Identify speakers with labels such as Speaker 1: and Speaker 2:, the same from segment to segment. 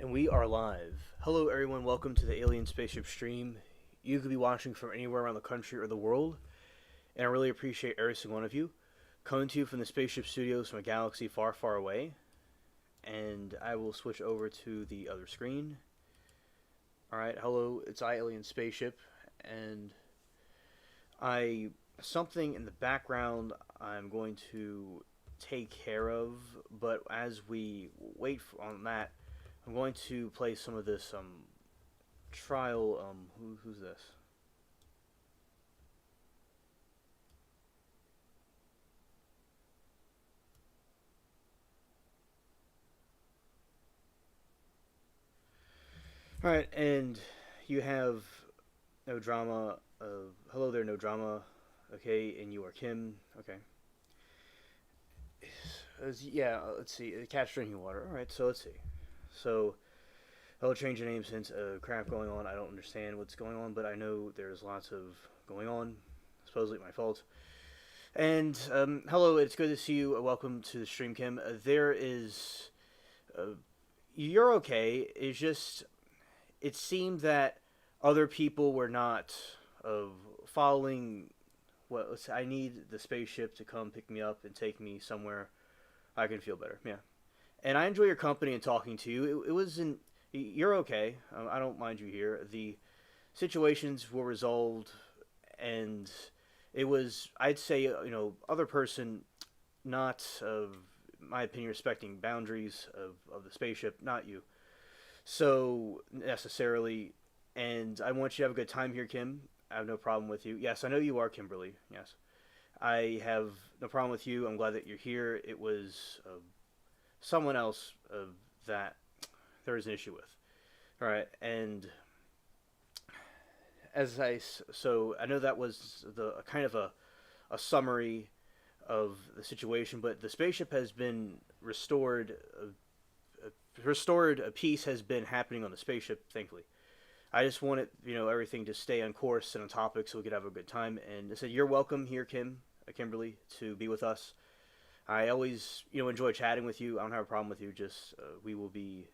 Speaker 1: And we are live. Hello, everyone. Welcome to the Alien Spaceship stream. You could be watching from anywhere around the country or the world, and I really appreciate every single one of you coming to you from the Spaceship Studios from a galaxy far, far away. And I will switch over to the other screen. All right. Hello, it's Alien Spaceship, and I something in the background I'm going to take care of. But as we wait on that, I'm going to play some of this trial. Who's this? All right, and you have no drama. Hello there, no drama. Okay, and you are Kim. Okay. Yeah, let's see. Catch drinking water. All right, so let's see. So I'll change the name since crap going on. I don't understand what's going on, but I know there's lots of going on. Supposedly my fault. And hello, it's good to see you. Welcome to the stream, Kim. There is, you're okay. It's just, it seemed that other people were not following. What I need the spaceship to come pick me up and take me somewhere I can feel better. Yeah, and I enjoy your company and talking to you. It wasn't. You're okay. I don't mind you here. The situations were resolved, and it was. I'd say other person, not my opinion, respecting boundaries of the spaceship, not you. So necessarily, and I want you to have a good time here, Kim. I have no problem with you. Yes, I know you are Kimberly. Yes, I have no problem with you. I'm glad that you're here. It was someone else that there is an issue with. All right, and so I know that was the kind of a summary of the situation, but the spaceship has been restored. Restored peace has been happening on the spaceship, thankfully. I just wanted everything to stay on course and on topic so we could have a good time. And I said you're welcome here, Kimberly, to be with us. I always enjoy chatting with you. I don't have a problem with you. Just we will be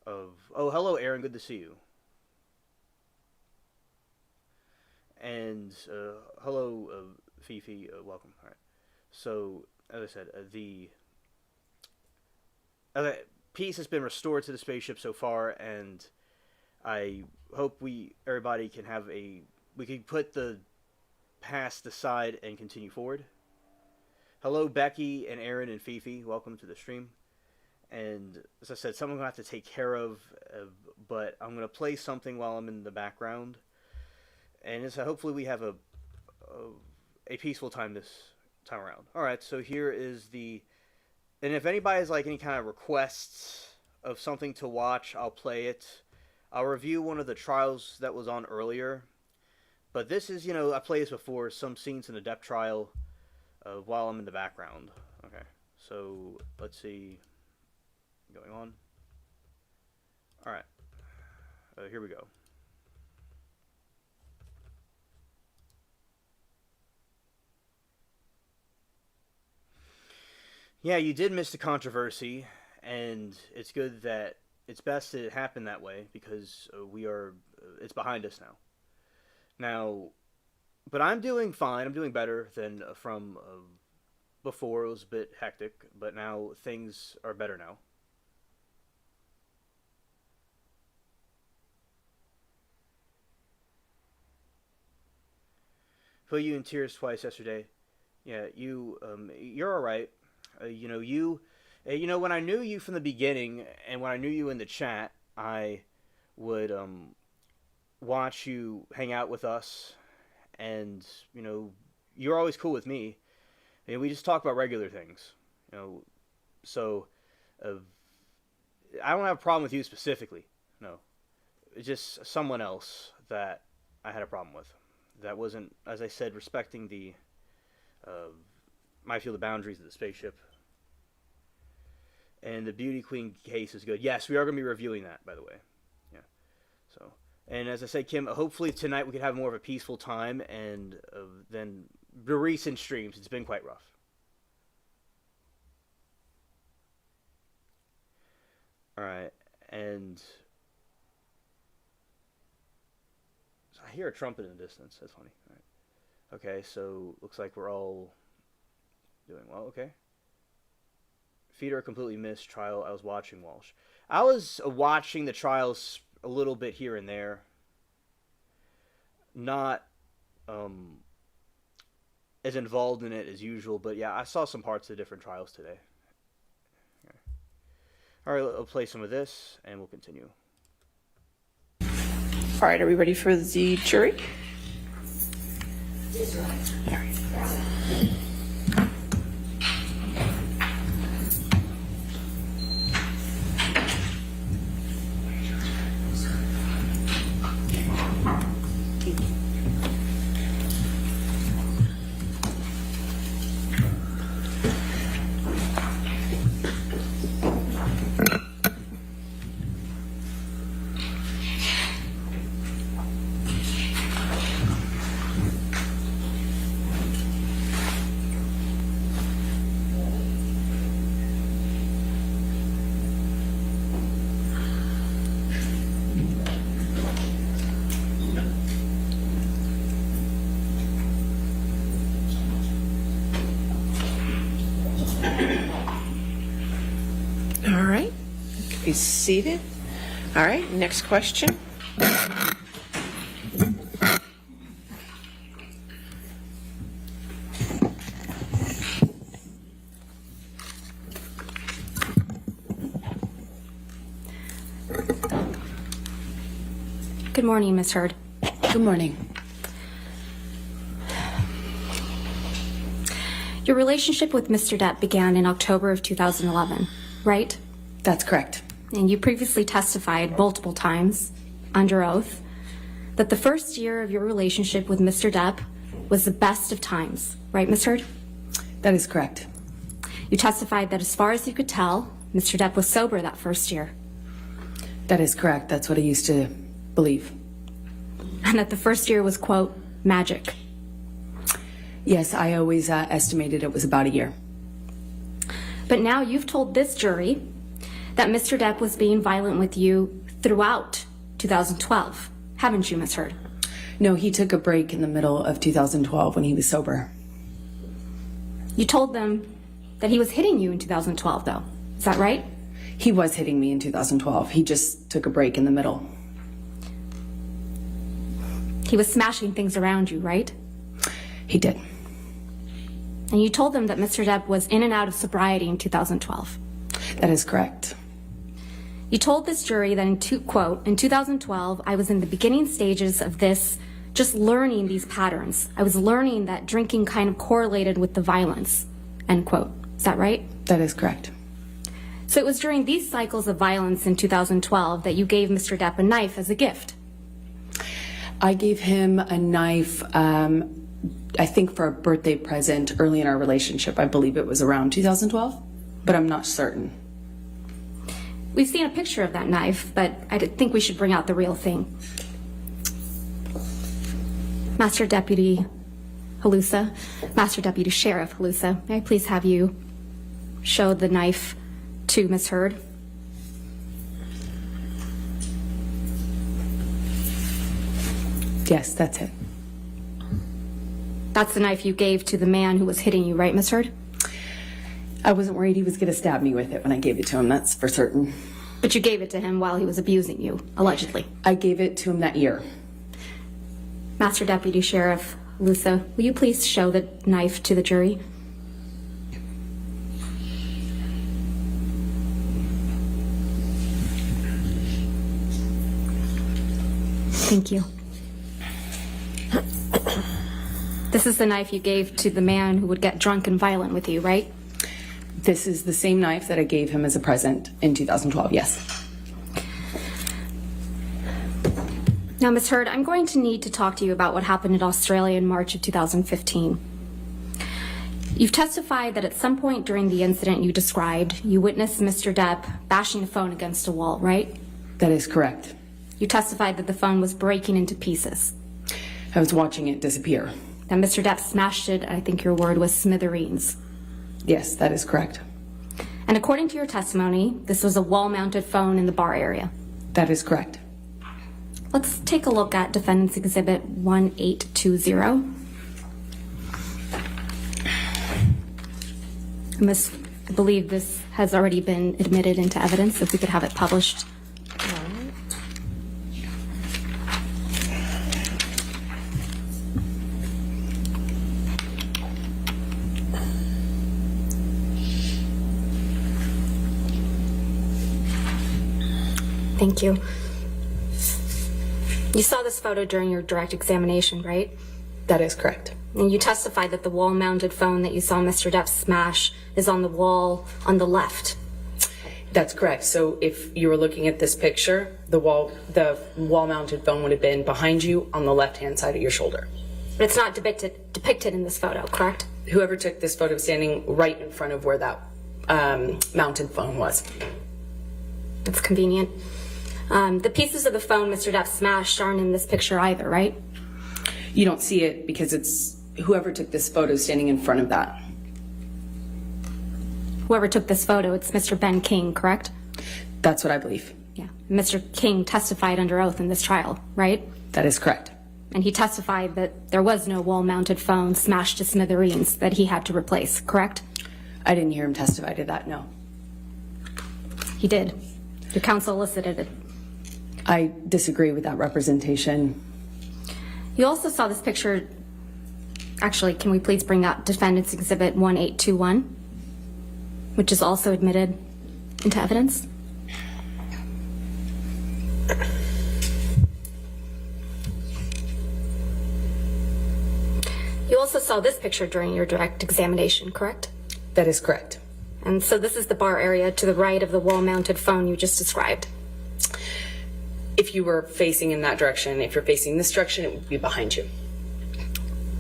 Speaker 1: of. Oh, hello, Aaron. Good to see you. And hello, Fifi. Welcome. All right. So as I said, the peace has been restored to the spaceship so far, and I hope everybody can we can put the past aside and continue forward. Hello, Becky and Aaron and Fifi. Welcome to the stream. And as I said, someone I'm going to have to take care of, but I'm going to play something while I'm in the background. And hopefully we have a peaceful time this time around. All right, so here is the. And if anybody has any kind of requests of something to watch, I'll play it. I'll review one of the trials that was on earlier. But this is, I played this before, some scenes in the depth trial while I'm in the background. Okay, so let's see. Going on. All right, here we go. Yeah, you did miss the controversy, and it's good that it's best that it happened that way because it's behind us now. Now, but I'm doing fine. I'm doing better than from before. It was a bit hectic, but now things are better now. Put you in tears twice yesterday. Yeah, you're all right. When I knew you from the beginning, and when I knew you in the chat, I would watch you hang out with us, and you're always cool with me. And we just talk about regular things, you know. So, uh, I don't have a problem with you specifically. No, it's just someone else that I had a problem with. That wasn't, as I said, respecting the uh, might feel the boundaries of the spaceship. And the Beauty Queen case is good. Yes, we are going to be reviewing that, by the way. Yeah. So, and as I said, Kim, hopefully tonight we could have more of a peaceful time, and than the recent streams. It's been quite rough. All right, and I hear a trumpet in the distance. That's funny. All right. Okay, so looks like we're all doing well. Okay. Feeder completely missed trial. I was watching Walsh. I was watching the trials a little bit here and there. Not as involved in it as usual, but yeah, I saw some parts of the different trials today. Okay. All right, I'll play some of this, and we'll continue.
Speaker 2: All right, are we ready for the jury? All right. All right, be seated. All right, next question.
Speaker 3: Good morning, Ms. Hurd.
Speaker 2: Good morning.
Speaker 3: Your relationship with Mr. Depp began in October of 2011, right?
Speaker 2: That's correct.
Speaker 3: And you previously testified multiple times, under oath, that the first year of your relationship with Mr. Depp was the best of times, right, Ms. Hurd?
Speaker 2: That is correct.
Speaker 3: You testified that as far as you could tell, Mr. Depp was sober that first year.
Speaker 2: That is correct. That's what I used to believe.
Speaker 3: And that the first year was, quote, magic.
Speaker 2: Yes, I always estimated it was about a year.
Speaker 3: But now you've told this jury that Mr. Depp was being violent with you throughout 2012, haven't you, Ms. Hurd?
Speaker 2: No, he took a break in the middle of 2012 when he was sober.
Speaker 3: You told them that he was hitting you in 2012, though. Is that right?
Speaker 2: He was hitting me in 2012. He just took a break in the middle.
Speaker 3: He was smashing things around you, right?
Speaker 2: He did.
Speaker 3: And you told them that Mr. Depp was in and out of sobriety in 2012.
Speaker 2: That is correct.
Speaker 3: You told this jury that, quote, in 2012, I was in the beginning stages of this, just learning these patterns. I was learning that drinking kind of correlated with the violence, end quote. Is that right?
Speaker 2: That is correct.
Speaker 3: So it was during these cycles of violence in 2012 that you gave Mr. Depp a knife as a gift.
Speaker 2: I gave him a knife, I think for a birthday present early in our relationship. I believe it was around 2012, but I'm not certain.
Speaker 3: We've seen a picture of that knife, but I think we should bring out the real thing. Master Deputy Halusa, Master Deputy Sheriff Halusa, may I please have you show the knife to Ms. Hurd?
Speaker 2: Yes, that's it.
Speaker 3: That's the knife you gave to the man who was hitting you, right, Ms. Hurd?
Speaker 2: I wasn't worried he was going to stab me with it when I gave it to him, that's for certain.
Speaker 3: But you gave it to him while he was abusing you, allegedly.
Speaker 2: I gave it to him that year.
Speaker 3: Master Deputy Sheriff Lusa, will you please show the knife to the jury? Thank you. This is the knife you gave to the man who would get drunk and violent with you, right?
Speaker 2: This is the same knife that I gave him as a present in 2012, yes.
Speaker 3: Now, Ms. Hurd, I'm going to need to talk to you about what happened in Australia in March of 2015. You've testified that at some point during the incident you described, you witnessed Mr. Depp bashing a phone against a wall, right?
Speaker 2: That is correct.
Speaker 3: You testified that the phone was breaking into pieces.
Speaker 2: I was watching it disappear.
Speaker 3: And Mr. Depp smashed it, I think your word was smithereens.
Speaker 2: Yes, that is correct.
Speaker 3: And according to your testimony, this was a wall-mounted phone in the bar area.
Speaker 2: That is correct.
Speaker 3: Let's take a look at Defendant's Exhibit 1820. I believe this has already been admitted into evidence, if we could have it published. Thank you. You saw this photo during your direct examination, right?
Speaker 2: That is correct.
Speaker 3: And you testified that the wall-mounted phone that you saw Mr. Depp smash is on the wall on the left.
Speaker 2: That's correct. So if you were looking at this picture, the wall-mounted phone would have been behind you on the left-hand side of your shoulder.
Speaker 3: But it's not depicted in this photo, correct?
Speaker 2: Whoever took this photo was standing right in front of where that mounted phone was.
Speaker 3: That's convenient. The pieces of the phone Mr. Depp smashed aren't in this picture either, right?
Speaker 2: You don't see it because it's whoever took this photo standing in front of that.
Speaker 3: Whoever took this photo, it's Mr. Ben King, correct?
Speaker 2: That's what I believe.
Speaker 3: Yeah. Mr. King testified under oath in this trial, right?
Speaker 2: That is correct.
Speaker 3: And he testified that there was no wall-mounted phone smashed to smithereens that he had to replace, correct?
Speaker 2: I didn't hear him testify to that, no.
Speaker 3: He did. Your counsel elicited it.
Speaker 2: I disagree with that representation.
Speaker 3: You also saw this picture. Actually, can we please bring up Defendant's Exhibit 1821, which is also admitted into evidence? You also saw this picture during your direct examination, correct?
Speaker 2: That is correct.
Speaker 3: And so this is the bar area to the right of the wall-mounted phone you just described.
Speaker 2: If you were facing in that direction, if you're facing this direction, it would be behind you.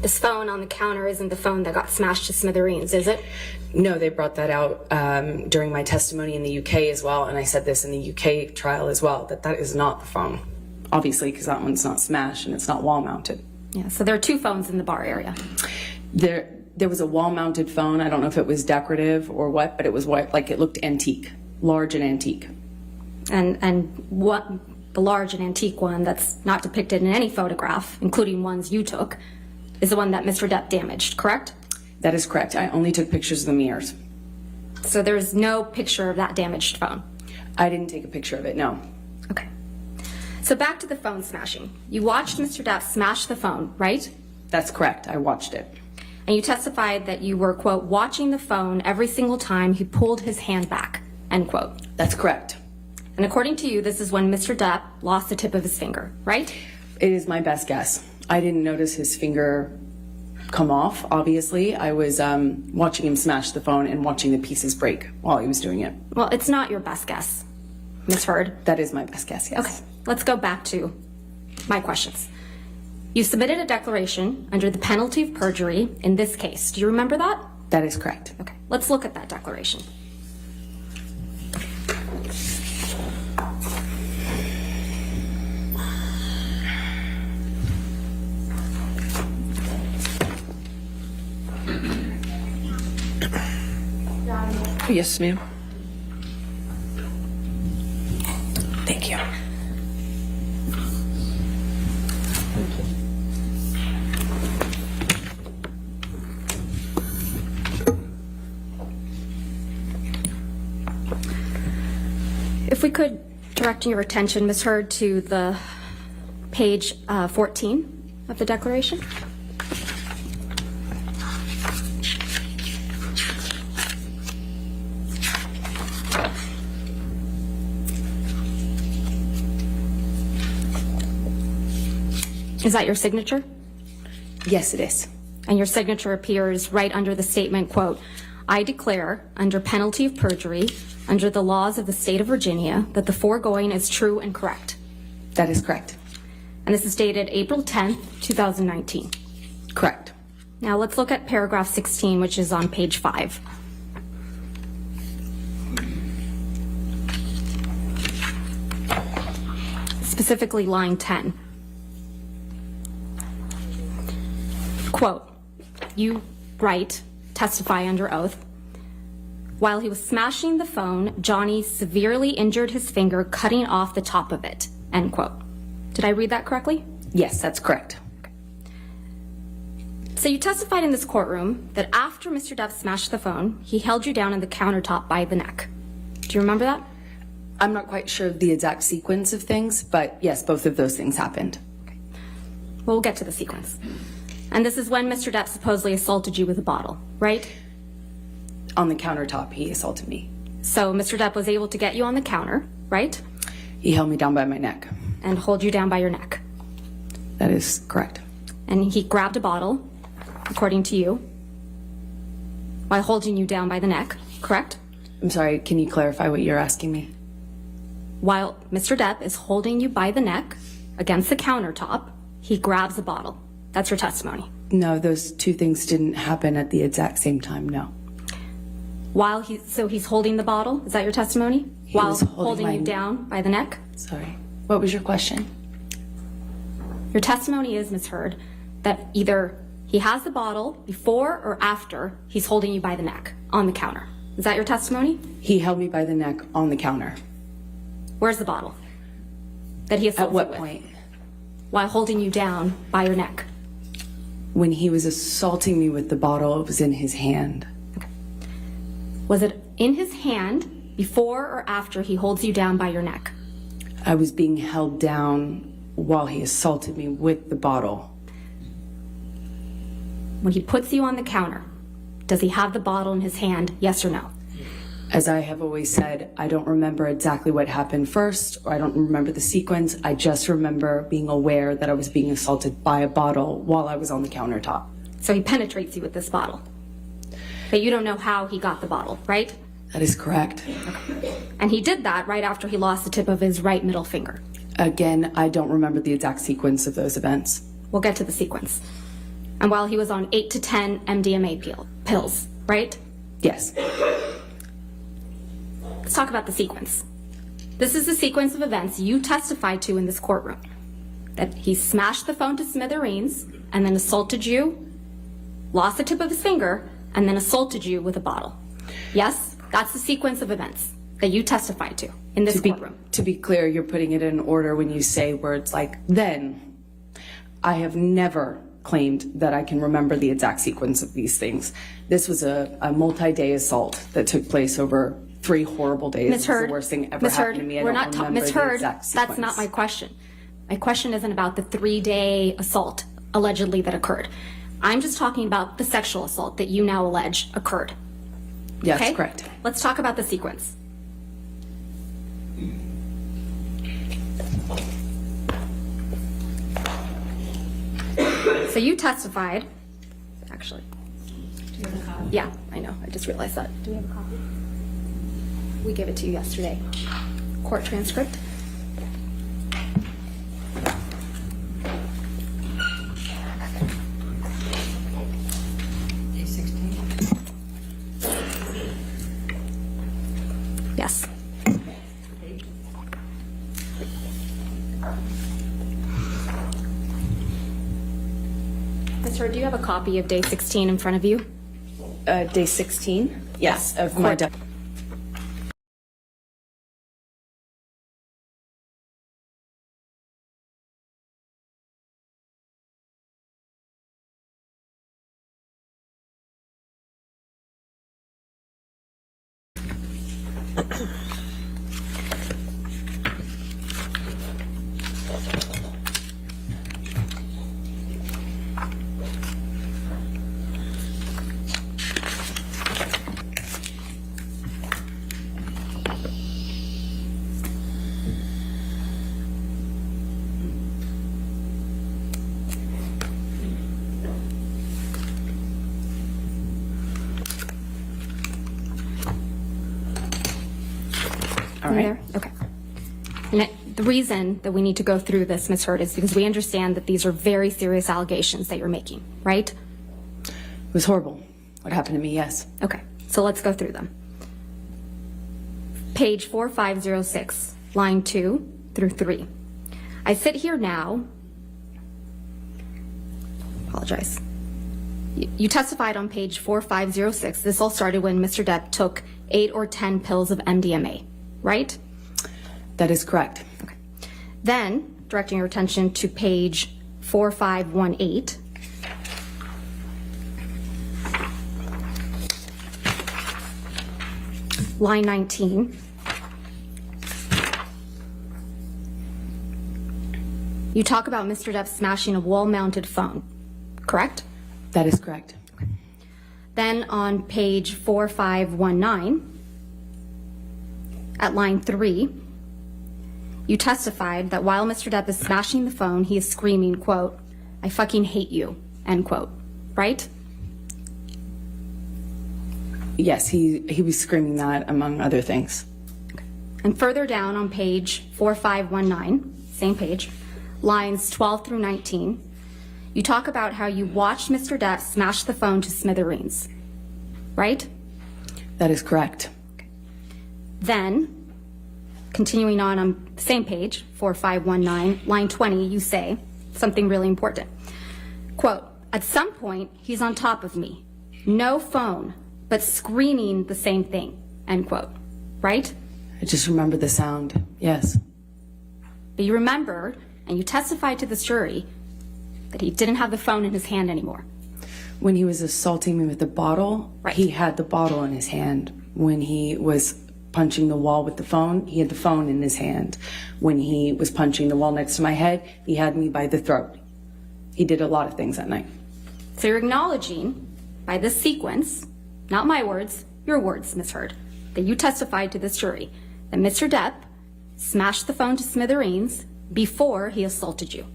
Speaker 3: This phone on the counter isn't the phone that got smashed to smithereens, is it?
Speaker 2: No, they brought that out during my testimony in the UK as well, and I said this in the UK trial as well, that is not the phone. Obviously, because that one's not smashed and it's not wall-mounted.
Speaker 3: Yeah, so there are two phones in the bar area.
Speaker 2: There was a wall-mounted phone. I don't know if it was decorative or what, but it was like it looked antique, large and antique.
Speaker 3: And what the large and antique one that's not depicted in any photograph, including ones you took, is the one that Mr. Depp damaged, correct?
Speaker 2: That is correct. I only took pictures of the mirrors.
Speaker 3: So there's no picture of that damaged phone?
Speaker 2: I didn't take a picture of it, no.
Speaker 3: Okay. So back to the phone smashing. You watched Mr. Depp smash the phone, right?
Speaker 2: That's correct. I watched it.
Speaker 3: And you testified that you were, quote, watching the phone every single time he pulled his hand back, end quote.
Speaker 2: That's correct.
Speaker 3: And according to you, this is when Mr. Depp lost the tip of his finger, right?
Speaker 2: It is my best guess. I didn't notice his finger come off, obviously. I was watching him smash the phone and watching the pieces break while he was doing it.
Speaker 3: Well, it's not your best guess, Ms. Heard.
Speaker 2: That is my best guess, yes.
Speaker 3: Okay, let's go back to my questions. You submitted a declaration under the penalty of perjury in this case. Do you remember that?
Speaker 2: That is correct.
Speaker 3: Okay, let's look at that declaration.
Speaker 2: Yes, ma'am. Thank you.
Speaker 3: If we could direct your attention, Ms. Heard, to the page 14 of the declaration. Is that your signature?
Speaker 2: Yes, it is.
Speaker 3: And your signature appears right under the statement, quote, I declare under penalty of perjury, under the laws of the state of Virginia, that the foregoing is true and correct.
Speaker 2: That is correct.
Speaker 3: And this is dated April 10th, 2019.
Speaker 2: Correct.
Speaker 3: Now let's look at paragraph 16, which is on page 5. Specifically line 10. Quote, you write, testify under oath, While he was smashing the phone, Johnny severely injured his finger, cutting off the top of it, end quote. Did I read that correctly?
Speaker 2: Yes, that's correct.
Speaker 3: So you testified in this courtroom that after Mr. Depp smashed the phone, he held you down on the countertop by the neck. Do you remember that?
Speaker 2: I'm not quite sure of the exact sequence of things, but yes, both of those things happened.
Speaker 3: Well, we'll get to the sequence. And this is when Mr. Depp supposedly assaulted you with a bottle, right?
Speaker 2: On the countertop, he assaulted me.
Speaker 3: So Mr. Depp was able to get you on the counter, right?
Speaker 2: He held me down by my neck.
Speaker 3: And hold you down by your neck.
Speaker 2: That is correct.
Speaker 3: And he grabbed a bottle, according to you, while holding you down by the neck, correct?
Speaker 2: I'm sorry, can you clarify what you're asking me?
Speaker 3: While Mr. Depp is holding you by the neck against the countertop, he grabs a bottle. That's your testimony.
Speaker 2: No, those two things didn't happen at the exact same time, no.
Speaker 3: So he's holding the bottle, is that your testimony? While holding you down by the neck?
Speaker 2: Sorry, what was your question?
Speaker 3: Your testimony is, Ms. Heard, that either he has the bottle before or after he's holding you by the neck on the counter. Is that your testimony?
Speaker 2: He held me by the neck on the counter.
Speaker 3: Where's the bottle that he assaulted you with?
Speaker 2: At what point?
Speaker 3: While holding you down by your neck.
Speaker 2: When he was assaulting me with the bottle, it was in his hand.
Speaker 3: Okay. Was it in his hand before or after he holds you down by your neck?
Speaker 2: I was being held down while he assaulted me with the bottle.
Speaker 3: When he puts you on the counter, does he have the bottle in his hand, yes or no?
Speaker 2: As I have always said, I don't remember exactly what happened first, or I don't remember the sequence. I just remember being aware that I was being assaulted by a bottle while I was on the countertop.
Speaker 3: So he penetrates you with this bottle. But you don't know how he got the bottle, right?
Speaker 2: That is correct.
Speaker 3: Okay. And he did that right after he lost the tip of his right middle finger.
Speaker 2: Again, I don't remember the exact sequence of those events.
Speaker 3: We'll get to the sequence. And while he was on 8 to 10 MDMA pills, right?
Speaker 2: Yes.
Speaker 3: Let's talk about the sequence. This is the sequence of events you testified to in this courtroom. That he smashed the phone to smithereens and then assaulted you, lost the tip of his finger, and then assaulted you with a bottle. Yes, that's the sequence of events that you testified to in this courtroom.
Speaker 2: To be clear, you're putting it in order when you say words like then. I have never claimed that I can remember the exact sequence of these things. This was a multi-day assault that took place over 3 horrible days.
Speaker 3: Ms. Heard,
Speaker 2: the worst thing ever happened to me. I don't remember
Speaker 3: Ms.
Speaker 2: the
Speaker 3: Heard,
Speaker 2: exact sequence.
Speaker 3: that's not my question. My question isn't about the 3-day assault allegedly that occurred. I'm just talking about the sexual assault that you now allege occurred.
Speaker 2: Yes,
Speaker 3: okay?
Speaker 2: correct.
Speaker 3: Let's talk about the sequence. So you testified, actually. Do you have a copy? Yeah, I know. I just realized that. Do we have a copy? We gave it to you yesterday. Court transcript.
Speaker 4: Day 16.
Speaker 3: Yes. Ms. Heard, do you have a copy of day 16 in front of you?
Speaker 2: Day 16? Yes, of my death. All right.
Speaker 3: Okay. And the reason that we need to go through this, Ms. Heard, is because we understand that these are very serious allegations that you're making, right?
Speaker 2: It was horrible. What happened to me, yes.
Speaker 3: Okay, so let's go through them. Page 4506, line 2 through 3. I sit here now. Apologize. You testified on page 4506. This all started when Mr. Depp took 8 or 10 pills of MDMA, right?
Speaker 2: That is correct.
Speaker 3: Okay. Then, directing your attention to page 4518. Line 19. You talk about Mr. Depp smashing a wall-mounted phone, correct?
Speaker 2: That is correct.
Speaker 3: Then on page 4519, at line 3, you testified that while Mr. Depp is smashing the phone, he is screaming, quote, "I fucking hate you," end quote, right?
Speaker 2: Yes, he was screaming that, among other things.
Speaker 3: And further down on page 4519, same page, lines 12 through 19, you talk about how you watched Mr. Depp smash the phone to smithereens, right?
Speaker 2: That is correct.
Speaker 3: Then, continuing on the same page, 4519, line 20, you say something really important. Quote, "At some point, he's on top of me. No phone, but screaming the same thing," end quote, right?
Speaker 2: I just remember the sound, yes.
Speaker 3: But you remember, and you testified to this jury, that he didn't have the phone in his hand anymore.
Speaker 2: When he was assaulting me with the bottle,
Speaker 3: Right.
Speaker 2: He had the bottle in his hand. When he was punching the wall with the phone, he had the phone in his hand. When he was punching the wall next to my head, he had me by the throat. He did a lot of things that night.
Speaker 3: So you're acknowledging, by this sequence, not my words, your words, Ms. Heard, that you testified to this jury, that Mr. Depp smashed the phone to smithereens before he assaulted you.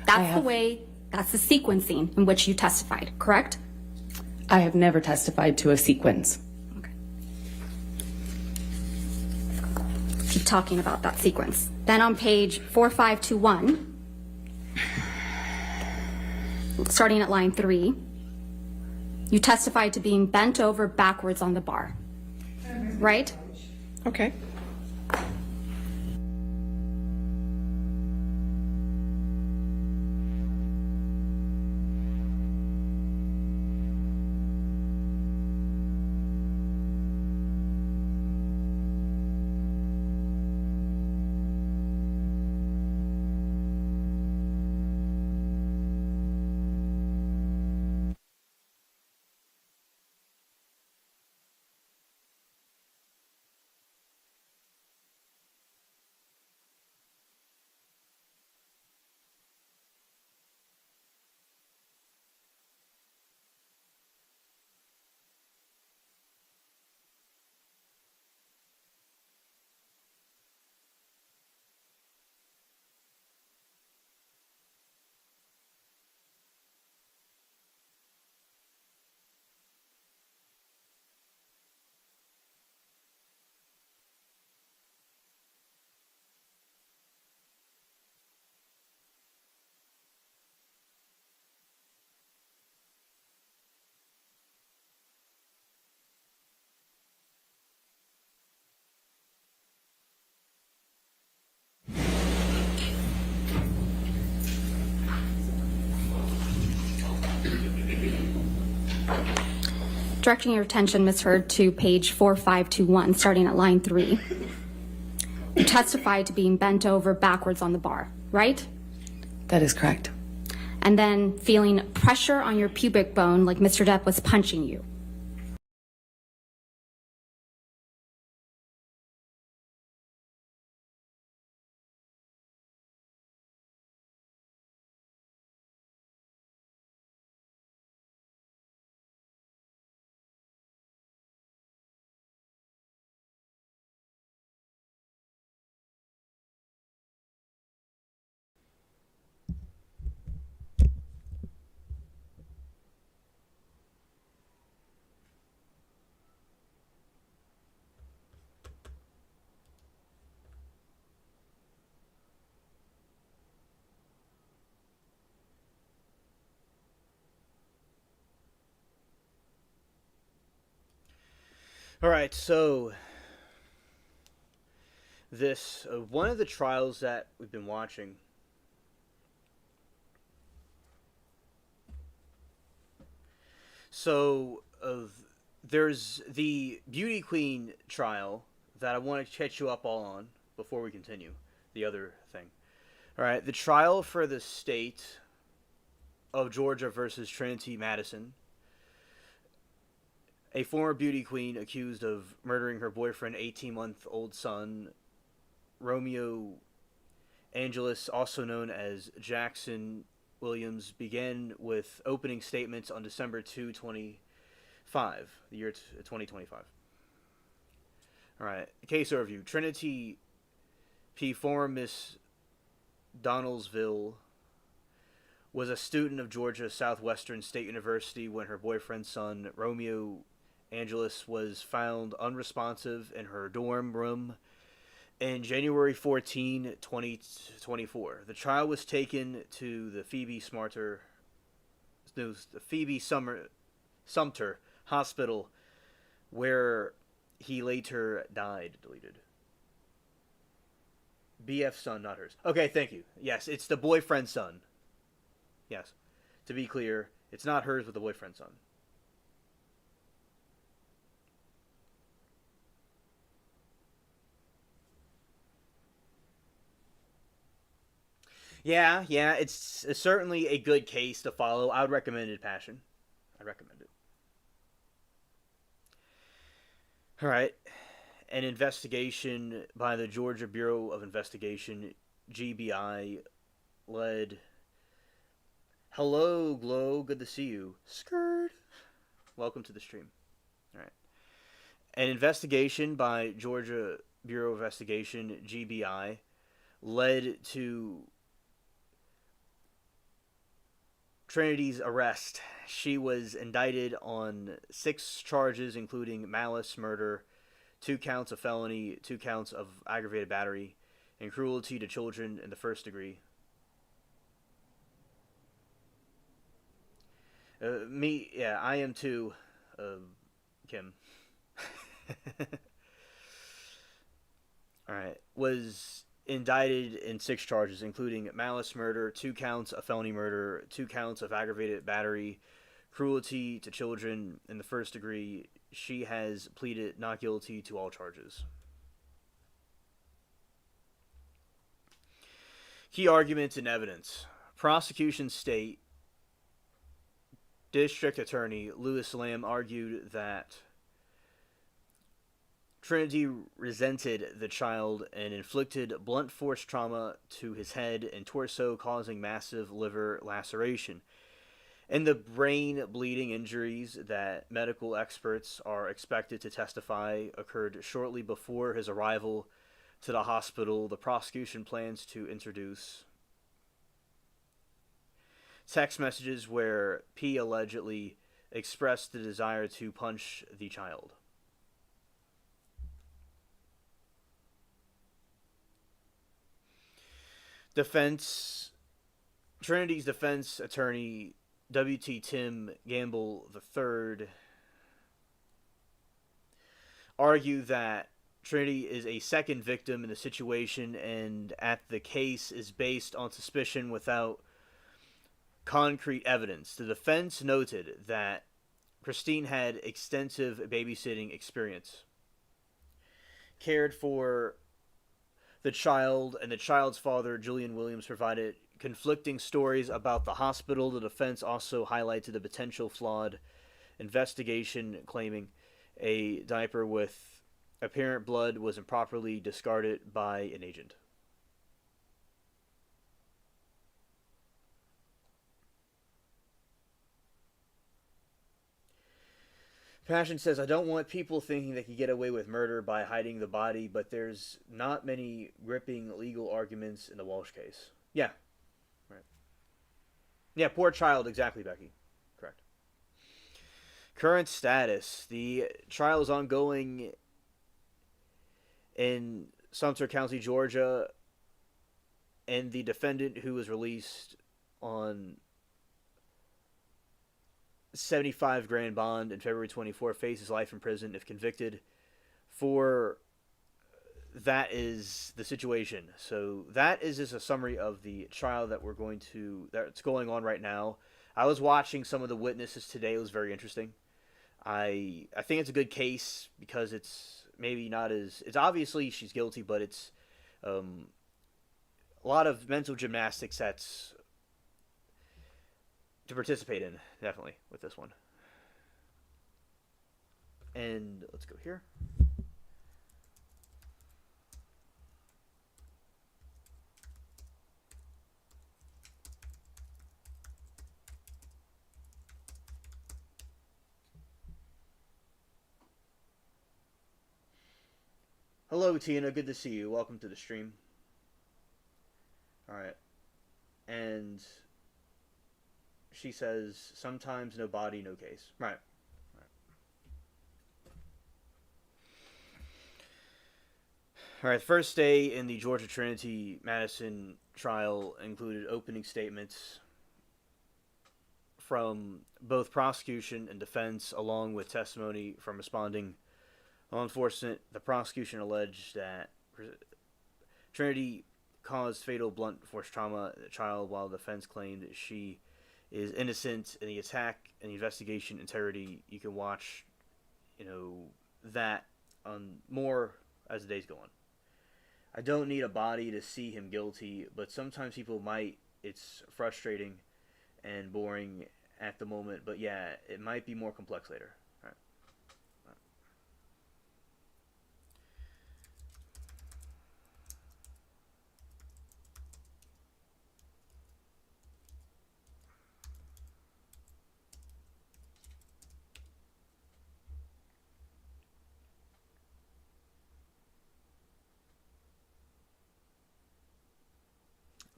Speaker 3: That's the sequencing in which you testified, correct?
Speaker 2: I have never testified to a sequence.
Speaker 3: Okay. Keep talking about that sequence. Then on page 4521, starting at line 3, you testified to being bent over backwards on the bar, right?
Speaker 2: Okay.
Speaker 3: Directing your attention, Ms. Heard, to page 4521, starting at line 3. You testified to being bent over backwards on the bar, right?
Speaker 2: That is correct.
Speaker 3: And then feeling pressure on your pubic bone like Mr. Depp was punching you.
Speaker 1: All right, so this one of the trials that we've been watching. So there's the beauty queen trial that I want to catch you up all on before we continue the other thing. All right, the trial for the state of Georgia versus Trinity Madison. A former beauty queen accused of murdering her boyfriend, 18-month-old son, Romeo Angelus, also known as Jackson Williams, began with opening statements on December 2, 2025, the year 2025. All right, case overview. Trinity P. former Miss Donnellsville was a student of Georgia Southwestern State University when her boyfriend's son, Romeo Angelus, was found unresponsive in her dorm room in January 14, 2024. The child was taken to the Phoebe Sumter Hospital, where he later died. Deleted. BF son, not hers. Okay, thank you. Yes, it's the boyfriend's son. Yes. To be clear, it's not hers but the boyfriend's son. Yeah, it's certainly a good case to follow. I would recommend it, Passion. I recommend it. All right. An investigation by the Georgia Bureau of Investigation, GBI, led. Hello, Glow. Good to see you. Skirt. Welcome to the stream. All right. An investigation by Georgia Bureau of Investigation, GBI, led to Trinity's arrest. She was indicted on 6 charges, including malice, murder, 2 counts of felony, 2 counts of aggravated battery, and cruelty to children in the first degree. I am too, Kim. Alright. Was indicted in 6 charges, including malice, murder, 2 counts of felony murder, 2 counts of aggravated battery, cruelty to children in the first degree. She has pleaded not guilty to all charges. Key arguments and evidence. Prosecution state District Attorney Louis Lamb argued that Trinity resented the child and inflicted blunt force trauma to his head and torso, causing massive liver laceration. And the brain bleeding injuries that medical experts are expected to testify occurred shortly before his arrival to the hospital. The prosecution plans to introduce text messages where P allegedly expressed the desire to punch the child. Trinity's defense attorney, W.T. Tim Gamble III, argued that Trinity is a second victim in the situation and at the case is based on suspicion without concrete evidence. The defense noted that Christine had extensive babysitting experience, cared for the child, and the child's father, Julian Williams, provided conflicting stories about the hospital. The defense also highlighted the potential flawed investigation, claiming a diaper with apparent blood was improperly discarded by an agent. Passion says, I don't want people thinking they can get away with murder by hiding the body, but there's not many gripping legal arguments in the Walsh case. Yeah. Right. Yeah, poor child, exactly, Becky. Correct. Current status. The trial is ongoing in Sumter County, Georgia, and the defendant, who was released on $75,000 bond in February 24, faces life in prison if convicted. That is the situation. So that is just a summary of the trial that's going on right now. I was watching some of the witnesses today. It was very interesting. I think it's a good case because it's maybe not as it's obviously she's guilty, but it's um, a lot of mental gymnastics that's to participate in, definitely with this one. And let's go here. Hello, Tina. Good to see you. Welcome to the stream. All right. And she says, sometimes no body, no case. Right. All right. The first day in the Georgia Trinity Madison trial included opening statements from both prosecution and defense, along with testimony from responding law enforcement. The prosecution alleged that Trinity caused fatal blunt force trauma to the child, while the defense claimed that she is innocent in the attack and the investigation integrity. You can watch, that on more as the days go on. I don't need a body to see him guilty, but sometimes people might. It's frustrating and boring at the moment, but yeah, it might be more complex later. All right.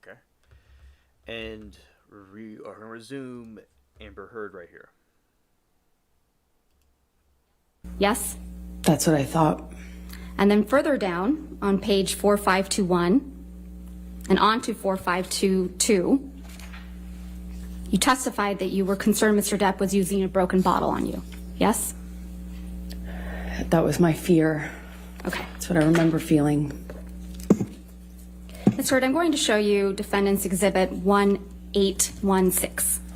Speaker 1: Okay. And we are going to resume Amber Heard right here.
Speaker 3: Yes?
Speaker 2: That's what I thought.
Speaker 3: And then further down on page 4521 and on to 4522, you testified that you were concerned Mr. Depp was using a broken bottle on you. Yes?
Speaker 2: That was my fear.
Speaker 3: Okay.
Speaker 2: That's what I remember feeling.
Speaker 3: Ms. Heard, I'm going to show you Defendant's Exhibit 1816.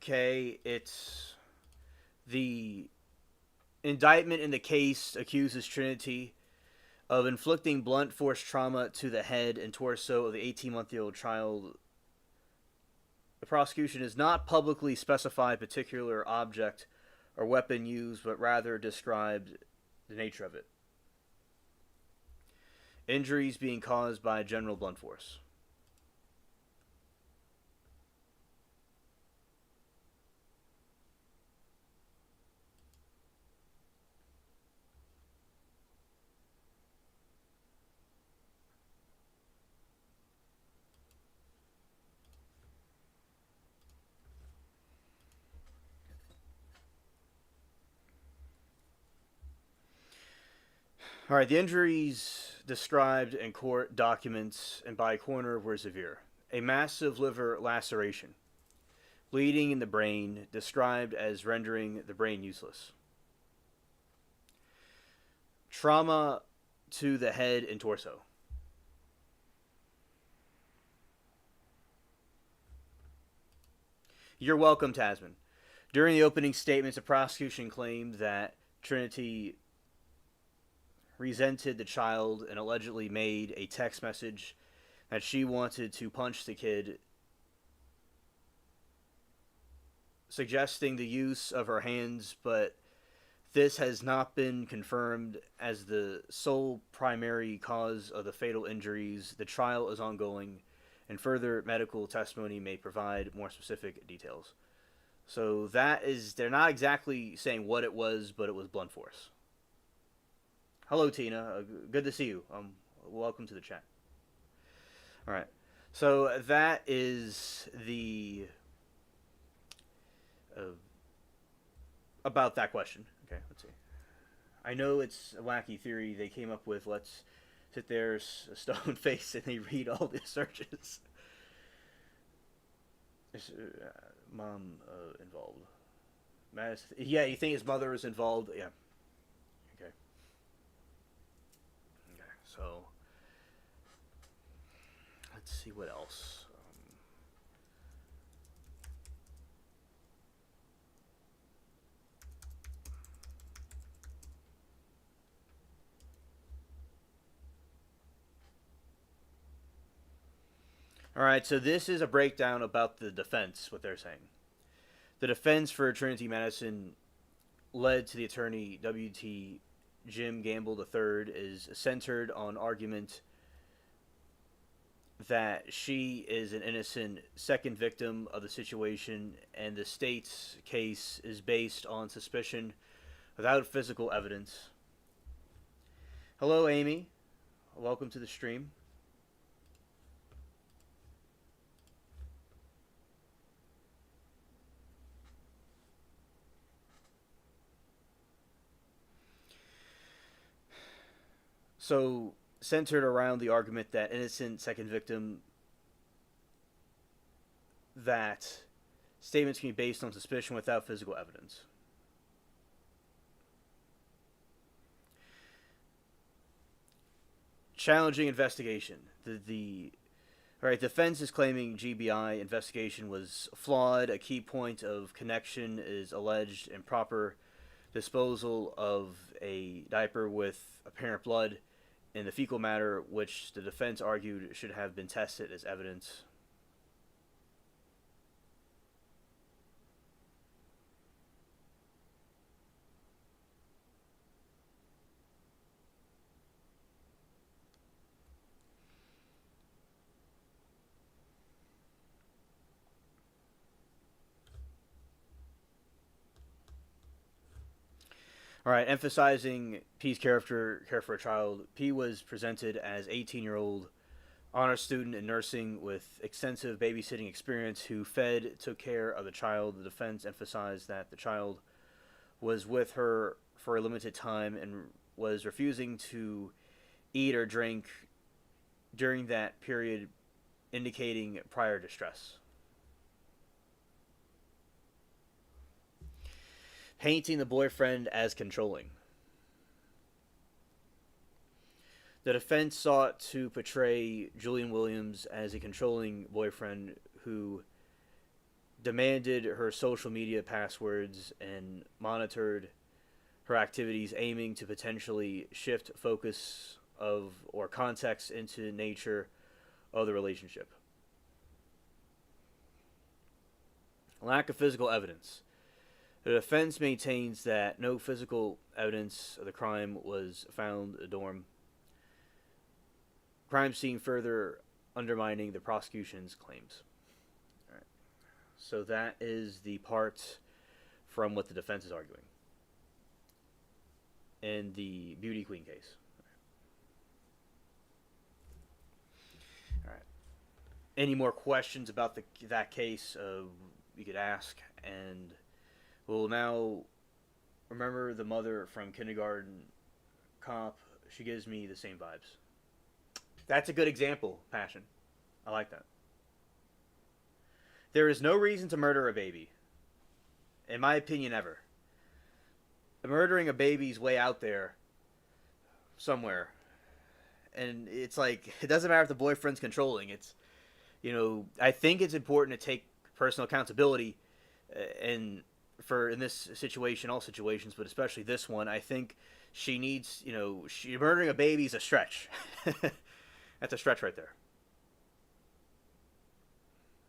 Speaker 1: Okay, it's the indictment in the case accuses Trinity of inflicting blunt force trauma to the head and torso of the 18-month-old child. The prosecution has not publicly specified particular object or weapon used, but rather described the nature of it. Injuries being caused by general blunt force. All right, the injuries described in court documents and by coroner were severe. A massive liver laceration, bleeding in the brain, described as rendering the brain useless. Trauma to the head and torso. You're welcome, Tasman. During the opening statements, the prosecution claimed that Trinity resented the child and allegedly made a text message that she wanted to punch the kid, suggesting the use of her hands, but this has not been confirmed as the sole primary cause of the fatal injuries. The trial is ongoing, and further medical testimony may provide more specific details. So that is, they're not exactly saying what it was, but it was blunt force. Hello, Tina. Good to see you. Welcome to the chat. All right. So that is the about that question. Okay, let's see. I know it's a wacky theory they came up with. Let's sit there, a stone face, and they read all the searches. Is mom involved? Yeah, you think his mother is involved? Yeah. Okay. Okay. So let's see what else. All right, so this is a breakdown about the defense, what they're saying. The defense for Trinity Madison led to the attorney W.T. Jim Gamble III is centered on argument that she is an innocent second victim of the situation, and the state's case is based on suspicion without physical evidence. Hello, Amy. Welcome to the stream. So, centered around the argument that innocent second victim, that statements can be based on suspicion without physical evidence. Challenging investigation. The defense is claiming GBI investigation was flawed. A key point of connection is alleged improper disposal of a diaper with apparent blood in the fecal matter, which the defense argued should have been tested as evidence. All right, emphasizing P's character, care for a child. P was presented as 18-year-old honor student in nursing with extensive babysitting experience who fed, took care of the child. The defense emphasized that the child was with her for a limited time and was refusing to eat or drink during that period, indicating prior distress. Painting the boyfriend as controlling. The defense sought to portray Julian Williams as a controlling boyfriend who demanded her social media passwords and monitored her activities, aiming to potentially shift focus of or context into nature of the relationship. Lack of physical evidence. The defense maintains that no physical evidence of the crime was found at the dorm. Crime scene further undermining the prosecution's claims. All right. So that is the part from what the defense is arguing in the Beauty Queen case. All right. Any more questions about that case? You could ask, and we'll now remember the mother from Kindergarten Cop. She gives me the same vibes. That's a good example, Passion. I like that. There is no reason to murder a baby. In my opinion, ever. Murdering a baby's way out there somewhere. And it's like, it doesn't matter if the boyfriend's controlling. It's, I think it's important to take personal accountability and for in this situation, all situations, but especially this one. I think she needs, murdering a baby is a stretch. That's a stretch right there.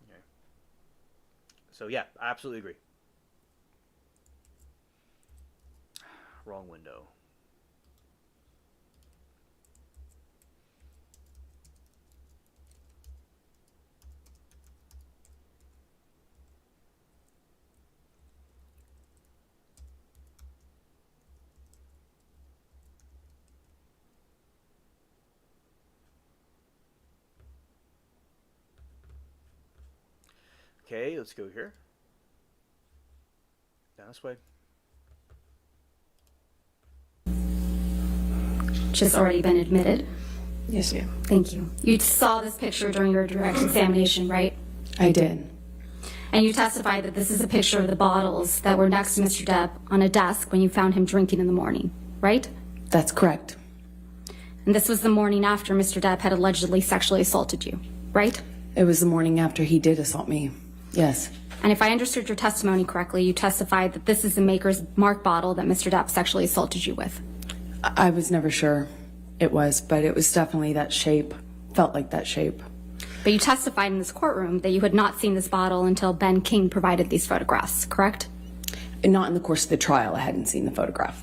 Speaker 1: Okay. So yeah, I absolutely agree. Wrong window. Okay, let's go here. Down this way.
Speaker 3: which has already been admitted.
Speaker 4: Yes, ma'am.
Speaker 3: Thank you. You saw this picture during your direct examination, right?
Speaker 2: I did.
Speaker 3: And you testified that this is a picture of the bottles that were next to Mr. Depp on a desk when you found him drinking in the morning, right?
Speaker 2: That's correct.
Speaker 3: And this was the morning after Mr. Depp had allegedly sexually assaulted you, right?
Speaker 2: It was the morning after he did assault me. Yes.
Speaker 3: And if I understood your testimony correctly, you testified that this is the Maker's Mark bottle that Mr. Depp sexually assaulted you with.
Speaker 2: I was never sure it was, but it was definitely that shape. Felt like that shape.
Speaker 3: But you testified in this courtroom that you had not seen this bottle until Ben King provided these photographs, correct?
Speaker 2: And not in the course of the trial. I hadn't seen the photograph.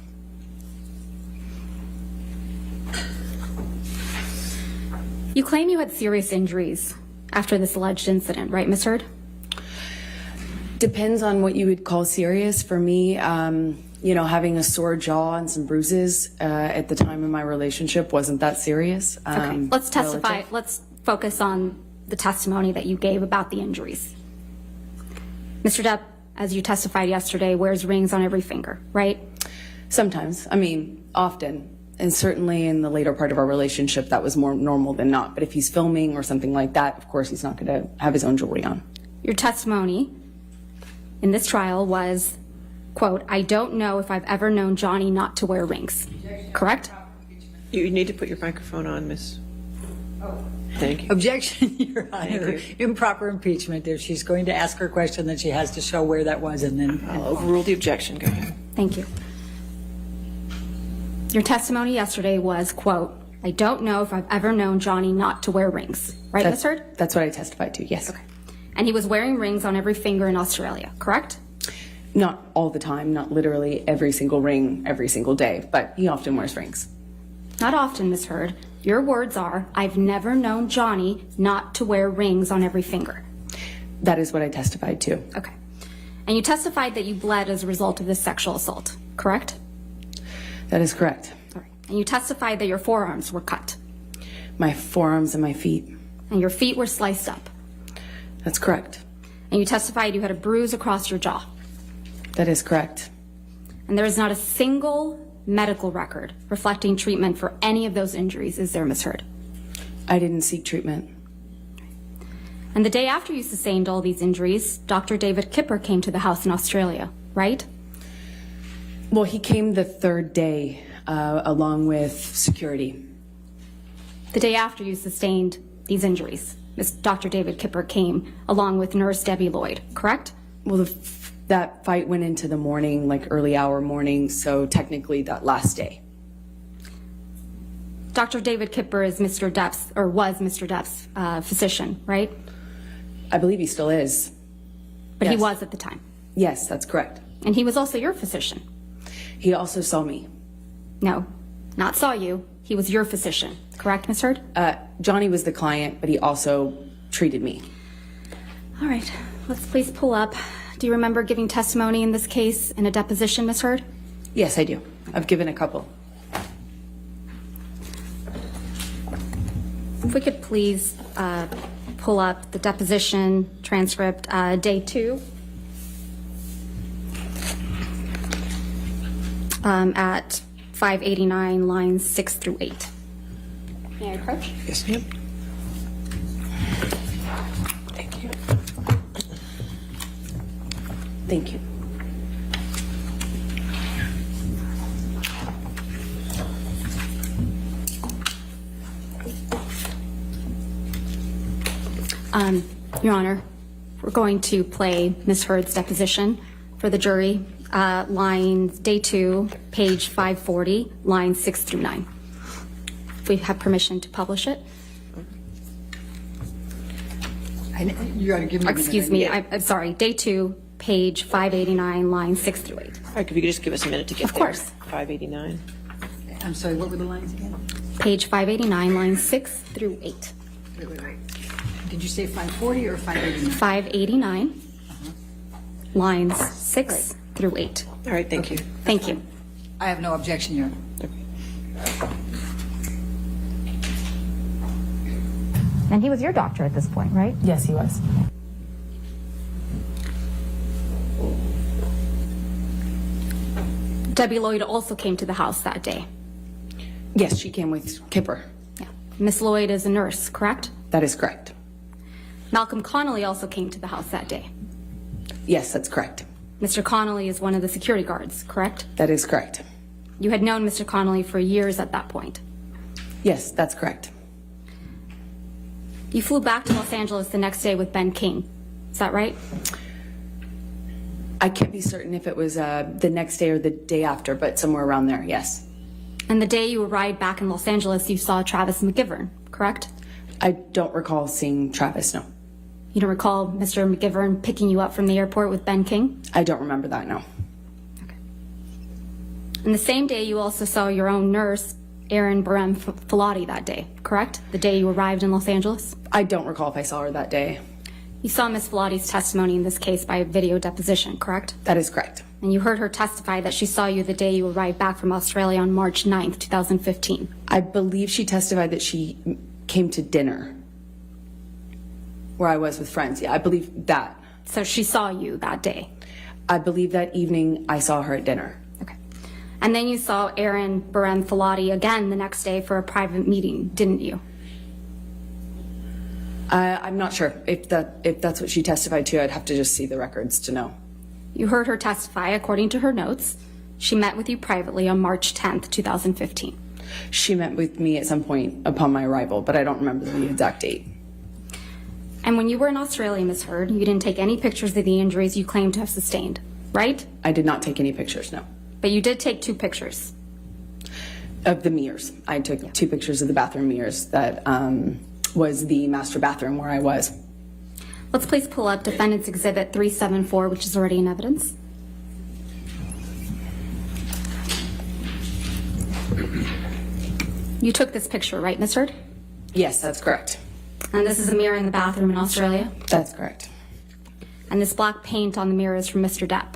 Speaker 3: You claim you had serious injuries after this alleged incident, right, Ms. Heard?
Speaker 2: Depends on what you would call serious. For me, having a sore jaw and some bruises at the time of my relationship wasn't that serious.
Speaker 3: Okay, let's testify.
Speaker 2: Relative.
Speaker 3: Let's focus on the testimony that you gave about the injuries. Mr. Depp, as you testified yesterday, wears rings on every finger, right?
Speaker 2: Sometimes. I mean, often. And certainly in the later part of our relationship, that was more normal than not. But if he's filming or something like that, of course, he's not going to have his own jewelry on.
Speaker 3: Your testimony in this trial was, quote, "I don't know if I've ever known Johnny not to wear rings." Correct?
Speaker 4: You need to put your microphone on, Miss. Thank you.
Speaker 5: Objection, Your Honor.
Speaker 4: you.
Speaker 5: Improper impeachment. If she's going to ask her question, then she has to show where that was and then.
Speaker 4: I'll overrule the objection. Go ahead.
Speaker 3: Thank you. Your testimony yesterday was, quote, "I don't know if I've ever known Johnny not to wear rings." Right, Ms. Heard?
Speaker 2: That's what I testified to, yes.
Speaker 3: Okay. And he was wearing rings on every finger in Australia, correct?
Speaker 2: Not all the time, not literally every single ring, every single day, but he often wears rings.
Speaker 3: Not often, Ms. Heard. Your words are, "I've never known Johnny not to wear rings on every finger."
Speaker 2: That is what I testified to.
Speaker 3: Okay. And you testified that you bled as a result of this sexual assault, correct?
Speaker 2: That is correct.
Speaker 3: All right. And you testified that your forearms were cut
Speaker 2: My forearms and my feet.
Speaker 3: and your feet were sliced up.
Speaker 2: That's correct.
Speaker 3: And you testified you had a bruise across your jaw.
Speaker 2: That is correct.
Speaker 3: And there is not a single medical record reflecting treatment for any of those injuries, is there, Ms. Heard?
Speaker 2: I didn't seek treatment.
Speaker 3: And the day after you sustained all these injuries, Dr. David Kipper came to the house in Australia, right?
Speaker 2: Well, he came the third day along with security.
Speaker 3: The day after you sustained these injuries, Dr. David Kipper came along with nurse Debbie Lloyd, correct?
Speaker 2: Well, that fight went into the morning, like early hour morning, so technically that last day.
Speaker 3: Dr. David Kipper is Mr. Depp's, or was Mr. Depp's physician, right?
Speaker 2: I believe he still is.
Speaker 3: But he
Speaker 2: Yes.
Speaker 3: was at the time.
Speaker 2: Yes, that's correct.
Speaker 3: And he was also your physician.
Speaker 2: He also saw me.
Speaker 3: No, not saw you. He was your physician, correct, Ms. Heard?
Speaker 2: Johnny was the client, but he also treated me.
Speaker 3: All right, let's please pull up. Do you remember giving testimony in this case in a deposition, Ms. Heard?
Speaker 2: Yes, I do. I've given a couple.
Speaker 3: If we could please pull up the deposition transcript, day 2. At 589, lines 6 through 8. May I approach?
Speaker 4: Yes, ma'am. Thank you.
Speaker 2: Thank you.
Speaker 3: Your Honor, we're going to play Ms. Heard's deposition for the jury. Lines, day 2, page 540, lines 6 through 9. If we have permission to publish it.
Speaker 5: You got to give me.
Speaker 3: Excuse me, I'm sorry, day 2, page 589, lines 6 through 8.
Speaker 4: All right, if you could just give us a minute to get
Speaker 3: Of
Speaker 4: there.
Speaker 3: course.
Speaker 4: 589.
Speaker 5: I'm sorry, what were the lines again?
Speaker 3: Page 589, lines 6 through 8.
Speaker 5: Wait. Did you say 540 or 589?
Speaker 3: 589, lines 6 through 8.
Speaker 4: All right, thank you.
Speaker 3: Thank you.
Speaker 5: I have no objection, Your Honor.
Speaker 3: And he was your doctor at this point, right?
Speaker 2: Yes, he was.
Speaker 3: Debbie Lloyd also came to the house that day.
Speaker 2: Yes, she came with Kipper.
Speaker 3: Yeah. Miss Lloyd is a nurse, correct?
Speaker 2: That is correct.
Speaker 3: Malcolm Connolly also came to the house that day.
Speaker 2: Yes, that's correct.
Speaker 3: Mr. Connolly is one of the security guards, correct?
Speaker 2: That is correct.
Speaker 3: You had known Mr. Connolly for years at that point.
Speaker 2: Yes, that's correct.
Speaker 3: You flew back to Los Angeles the next day with Ben King. Is that right?
Speaker 2: I can't be certain if it was the next day or the day after, but somewhere around there, yes.
Speaker 3: And the day you arrived back in Los Angeles, you saw Travis McGivern, correct?
Speaker 2: I don't recall seeing Travis, no.
Speaker 3: You don't recall Mr. McGivern picking you up from the airport with Ben King?
Speaker 2: I don't remember that, no.
Speaker 3: And the same day, you also saw your own nurse, Erin Barem Filati, that day, correct? The day you arrived in Los Angeles?
Speaker 2: I don't recall if I saw her that day.
Speaker 3: You saw Miss Filati's testimony in this case by video deposition, correct?
Speaker 2: That is correct.
Speaker 3: And you heard her testify that she saw you the day you arrived back from Australia on March 9th, 2015.
Speaker 2: I believe she testified that she came to dinner where I was with friends. Yeah, I believe that.
Speaker 3: So she saw you that day?
Speaker 2: I believe that evening I saw her at dinner.
Speaker 3: Okay. And then you saw Erin Barem Filati again the next day for a private meeting, didn't you?
Speaker 2: I'm not sure. If that's what she testified to, I'd have to just see the records to know.
Speaker 3: You heard her testify, according to her notes. She met with you privately on March 10th, 2015.
Speaker 2: She met with me at some point upon my arrival, but I don't remember the exact date.
Speaker 3: And when you were in Australia, Ms. Heard, you didn't take any pictures of the injuries you claim to have sustained, right?
Speaker 2: I did not take any pictures, no.
Speaker 3: But you did take 2 pictures.
Speaker 2: Of the mirrors. I took 2 pictures of the bathroom mirrors. That was the master bathroom where I was.
Speaker 3: Let's please pull up Defendant's Exhibit 374, which is already in evidence. You took this picture, right, Ms. Heard?
Speaker 2: Yes, that's correct.
Speaker 3: And this is a mirror in the bathroom in Australia?
Speaker 2: That's correct.
Speaker 3: And this black paint on the mirror is from Mr. Depp.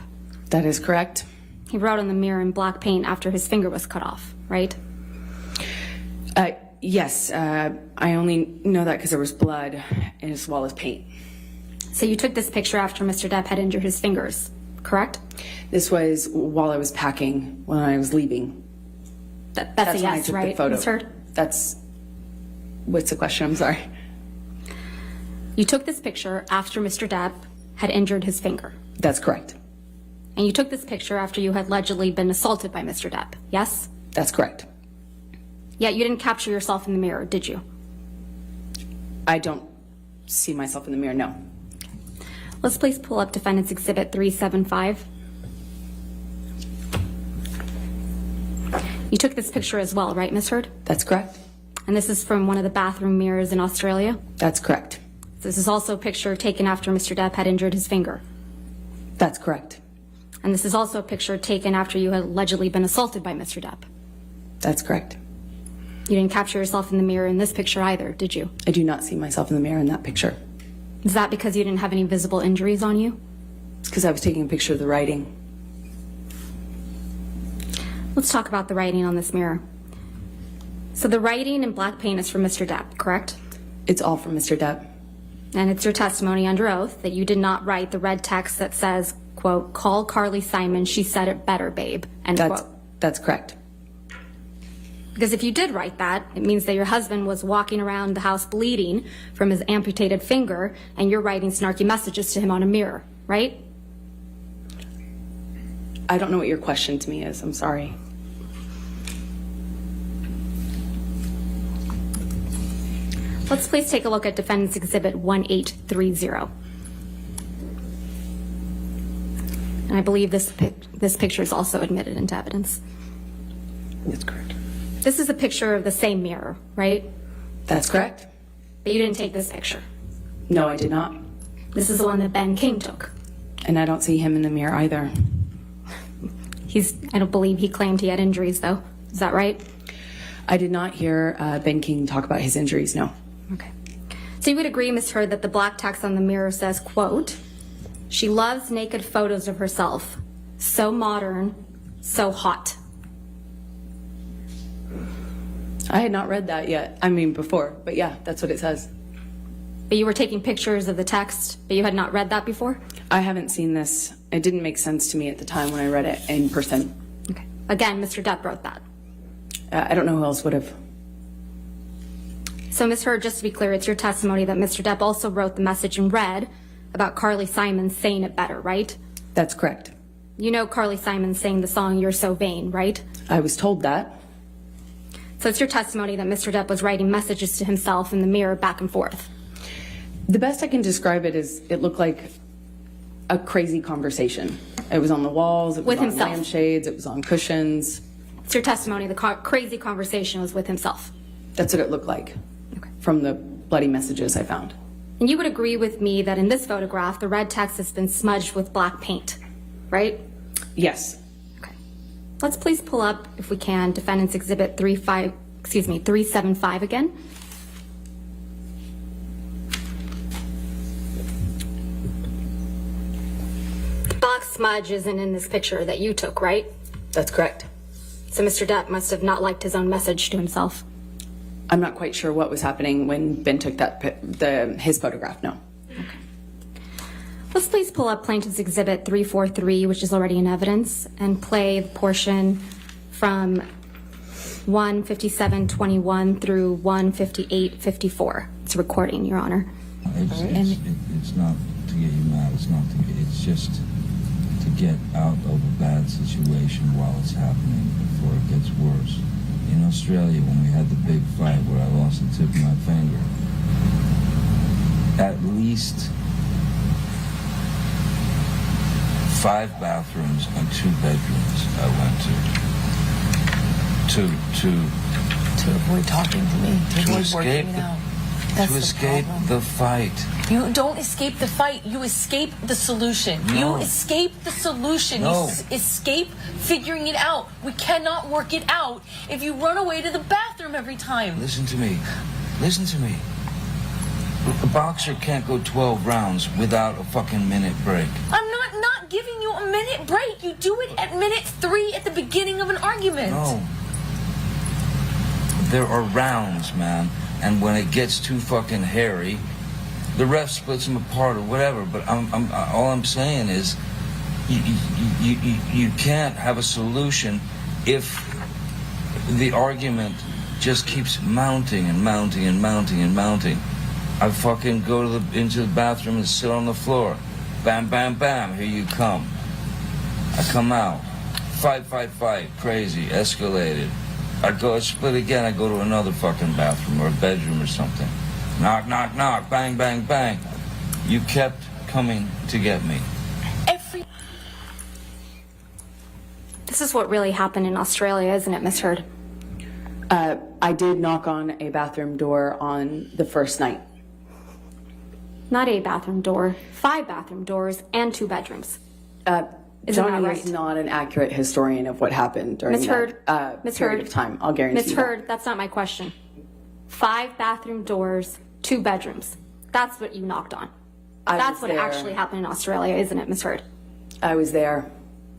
Speaker 2: That is correct.
Speaker 3: He wrote on the mirror in black paint after his finger was cut off, right?
Speaker 2: Yes, I only know that because there was blood as well as paint.
Speaker 3: So you took this picture after Mr. Depp had injured his fingers, correct?
Speaker 2: This was while I was packing, when I was leaving.
Speaker 3: That's a
Speaker 2: when I
Speaker 3: yes,
Speaker 2: took
Speaker 3: right,
Speaker 2: the photo.
Speaker 3: Ms. Heard?
Speaker 2: That's, what's the question? I'm sorry.
Speaker 3: You took this picture after Mr. Depp had injured his finger.
Speaker 2: That's correct.
Speaker 3: And you took this picture after you had allegedly been assaulted by Mr. Depp, yes?
Speaker 2: That's correct.
Speaker 3: Yet you didn't capture yourself in the mirror, did you?
Speaker 2: I don't see myself in the mirror, no.
Speaker 3: Let's please pull up Defendant's Exhibit 375. You took this picture as well, right, Ms. Heard?
Speaker 2: That's correct.
Speaker 3: And this is from one of the bathroom mirrors in Australia?
Speaker 2: That's correct.
Speaker 3: This is also a picture taken after Mr. Depp had injured his finger.
Speaker 2: That's correct.
Speaker 3: And this is also a picture taken after you had allegedly been assaulted by Mr. Depp.
Speaker 2: That's correct.
Speaker 3: You didn't capture yourself in the mirror in this picture either, did you?
Speaker 2: I do not see myself in the mirror in that picture.
Speaker 3: Is that because you didn't have any visible injuries on you?
Speaker 2: It's because I was taking a picture of the writing.
Speaker 3: Let's talk about the writing on this mirror. So the writing in black paint is from Mr. Depp, correct?
Speaker 2: It's all from Mr. Depp.
Speaker 3: And it's your testimony under oath that you did not write the red text that says, quote, "Call Carly Simon, she said it better, babe," end quote.
Speaker 2: That's correct.
Speaker 3: Because if you did write that, it means that your husband was walking around the house bleeding from his amputated finger, and you're writing snarky messages to him on a mirror, right?
Speaker 2: I don't know what your question to me is. I'm sorry.
Speaker 3: Let's please take a look at Defendant's Exhibit 1830. And I believe this picture is also admitted into evidence.
Speaker 2: That's correct.
Speaker 3: This is a picture of the same mirror, right?
Speaker 2: That's correct.
Speaker 3: But you didn't take this picture.
Speaker 2: No, I did not.
Speaker 3: This is the one that Ben King took.
Speaker 2: And I don't see him in the mirror either.
Speaker 3: I don't believe he claimed he had injuries, though. Is that right?
Speaker 2: I did not hear Ben King talk about his injuries, no.
Speaker 3: Okay. So you would agree, Ms. Heard, that the black text on the mirror says, quote, "She loves naked photos of herself. So modern, so hot."
Speaker 2: I had not read that yet. I mean, before. But yeah, that's what it says.
Speaker 3: But you were taking pictures of the text, but you had not read that before?
Speaker 2: I haven't seen this. It didn't make sense to me at the time when I read it in person.
Speaker 3: Okay. Again, Mr. Depp wrote that.
Speaker 2: I don't know who else would have.
Speaker 3: So, Ms. Heard, just to be clear, it's your testimony that Mr. Depp also wrote the message in red about Carly Simon saying it better, right?
Speaker 2: That's correct.
Speaker 3: You know Carly Simon sang the song You're So Vain, right?
Speaker 2: I was told that.
Speaker 3: So it's your testimony that Mr. Depp was writing messages to himself in the mirror back and forth.
Speaker 2: The best I can describe it is it looked like a crazy conversation. It was on the walls, it was
Speaker 3: With
Speaker 2: on
Speaker 3: himself.
Speaker 2: lampshades, it was on cushions.
Speaker 3: It's your testimony the crazy conversation was with himself.
Speaker 2: That's what it looked like from the bloody messages I found.
Speaker 3: And you would agree with me that in this photograph, the red text has been smudged with black paint, right?
Speaker 2: Yes.
Speaker 3: Okay. Let's please pull up, if we can, Defendant's Exhibit 375 again. The box smudge isn't in this picture that you took, right?
Speaker 2: That's correct.
Speaker 3: So Mr. Depp must have not liked his own message to himself.
Speaker 2: I'm not quite sure what was happening when Ben took his photograph, no.
Speaker 3: Let's please pull up Plaintiff's Exhibit 343, which is already in evidence, and play the portion from 1:57:21 through 1:58:54. It's a recording, Your Honor.
Speaker 6: It's not to get you mad. It's just to get out of a bad situation while it's happening before it gets worse. In Australia, when we had the big fight where I lost the tip of my finger, at least 5 bathrooms and 2 bedrooms I went to
Speaker 7: avoid talking to me, to avoid
Speaker 6: escape
Speaker 7: working it out. That's
Speaker 6: to
Speaker 7: the
Speaker 6: escape
Speaker 7: problem.
Speaker 6: the fight.
Speaker 7: You don't escape the fight. You escape the solution.
Speaker 6: No.
Speaker 7: You escape the solution.
Speaker 6: No.
Speaker 7: You escape figuring it out. We cannot work it out if you run away to the bathroom every time.
Speaker 6: Listen to me. Listen to me. A boxer can't go 12 rounds without a fucking minute break.
Speaker 7: I'm not giving you a minute break. You do it at minute 3 at the beginning of an argument.
Speaker 6: No. There are rounds, man. And when it gets too fucking hairy, the ref splits them apart or whatever. But all I'm saying is, you can't have a solution if the argument just keeps mounting and mounting and mounting and mounting. I fucking go into the bathroom and sit on the floor. Bam, bam, bam, here you come. I come out. Fight, crazy, escalated. I split again, I go to another fucking bathroom or a bedroom or something. Knock, knock, knock, bang, bang, bang. You kept coming to get me.
Speaker 3: This is what really happened in Australia, isn't it, Ms. Heard?
Speaker 2: I did knock on a bathroom door on the first night.
Speaker 3: Not a bathroom door, 5 bathroom doors, and 2 bedrooms. Isn't
Speaker 2: Johnny
Speaker 3: that right?
Speaker 2: is not an accurate historian of what happened during
Speaker 3: Ms. Heard,
Speaker 2: that
Speaker 3: Ms.
Speaker 2: period
Speaker 3: Heard,
Speaker 2: of time. I'll guarantee
Speaker 3: Ms. Heard, that's not my question. 5 bathroom doors, 2 bedrooms. That's what you knocked on. That's what actually happened in Australia, isn't it, Ms. Heard?
Speaker 2: I was there.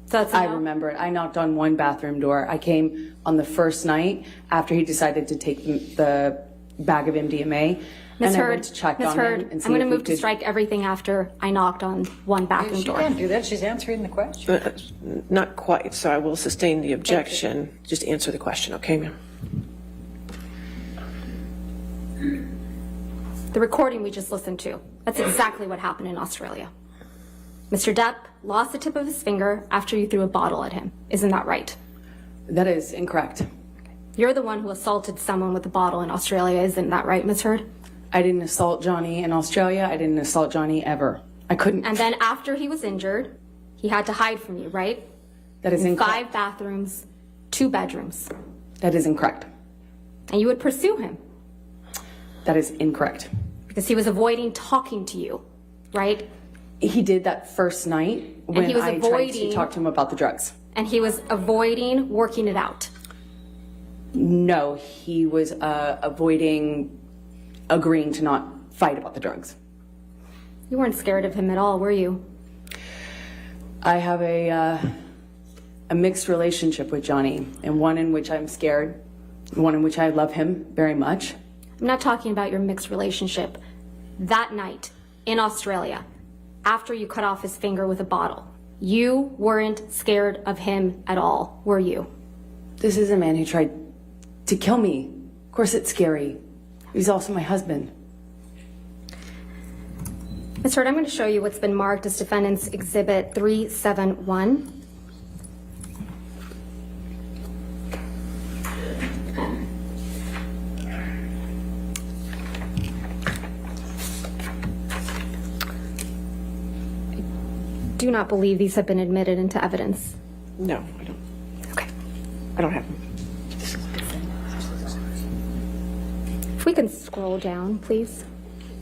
Speaker 3: So that's
Speaker 2: I remember it. I knocked on one bathroom door. I came on the first night after he decided to take the bag of MDMA.
Speaker 3: Ms.
Speaker 2: And I
Speaker 3: Heard,
Speaker 2: went to check
Speaker 3: Ms.
Speaker 2: on
Speaker 3: Heard,
Speaker 2: him and see
Speaker 3: I'm going to
Speaker 2: if we
Speaker 3: move to
Speaker 2: could-
Speaker 3: strike everything after I knocked on one bathroom
Speaker 5: She
Speaker 3: door.
Speaker 5: can't do that. She's answering the question.
Speaker 4: Not quite, so I will sustain the objection. Just answer the question, okay, ma'am?
Speaker 3: The recording we just listened to, that's exactly what happened in Australia. Mr. Depp lost the tip of his finger after you threw a bottle at him. Isn't that right?
Speaker 2: That is incorrect.
Speaker 3: You're the one who assaulted someone with a bottle in Australia. Isn't that right, Ms. Heard?
Speaker 2: I didn't assault Johnny in Australia. I didn't assault Johnny ever. I couldn't.
Speaker 3: And then after he was injured, he had to hide from you, right?
Speaker 2: That is incorrect.
Speaker 3: 5 bathrooms, 2 bedrooms.
Speaker 2: That is incorrect.
Speaker 3: And you would pursue him
Speaker 2: That is incorrect.
Speaker 3: because he was avoiding talking to you, right?
Speaker 2: He did that first night when
Speaker 3: he was
Speaker 2: I tried to
Speaker 3: avoiding-
Speaker 2: talk to him about the drugs.
Speaker 3: And he was avoiding working it out.
Speaker 2: No, he was avoiding agreeing to not fight about the drugs.
Speaker 3: You weren't scared of him at all, were you?
Speaker 2: I have a mixed relationship with Johnny, and one in which I'm scared, one in which I love him very much.
Speaker 3: I'm not talking about your mixed relationship. That night in Australia, after you cut off his finger with a bottle, you weren't scared of him at all, were you?
Speaker 2: This is a man who tried to kill me. Of course it's scary. He's also my husband.
Speaker 3: Ms. Hurd, I'm going to show you what's been marked as Defendant's Exhibit 371. I do not believe these have been admitted into evidence.
Speaker 4: No, I don't.
Speaker 3: Okay.
Speaker 4: I don't have them.
Speaker 3: If we can scroll down, please.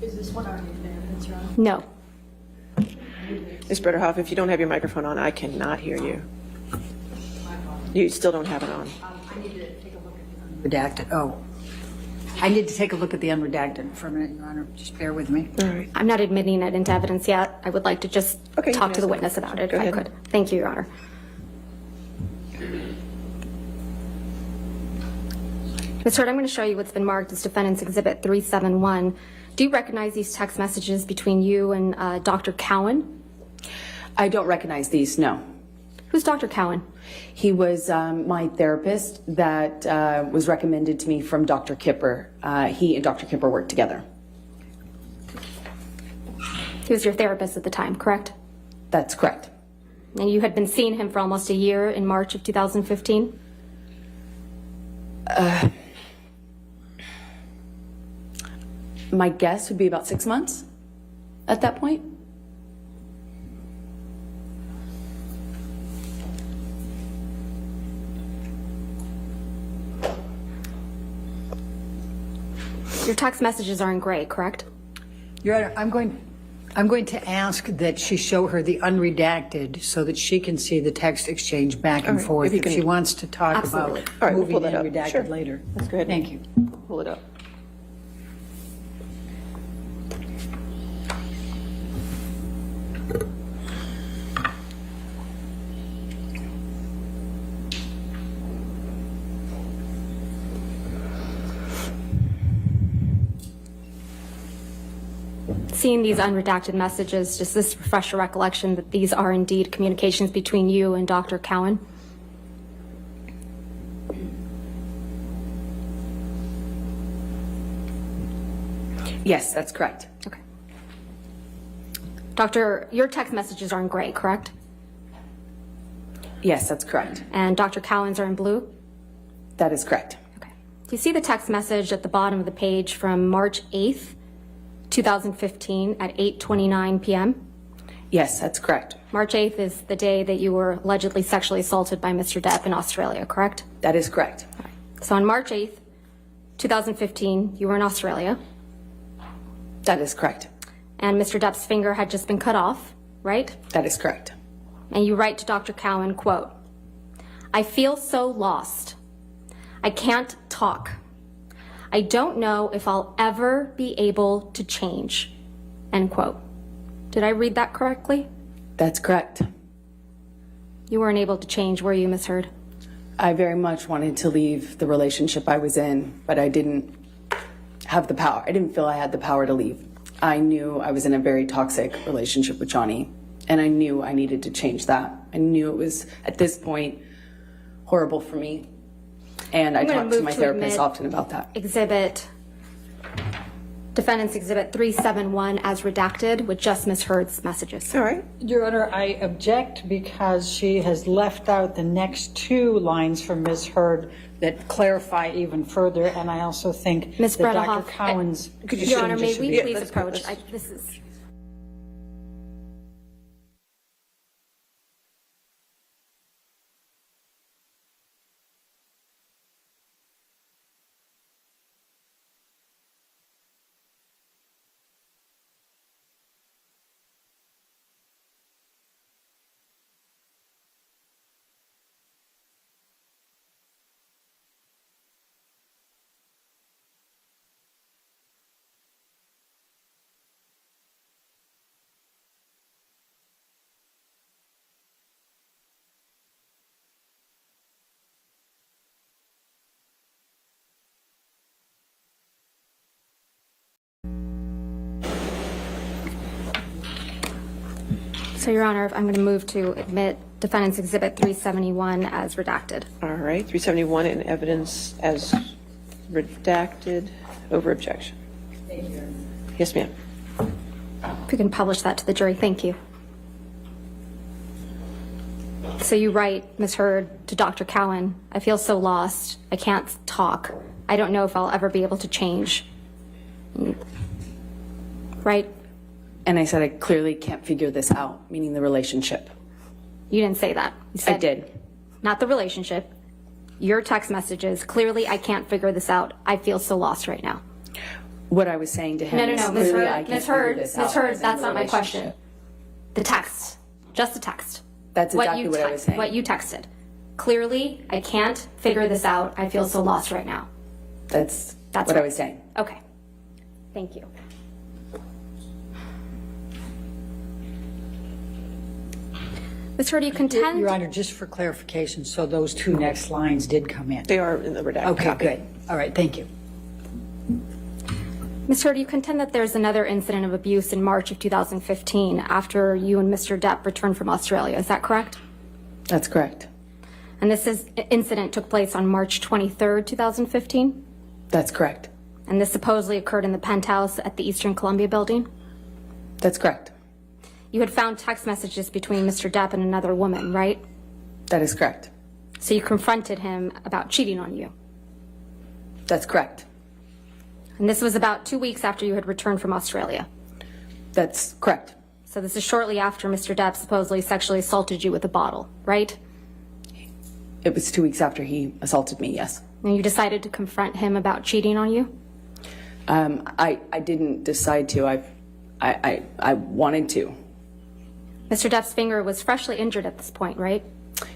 Speaker 5: Is this one already in evidence, Your Honor?
Speaker 3: No.
Speaker 4: Ms. Bretterhoff, if you don't have your microphone on, I cannot hear you. You still don't have it on.
Speaker 5: I need to take a look at the unredacted. Oh. I need to take a look at the unredacted for a minute, Your Honor. Just bear with me.
Speaker 4: All right.
Speaker 3: I'm not admitting it into evidence yet. I would like to just
Speaker 4: Okay, you
Speaker 3: talk
Speaker 4: can
Speaker 3: to the
Speaker 4: ask
Speaker 3: witness
Speaker 4: that.
Speaker 3: about it,
Speaker 4: Go
Speaker 3: if I
Speaker 4: ahead.
Speaker 3: could. Thank you, Your Honor. Ms. Hurd, I'm going to show you what's been marked as Defendant's Exhibit 371. Do you recognize these text messages between you and Dr. Cowan?
Speaker 2: I don't recognize these, no.
Speaker 3: Who's Dr. Cowan?
Speaker 2: He was my therapist that was recommended to me from Dr. Kipper. He and Dr. Kipper worked together.
Speaker 3: He was your therapist at the time, correct?
Speaker 2: That's correct.
Speaker 3: And you had been seeing him for almost a year in March of 2015?
Speaker 2: My guess would be about 6 months at that point.
Speaker 3: Your text messages are in gray, correct?
Speaker 5: Your Honor, I'm going to ask that she show her the unredacted so that she can see the text exchange back and
Speaker 4: right,
Speaker 5: forth.
Speaker 4: if you
Speaker 5: If
Speaker 4: can-
Speaker 5: she wants to talk
Speaker 3: Absolutely.
Speaker 5: about
Speaker 4: All right, we'll
Speaker 5: moving
Speaker 4: pull
Speaker 5: the
Speaker 4: that up.
Speaker 5: unredacted
Speaker 4: Sure.
Speaker 5: later.
Speaker 4: Let's go ahead.
Speaker 5: Thank you.
Speaker 4: Pull it up.
Speaker 3: Seeing these unredacted messages, does this refresh your recollection that these are indeed communications between you and Dr. Cowan?
Speaker 2: Yes, that's correct.
Speaker 3: Okay. Doctor, your text messages are in gray, correct?
Speaker 2: Yes, that's correct.
Speaker 3: And Dr. Cowan's are in blue?
Speaker 2: That is correct.
Speaker 3: Okay. Do you see the text message at the bottom of the page from March 8th, 2015 at 8:29 p.m.?
Speaker 2: Yes, that's correct.
Speaker 3: March 8th is the day that you were allegedly sexually assaulted by Mr. Depp in Australia, correct?
Speaker 2: That is correct.
Speaker 3: So on March 8th, 2015, you were in Australia,
Speaker 2: That is correct.
Speaker 3: and Mr. Depp's finger had just been cut off, right?
Speaker 2: That is correct.
Speaker 3: And you write to Dr. Cowan, quote, "I feel so lost. I can't talk. I don't know if I'll ever be able to change," end quote. Did I read that correctly?
Speaker 2: That's correct.
Speaker 3: You weren't able to change, were you, Ms. Hurd?
Speaker 2: I very much wanted to leave the relationship I was in, but I didn't have the power. I didn't feel I had the power to leave. I knew I was in a very toxic relationship with Johnny, and I knew I needed to change that. I knew it was, at this point, horrible for me. And I
Speaker 3: I'm gonna
Speaker 2: talked to
Speaker 3: move
Speaker 2: my
Speaker 3: to
Speaker 2: therapist
Speaker 3: admit
Speaker 2: often about that.
Speaker 3: Defendant's Exhibit 371 as redacted with just Ms. Hurd's messages.
Speaker 4: All right.
Speaker 5: Your Honor, I object because she has left out the next two lines from Ms. Hurd that clarify even further, and I also think
Speaker 3: Ms.
Speaker 5: that Dr.
Speaker 3: Bretterhoff,
Speaker 5: Cowan's...
Speaker 3: Your Honor, may we
Speaker 4: Yeah,
Speaker 3: please
Speaker 4: let's go.
Speaker 3: approach?
Speaker 4: Let's-
Speaker 3: This is... So, Your Honor, I'm going to move to admit Defendant's Exhibit 371 as redacted.
Speaker 4: All right. 371 in evidence as redacted over objection. Yes, ma'am.
Speaker 3: If you can publish that to the jury, thank you. So you write, Ms. Heard, to Dr. Cowan, I feel so lost. I can't talk. I don't know if I'll ever be able to change. Right?
Speaker 2: And I said I clearly can't figure this out, meaning the relationship.
Speaker 3: You didn't say that. You said,
Speaker 2: I did.
Speaker 3: Not the relationship. Your text messages, clearly I can't figure this out. I feel so lost right now.
Speaker 2: What I was saying to him
Speaker 3: No,
Speaker 2: is
Speaker 3: Ms.
Speaker 2: clearly I
Speaker 3: Heard,
Speaker 2: can't
Speaker 3: Ms.
Speaker 2: figure
Speaker 3: Heard,
Speaker 2: this
Speaker 3: Ms.
Speaker 2: out.
Speaker 3: Heard,
Speaker 2: as in
Speaker 3: that's
Speaker 2: the
Speaker 3: not my question.
Speaker 2: relationship.
Speaker 3: The text. Just the text.
Speaker 2: That's exactly what I was saying.
Speaker 3: What you texted. Clearly, I can't figure this out. I feel so lost right now.
Speaker 2: That's what
Speaker 3: right.
Speaker 2: I was saying.
Speaker 3: Okay. Thank you. Ms. Heard, you contend?
Speaker 5: Your Honor, just for clarification, so those two next lines did come in?
Speaker 4: They are in the redacted
Speaker 5: Okay,
Speaker 4: copy.
Speaker 5: good. All right, thank you.
Speaker 3: Ms. Heard, you contend that there's another incident of abuse in March of 2015 after you and Mr. Depp returned from Australia. Is that correct?
Speaker 2: That's correct.
Speaker 3: And this incident took place on March 23rd, 2015?
Speaker 2: That's correct.
Speaker 3: And this supposedly occurred in the penthouse at the Eastern Columbia building?
Speaker 2: That's correct.
Speaker 3: You had found text messages between Mr. Depp and another woman, right?
Speaker 2: That is correct.
Speaker 3: So you confronted him about cheating on you.
Speaker 2: That's correct.
Speaker 3: And this was about 2 weeks after you had returned from Australia.
Speaker 2: That's correct.
Speaker 3: So this is shortly after Mr. Depp supposedly sexually assaulted you with a bottle, right?
Speaker 2: It was 2 weeks after he assaulted me, yes.
Speaker 3: And you decided to confront him about cheating on you?
Speaker 2: I didn't decide to. I wanted to.
Speaker 3: Mr. Depp's finger was freshly injured at this point, right?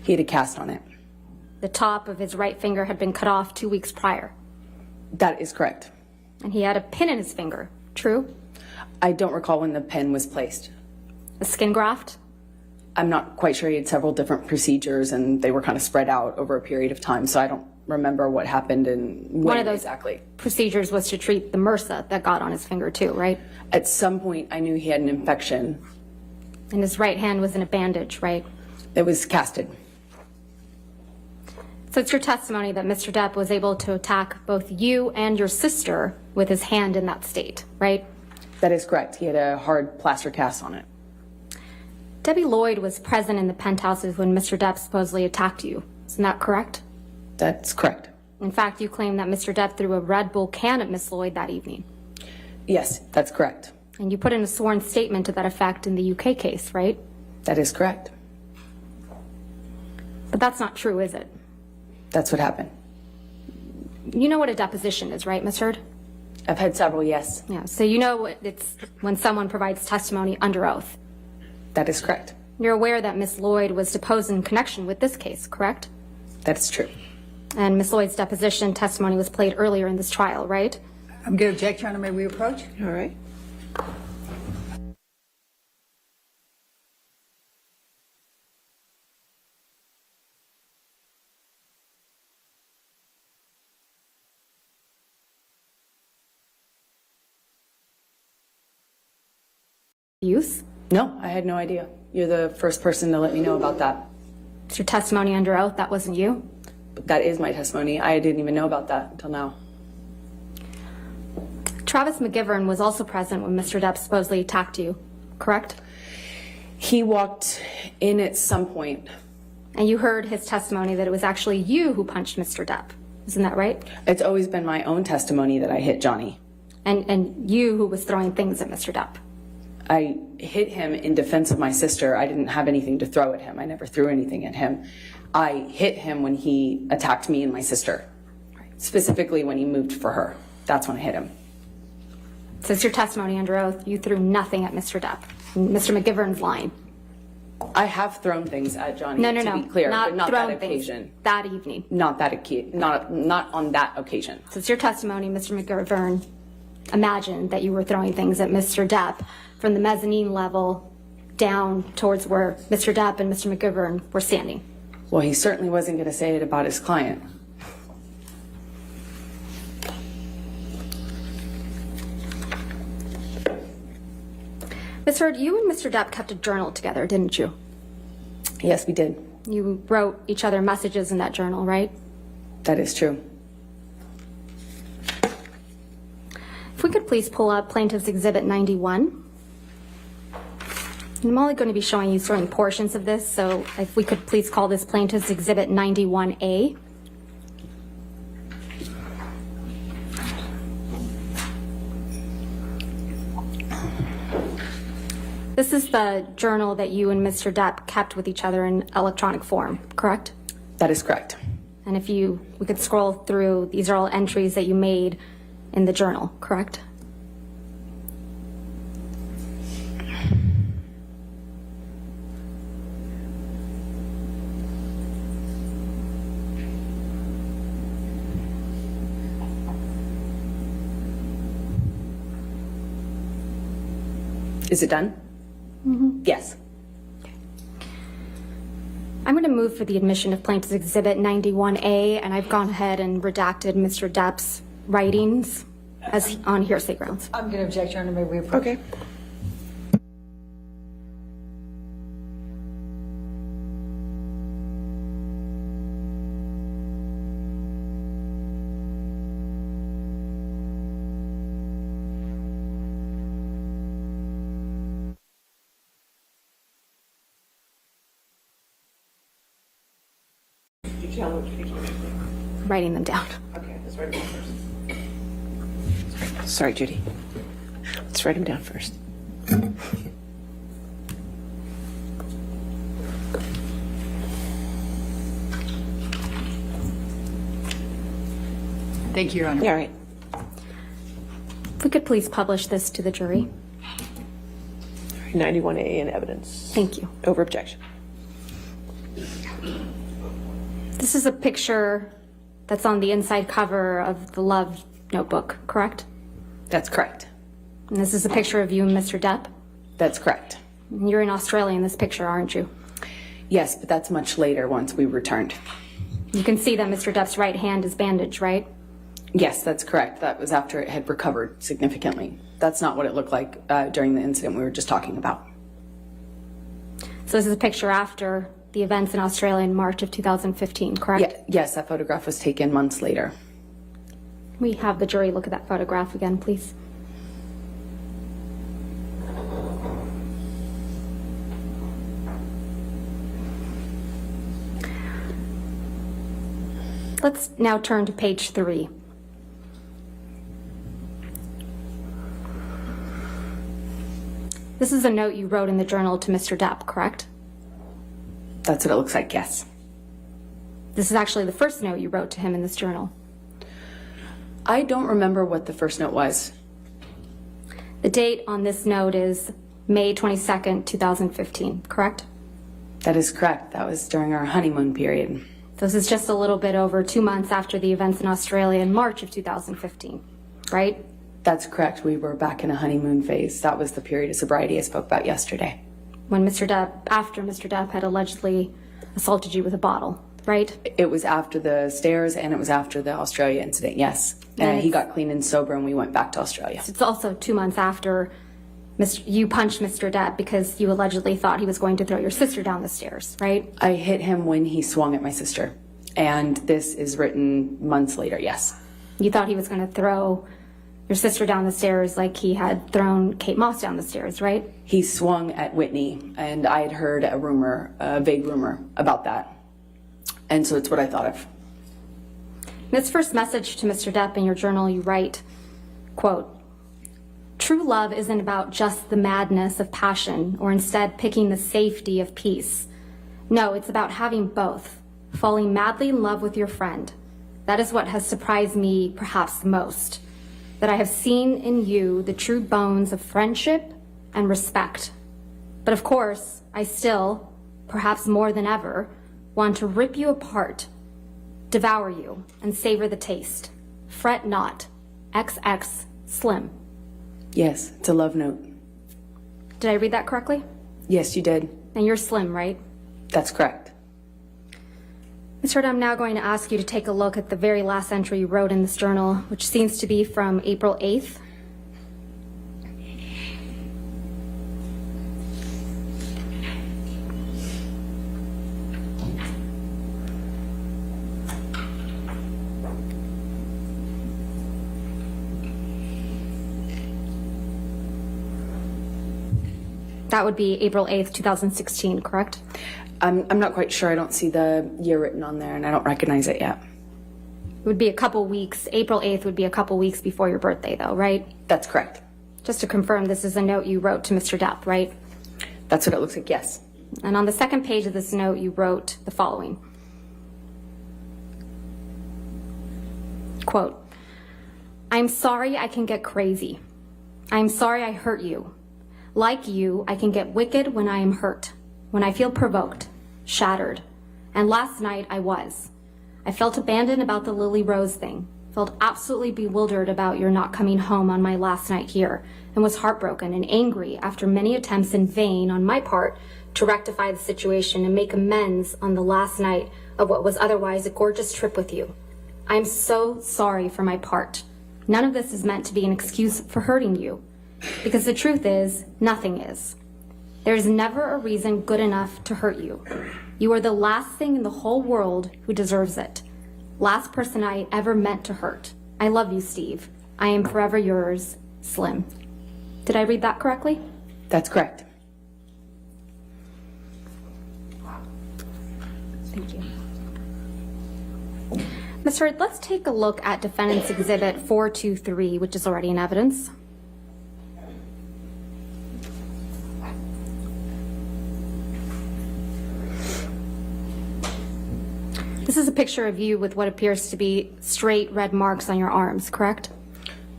Speaker 2: He had a cast on it.
Speaker 3: The top of his right finger had been cut off 2 weeks prior.
Speaker 2: That is correct.
Speaker 3: And he had a pin in his finger, true?
Speaker 2: I don't recall when the pin was placed.
Speaker 3: A skin graft?
Speaker 2: I'm not quite sure. He had several different procedures and they were kind of spread out over a period of time, so I don't remember what happened and when
Speaker 3: One of those
Speaker 2: exactly.
Speaker 3: procedures was to treat the MRSA that got on his finger too, right?
Speaker 2: At some point, I knew he had an infection.
Speaker 3: And his right hand was in a bandage, right?
Speaker 2: It was casted.
Speaker 3: So it's your testimony that Mr. Depp was able to attack both you and your sister with his hand in that state, right?
Speaker 2: That is correct. He had a hard plaster cast on it.
Speaker 3: Debbie Lloyd was present in the penthouses when Mr. Depp supposedly attacked you. Isn't that correct?
Speaker 2: That's correct.
Speaker 3: In fact, you claim that Mr. Depp threw a Red Bull can at Miss Lloyd that evening.
Speaker 2: Yes, that's correct.
Speaker 3: And you put in a sworn statement to that effect in the UK case, right?
Speaker 2: That is correct.
Speaker 3: But that's not true, is it?
Speaker 2: That's what happened.
Speaker 3: You know what a deposition is, right, Ms. Heard?
Speaker 2: I've had several, yes.
Speaker 3: Yeah, so you know it's when someone provides testimony under oath.
Speaker 2: That is correct.
Speaker 3: You're aware that Miss Lloyd was deposed in connection with this case, correct?
Speaker 2: That is true.
Speaker 3: And Miss Lloyd's deposition testimony was played earlier in this trial, right?
Speaker 5: I'm going to object, Your Honor. May we approach?
Speaker 4: All right.
Speaker 3: Abuse?
Speaker 2: No, I had no idea. You're the first person to let me know about that.
Speaker 3: It's your testimony under oath, that wasn't you?
Speaker 2: But that is my testimony. I didn't even know about that until now.
Speaker 3: Travis McGivern was also present when Mr. Depp supposedly attacked you, correct?
Speaker 2: He walked in at some point.
Speaker 3: And you heard his testimony that it was actually you who punched Mr. Depp. Isn't that right?
Speaker 2: It's always been my own testimony that I hit Johnny.
Speaker 3: And you who was throwing things at Mr. Depp.
Speaker 2: I hit him in defense of my sister. I didn't have anything to throw at him. I never threw anything at him. I hit him when he attacked me and my sister. Specifically when he moved for her. That's when I hit him.
Speaker 3: So it's your testimony under oath, you threw nothing at Mr. Depp. Mr. McGivern's lying.
Speaker 2: I have thrown things at Johnny,
Speaker 3: No,
Speaker 2: to be clear, but not that occasion.
Speaker 3: That evening.
Speaker 2: Not that not on that occasion.
Speaker 3: So it's your testimony, Mr. McGivern imagined that you were throwing things at Mr. Depp from the mezzanine level down towards where Mr. Depp and Mr. McGivern were standing.
Speaker 2: Well, he certainly wasn't going to say it about his client.
Speaker 3: Ms. Heard, you and Mr. Depp kept a journal together, didn't you?
Speaker 2: Yes, we did.
Speaker 3: You wrote each other messages in that journal, right?
Speaker 2: That is true.
Speaker 3: we could please pull up Plaintiff's Exhibit 91. I'm only going to be showing you certain portions of this, so if we could please call this Plaintiff's Exhibit 91A. This is the journal that you and Mr. Depp kept with each other in electronic form, correct?
Speaker 2: That is correct.
Speaker 3: And if we could scroll through, these are all entries that you made in the journal, correct?
Speaker 2: Is it done? Yes.
Speaker 3: I'm going to move for the admission of Plaintiff's Exhibit 91A, and I've gone ahead and redacted Mr. Depp's writings as on hearsay grounds.
Speaker 5: I'm going to object, Your Honor. May we approve?
Speaker 4: Okay. Did you tell me what you think you meant?
Speaker 3: Writing them down.
Speaker 4: Okay, let's write them down first. Sorry, Judy. Let's write them down first.
Speaker 5: Thank you, Your Honor.
Speaker 4: Yeah, all right.
Speaker 3: If we could please publish this to the jury.
Speaker 4: 91A in evidence.
Speaker 3: Thank you.
Speaker 4: Over objection.
Speaker 3: This is a picture that's on the inside cover of the Love notebook, correct?
Speaker 2: That's correct.
Speaker 3: And this is a picture of you and Mr. Depp?
Speaker 2: That's correct.
Speaker 3: And you're in Australia in this picture, aren't you?
Speaker 2: Yes, but that's much later once we returned.
Speaker 3: You can see that Mr. Depp's right hand is bandaged, right?
Speaker 2: Yes, that's correct. That was after it had recovered significantly. That's not what it looked like during the incident we were just talking about.
Speaker 3: So this is a picture after the events in Australia in March of 2015, correct?
Speaker 2: Yes, that photograph was taken months later.
Speaker 3: We have the jury look at that photograph again, please. Let's now turn to page 3. This is a note you wrote in the journal to Mr. Depp, correct?
Speaker 2: That's what it looks like, yes.
Speaker 3: This is actually the first note you wrote to him in this journal.
Speaker 2: I don't remember what the first note was.
Speaker 3: The date on this note is May 22nd, 2015, correct?
Speaker 2: That is correct. That was during our honeymoon period.
Speaker 3: So this is just a little bit over 2 months after the events in Australia in March of 2015, right?
Speaker 2: That's correct. We were back in a honeymoon phase. That was the period of sobriety I spoke about yesterday.
Speaker 3: When after Mr. Depp had allegedly assaulted you with a bottle, right?
Speaker 2: It was after the stairs and it was after the Australia incident, yes. And he got clean and sober and we went back to Australia.
Speaker 3: It's also 2 months after you punched Mr. Depp because you allegedly thought he was going to throw your sister down the stairs, right?
Speaker 2: I hit him when he swung at my sister. And this is written months later, yes.
Speaker 3: You thought he was going to throw your sister down the stairs like he had thrown Kate Moss down the stairs, right?
Speaker 2: He swung at Whitney, and I had heard a vague rumor about that. And so it's what I thought of.
Speaker 3: In this first message to Mr. Depp in your journal, you write, quote, "True love isn't about just the madness of passion or instead picking the safety of peace. No, it's about having both, falling madly in love with your friend. That is what has surprised me perhaps the most, that I have seen in you the true bones of friendship and respect. But of course, I still, perhaps more than ever, want to rip you apart, devour you, and savor the taste. Fret not. XX Slim."
Speaker 2: Yes, it's a love note.
Speaker 3: Did I read that correctly?
Speaker 2: Yes, you did.
Speaker 3: And you're Slim, right?
Speaker 2: That's correct.
Speaker 3: Ms. Hurd, I'm now going to ask you to take a look at the very last entry you wrote in this journal, which seems to be from April 8th. That would be April 8th, 2016, correct?
Speaker 2: I'm not quite sure. I don't see the year written on there, and I don't recognize it yet.
Speaker 3: It would be a couple weeks. April 8th would be a couple weeks before your birthday, though, right?
Speaker 2: That's correct.
Speaker 3: Just to confirm, this is a note you wrote to Mr. Depp, right?
Speaker 2: That's what it looks like, yes.
Speaker 3: And on the second page of this note, you wrote the following. Quote, I'm sorry I can get crazy. I'm sorry I hurt you. Like you, I can get wicked when I am hurt, when I feel provoked, shattered. And last night I was. I felt abandoned about the Lily Rose thing, felt absolutely bewildered about your not coming home on my last night here, and was heartbroken and angry after many attempts in vain on my part to rectify the situation and make amends on the last night of what was otherwise a gorgeous trip with you. I am so sorry for my part. None of this is meant to be an excuse for hurting you, because the truth is, nothing is. There is never a reason good enough to hurt you. You are the last thing in the whole world who deserves it. Last person I ever meant to hurt. I love you, Steve. I am forever yours, Slim. Did I read that correctly?
Speaker 2: That's correct.
Speaker 3: Thank you. Ms. Hurd, let's take a look at Defendant's Exhibit 423, which is already in evidence. This is a picture of you with what appears to be straight red marks on your arms, correct?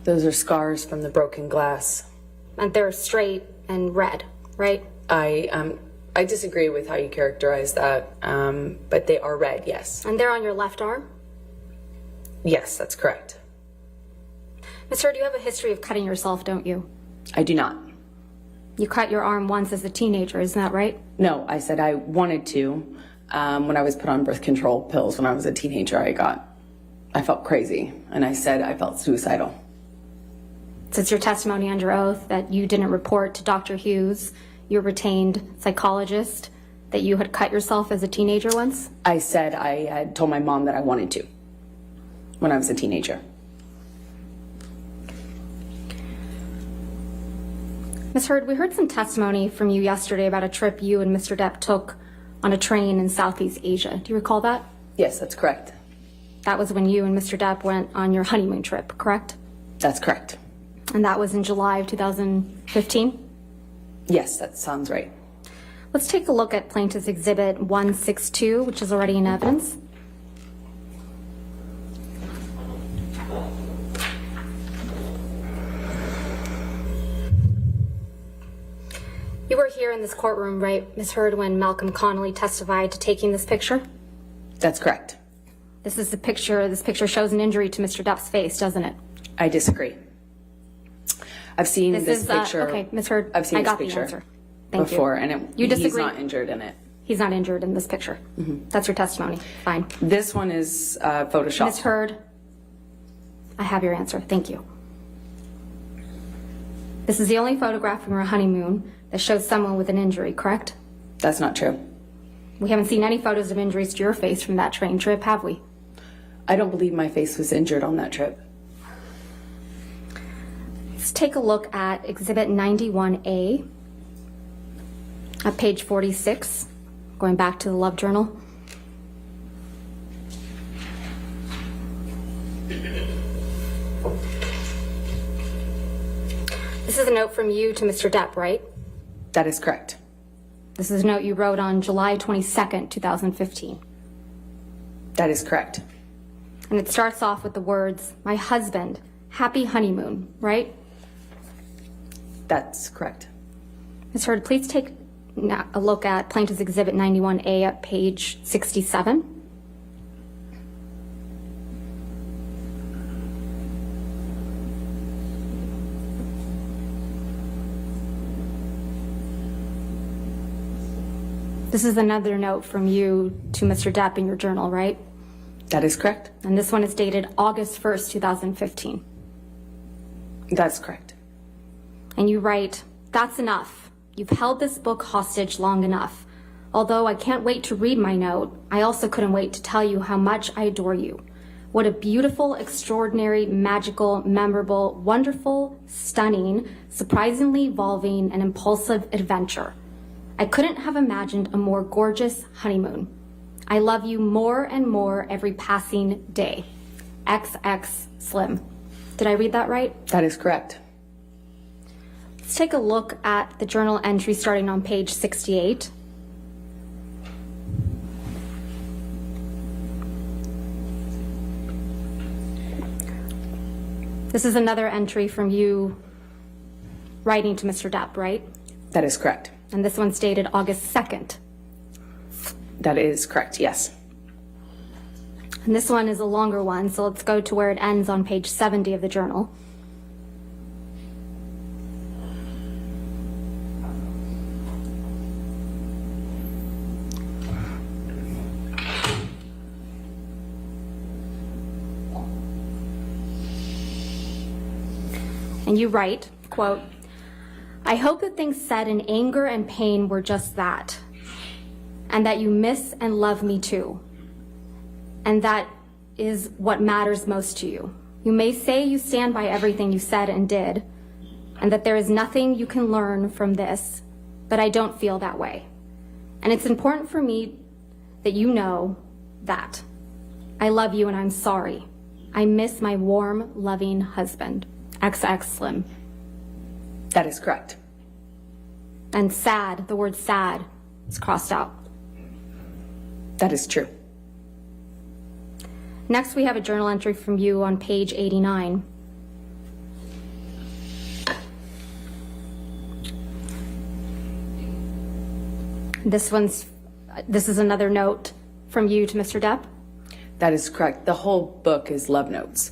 Speaker 2: Those are scars from the broken glass.
Speaker 3: And they're straight and red, right?
Speaker 2: I disagree with how you characterize that, but they are red, yes.
Speaker 3: And they're on your left arm?
Speaker 2: Yes, that's correct.
Speaker 3: Ms. Hurd, you have a history of cutting yourself, don't you?
Speaker 2: I do not.
Speaker 3: You cut your arm once as a teenager, isn't that right?
Speaker 2: No, I said I wanted to. When I was put on birth control pills when I was a teenager, I felt crazy, and I said I felt suicidal.
Speaker 3: Since your testimony under oath that you didn't report to Dr. Hughes, your retained psychologist, that you had cut yourself as a teenager once?
Speaker 2: I said I had told my mom that I wanted to when I was a teenager.
Speaker 3: Ms. Hurd, we heard some testimony from you yesterday about a trip you and Mr. Depp took on a train in Southeast Asia. Do you recall that?
Speaker 2: Yes, that's correct.
Speaker 3: That was when you and Mr. Depp went on your honeymoon trip, correct?
Speaker 2: That's correct.
Speaker 3: And that was in July of 2015?
Speaker 2: Yes, that sounds right.
Speaker 3: Let's take a look at Plaintiff's Exhibit 162, which is already in evidence. You were here in this courtroom, right, Ms. Hurd, when Malcolm Connolly testified to taking this picture?
Speaker 2: That's correct.
Speaker 3: This is the picture. This picture shows an injury to Mr. Depp's face, doesn't it?
Speaker 2: I disagree. I've seen this picture.
Speaker 3: Okay, Ms. Hurd,
Speaker 2: I've seen
Speaker 3: I
Speaker 2: this
Speaker 3: got the
Speaker 2: picture
Speaker 3: answer. Thank
Speaker 2: before,
Speaker 3: you.
Speaker 2: and
Speaker 3: You
Speaker 2: he's
Speaker 3: disagree?
Speaker 2: not injured in it.
Speaker 3: He's not injured in this picture. That's your testimony. Fine.
Speaker 2: This one is Photoshopped.
Speaker 3: Ms. Hurd, I have your answer. Thank you. This is the only photograph from your honeymoon that shows someone with an injury, correct?
Speaker 2: That's not true.
Speaker 3: We haven't seen any photos of injuries to your face from that train trip, have we?
Speaker 2: I don't believe my face was injured on that trip.
Speaker 3: Let's take a look at Exhibit 91A at page 46, going back to the Love Journal. This is a note from you to Mr. Depp, right?
Speaker 2: That is correct.
Speaker 3: This is a note you wrote on July 22nd, 2015.
Speaker 2: That is correct.
Speaker 3: And it starts off with the words, "My husband, happy honeymoon," right?
Speaker 2: That's correct.
Speaker 3: Ms. Hurd, please take a look at Plaintiff's Exhibit 91A at page 67. This is another note from you to Mr. Depp in your journal, right?
Speaker 2: That is correct.
Speaker 3: And this one is dated August 1st, 2015.
Speaker 2: That's correct.
Speaker 3: And you write, "That's enough. You've held this book hostage long enough. Although I can't wait to read my note, I also couldn't wait to tell you how much I adore you. What a beautiful, extraordinary, magical, memorable, wonderful, stunning, surprisingly evolving, and impulsive adventure. I couldn't have imagined a more gorgeous honeymoon. I love you more and more every passing day. XX Slim. Did I read that right?
Speaker 2: That is correct.
Speaker 3: Let's take a look at the journal entry starting on page 68. This is another entry from you writing to Mr. Depp, right?
Speaker 2: That is correct.
Speaker 3: And this one's dated August 2nd.
Speaker 2: That is correct, yes.
Speaker 3: And this one is a longer one, so let's go to where it ends on page 70 of the journal. And you write, quote, I hope that things said in anger and pain were just that, and that you miss and love me too. And that is what matters most to you. You may say you stand by everything you said and did, and that there is nothing you can learn from this, but I don't feel that way. And it's important for me that you know that. I love you and I'm sorry. I miss my warm, loving husband. XX Slim.
Speaker 2: That is correct.
Speaker 3: And sad, the word sad is crossed out.
Speaker 2: That is true.
Speaker 3: Next, we have a journal entry from you on page 89. This is another note from you to Mr. Depp.
Speaker 2: That is correct. The whole book is love notes.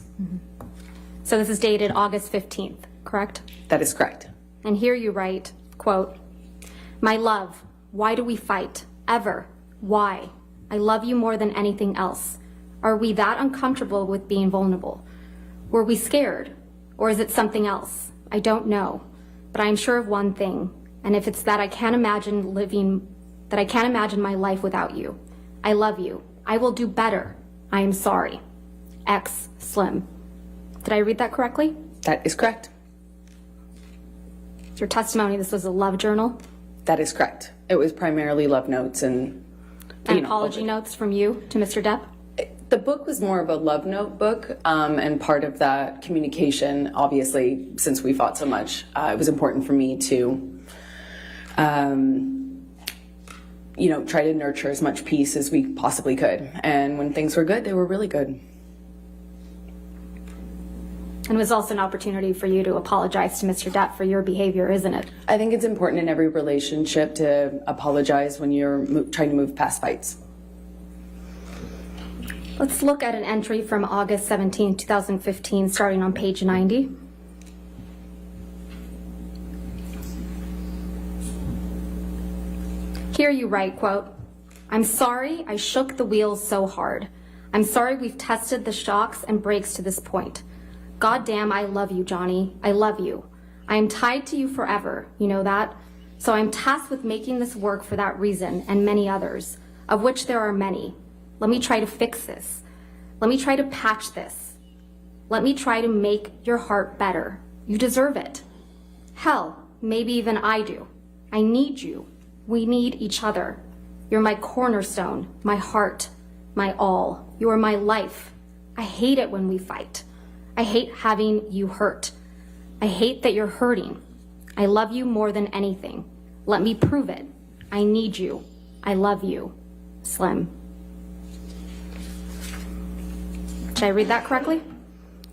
Speaker 3: So this is dated August 15th, correct?
Speaker 2: That is correct.
Speaker 3: And here you write, quote, my love, why do we fight? Ever? Why? I love you more than anything else. Are we that uncomfortable with being vulnerable? Were we scared? Or is it something else? I don't know. But I am sure of one thing, and if it's that I can't imagine my life without you. I love you. I will do better. I am sorry. X Slim. Did I read that correctly?
Speaker 2: That is correct.
Speaker 3: Your testimony, this was a love journal?
Speaker 2: That is correct. It was primarily love notes and
Speaker 3: apology notes from you to Mr. Depp?
Speaker 2: The book was more of a love note book, and part of that communication, obviously, since we fought so much, it was important for me to, try to nurture as much peace as we possibly could. And when things were good, they were really good.
Speaker 3: And it was also an opportunity for you to apologize to Mr. Depp for your behavior, isn't it?
Speaker 2: I think it's important in every relationship to apologize when you're trying to move past fights.
Speaker 3: Let's look at an entry from August 17, 2015, starting on page 90. Here you write, quote, I'm sorry I shook the wheels so hard. I'm sorry we've tested the shocks and brakes to this point. God damn, I love you, Johnny. I love you. I am tied to you forever. You know that? So I'm tasked with making this work for that reason and many others, of which there are many. Let me try to fix this. Let me try to patch this. Let me try to make your heart better. You deserve it. Hell, maybe even I do. I need you. We need each other. You're my cornerstone, my heart, my all. You are my life. I hate it when we fight. I hate having you hurt. I hate that you're hurting. I love you more than anything. Let me prove it. I need you. I love you. Slim. Did I read that correctly?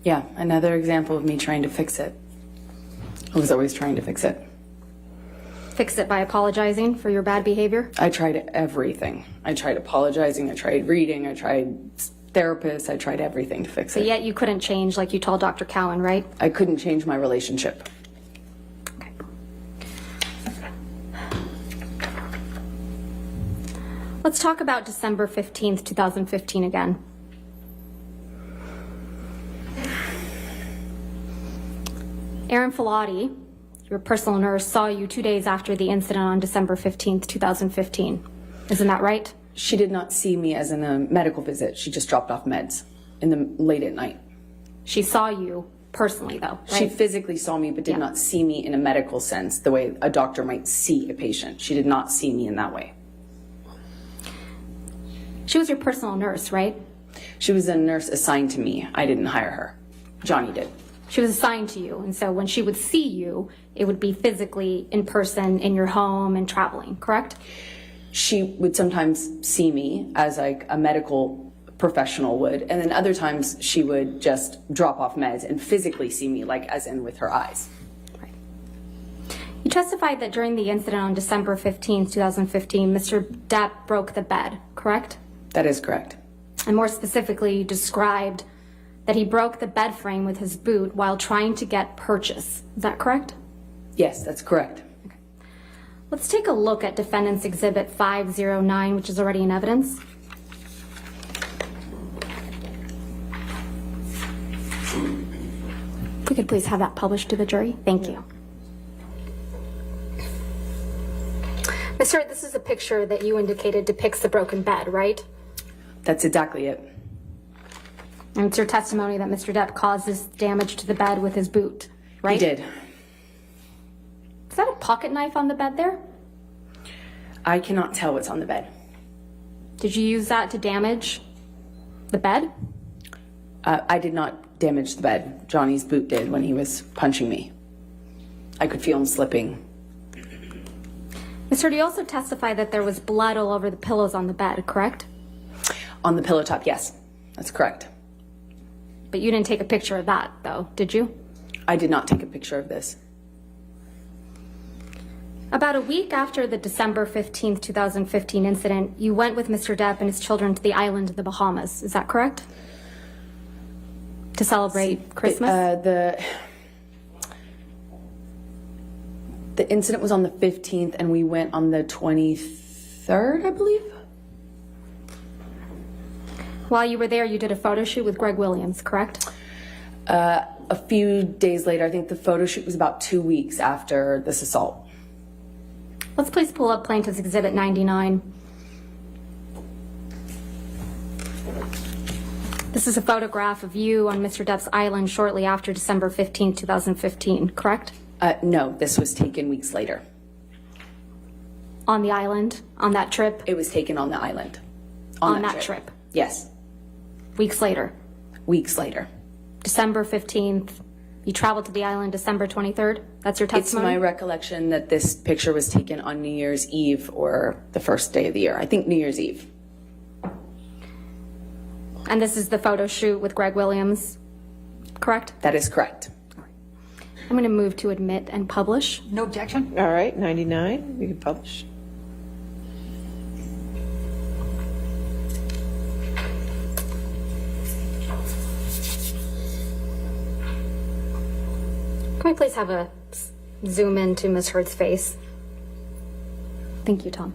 Speaker 2: Yeah, another example of me trying to fix it. I was always trying to fix it.
Speaker 3: Fix it by apologizing for your bad behavior?
Speaker 2: I tried everything. I tried apologizing, I tried reading, I tried therapists, I tried everything to fix it.
Speaker 3: But yet you couldn't change like you told Dr. Cowan, right?
Speaker 2: I couldn't change my relationship.
Speaker 3: Okay. Let's talk about December 15th, 2015 again. Erin Filati, your personal nurse, saw you 2 days after the incident on December 15th, 2015. Isn't that right?
Speaker 2: She did not see me as in a medical visit. She just dropped off meds. in the late at night.
Speaker 3: She saw you personally, though, right?
Speaker 2: She physically saw me, but did not see me in a medical sense, the way a doctor might see a patient. She did not see me in that way.
Speaker 3: She was your personal nurse, right?
Speaker 2: She was a nurse assigned to me. I didn't hire her. Johnny did.
Speaker 3: She was assigned to you, and so when she would see you, it would be physically in person in your home and traveling, correct?
Speaker 2: She would sometimes see me as like a medical professional would, and then other times she would just drop off meds and physically see me, like as in with her eyes.
Speaker 3: Right. You testified that during the incident on December 15th, 2015, Mr. Depp broke the bed, correct?
Speaker 2: That is correct.
Speaker 3: And more specifically, you described that he broke the bed frame with his boot while trying to get purchase. Is that correct?
Speaker 2: Yes, that's correct.
Speaker 3: Okay. Let's take a look at Defendant's Exhibit 509, which is already in evidence. If we could please have that published to the jury. Thank you. Ms. Hurd, this is a picture that you indicated depicts the broken bed, right?
Speaker 2: That's exactly it.
Speaker 3: And it's your testimony that Mr. Depp caused this damage to the bed with his boot, right?
Speaker 2: He did.
Speaker 3: Is that a pocket knife on the bed there?
Speaker 2: I cannot tell what's on the bed.
Speaker 3: Did you use that to damage the bed?
Speaker 2: I did not damage the bed. Johnny's boot did when he was punching me. I could feel him slipping.
Speaker 3: Ms. Hurd, you also testified that there was blood all over the pillows on the bed, correct?
Speaker 2: On the pillow top, yes. That's correct.
Speaker 3: But you didn't take a picture of that, though, did you?
Speaker 2: I did not take a picture of this.
Speaker 3: About a week after the December 15th, 2015 incident, you went with Mr. Depp and his children to the island of the Bahamas. Is that correct? To celebrate Christmas?
Speaker 2: The incident was on the 15th, and we went on the 23rd, I believe.
Speaker 3: While you were there, you did a photo shoot with Greg Williams, correct?
Speaker 2: A few days later, I think the photo shoot was about 2 weeks after this assault.
Speaker 3: Let's please pull up Plaintiff's Exhibit 99. This is a photograph of you on Mr. Depp's island shortly after December 15th, 2015, correct?
Speaker 2: No, this was taken weeks later.
Speaker 3: On the island, on that trip?
Speaker 2: It was taken on the island.
Speaker 3: On that trip?
Speaker 2: Yes.
Speaker 3: Weeks later?
Speaker 2: Weeks later.
Speaker 3: December 15th, you traveled to the island December 23rd? That's your testimony?
Speaker 2: It's my recollection that this picture was taken on New Year's Eve or the first day of the year. I think New Year's Eve.
Speaker 3: And this is the photo shoot with Greg Williams, correct?
Speaker 2: That is correct.
Speaker 3: I'm going to move to admit and publish.
Speaker 5: No objection?
Speaker 4: All right, 99, we can publish.
Speaker 3: Can we please have a zoom in to Ms. Hurd's face? Thank you, Tom.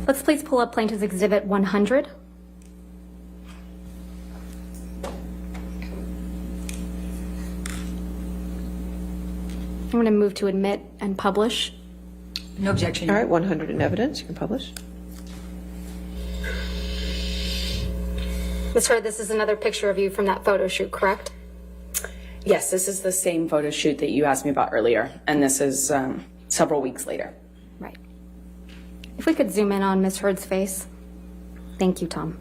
Speaker 3: Let's please pull up Plaintiff's Exhibit 100. I'm going to move to admit and publish.
Speaker 5: No objection.
Speaker 4: All right, 100 in evidence, you can publish.
Speaker 3: Ms. Hurd, this is another picture of you from that photo shoot, correct?
Speaker 2: Yes, this is the same photo shoot that you asked me about earlier, and this is several weeks later.
Speaker 3: Right. If we could zoom in on Ms. Hurd's face. Thank you, Tom.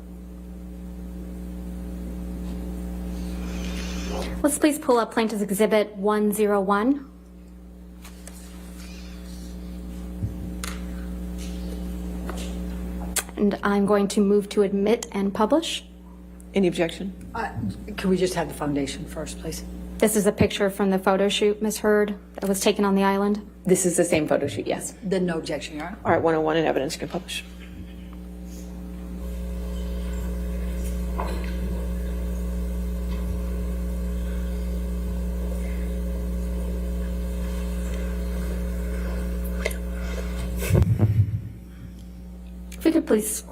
Speaker 3: Let's please pull up Plaintiff's Exhibit 101. And I'm going to move to admit and publish.
Speaker 4: Any objection?
Speaker 5: Can we just have the foundation first, please?
Speaker 3: This is a picture from the photo shoot, Ms. Hurd, that was taken on the island.
Speaker 2: This is the same photo shoot, yes.
Speaker 5: Then no objection, Your Honor.
Speaker 4: All right, 101 in evidence, you can publish.
Speaker 3: If we could please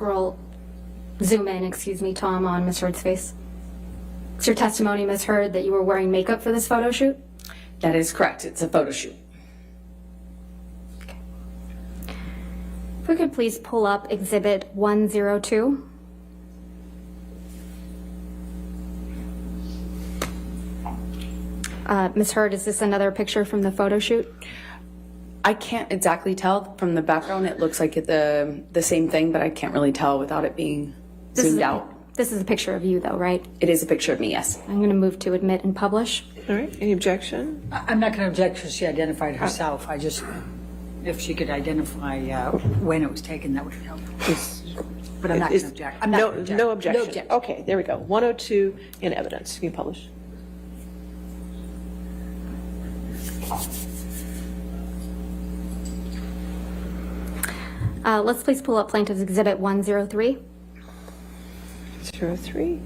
Speaker 3: zoom in, excuse me, Tom, on Ms. Hurd's face. It's your testimony, Ms. Hurd, that you were wearing makeup for this photo shoot?
Speaker 2: That is correct. It's a photo shoot.
Speaker 3: If we could please pull up Exhibit 102. Ms. Hurd, is this another picture from the photo shoot?
Speaker 2: I can't exactly tell from the background. It looks like the same thing, but I can't really tell without it being zoomed out.
Speaker 3: This is a picture of you, though, right?
Speaker 2: It is a picture of me, yes.
Speaker 3: I'm going to move to admit and publish.
Speaker 4: All right, any objection?
Speaker 5: I'm not going to object because she identified herself. I just, if she could identify when it was taken, that would help. But I'm not going to object. I'm not gonna object.
Speaker 4: No objection.
Speaker 5: No objection.
Speaker 4: Okay, there we go. 102 in evidence. You can publish.
Speaker 3: Let's please pull up Plaintiff's Exhibit 103.
Speaker 4: 03.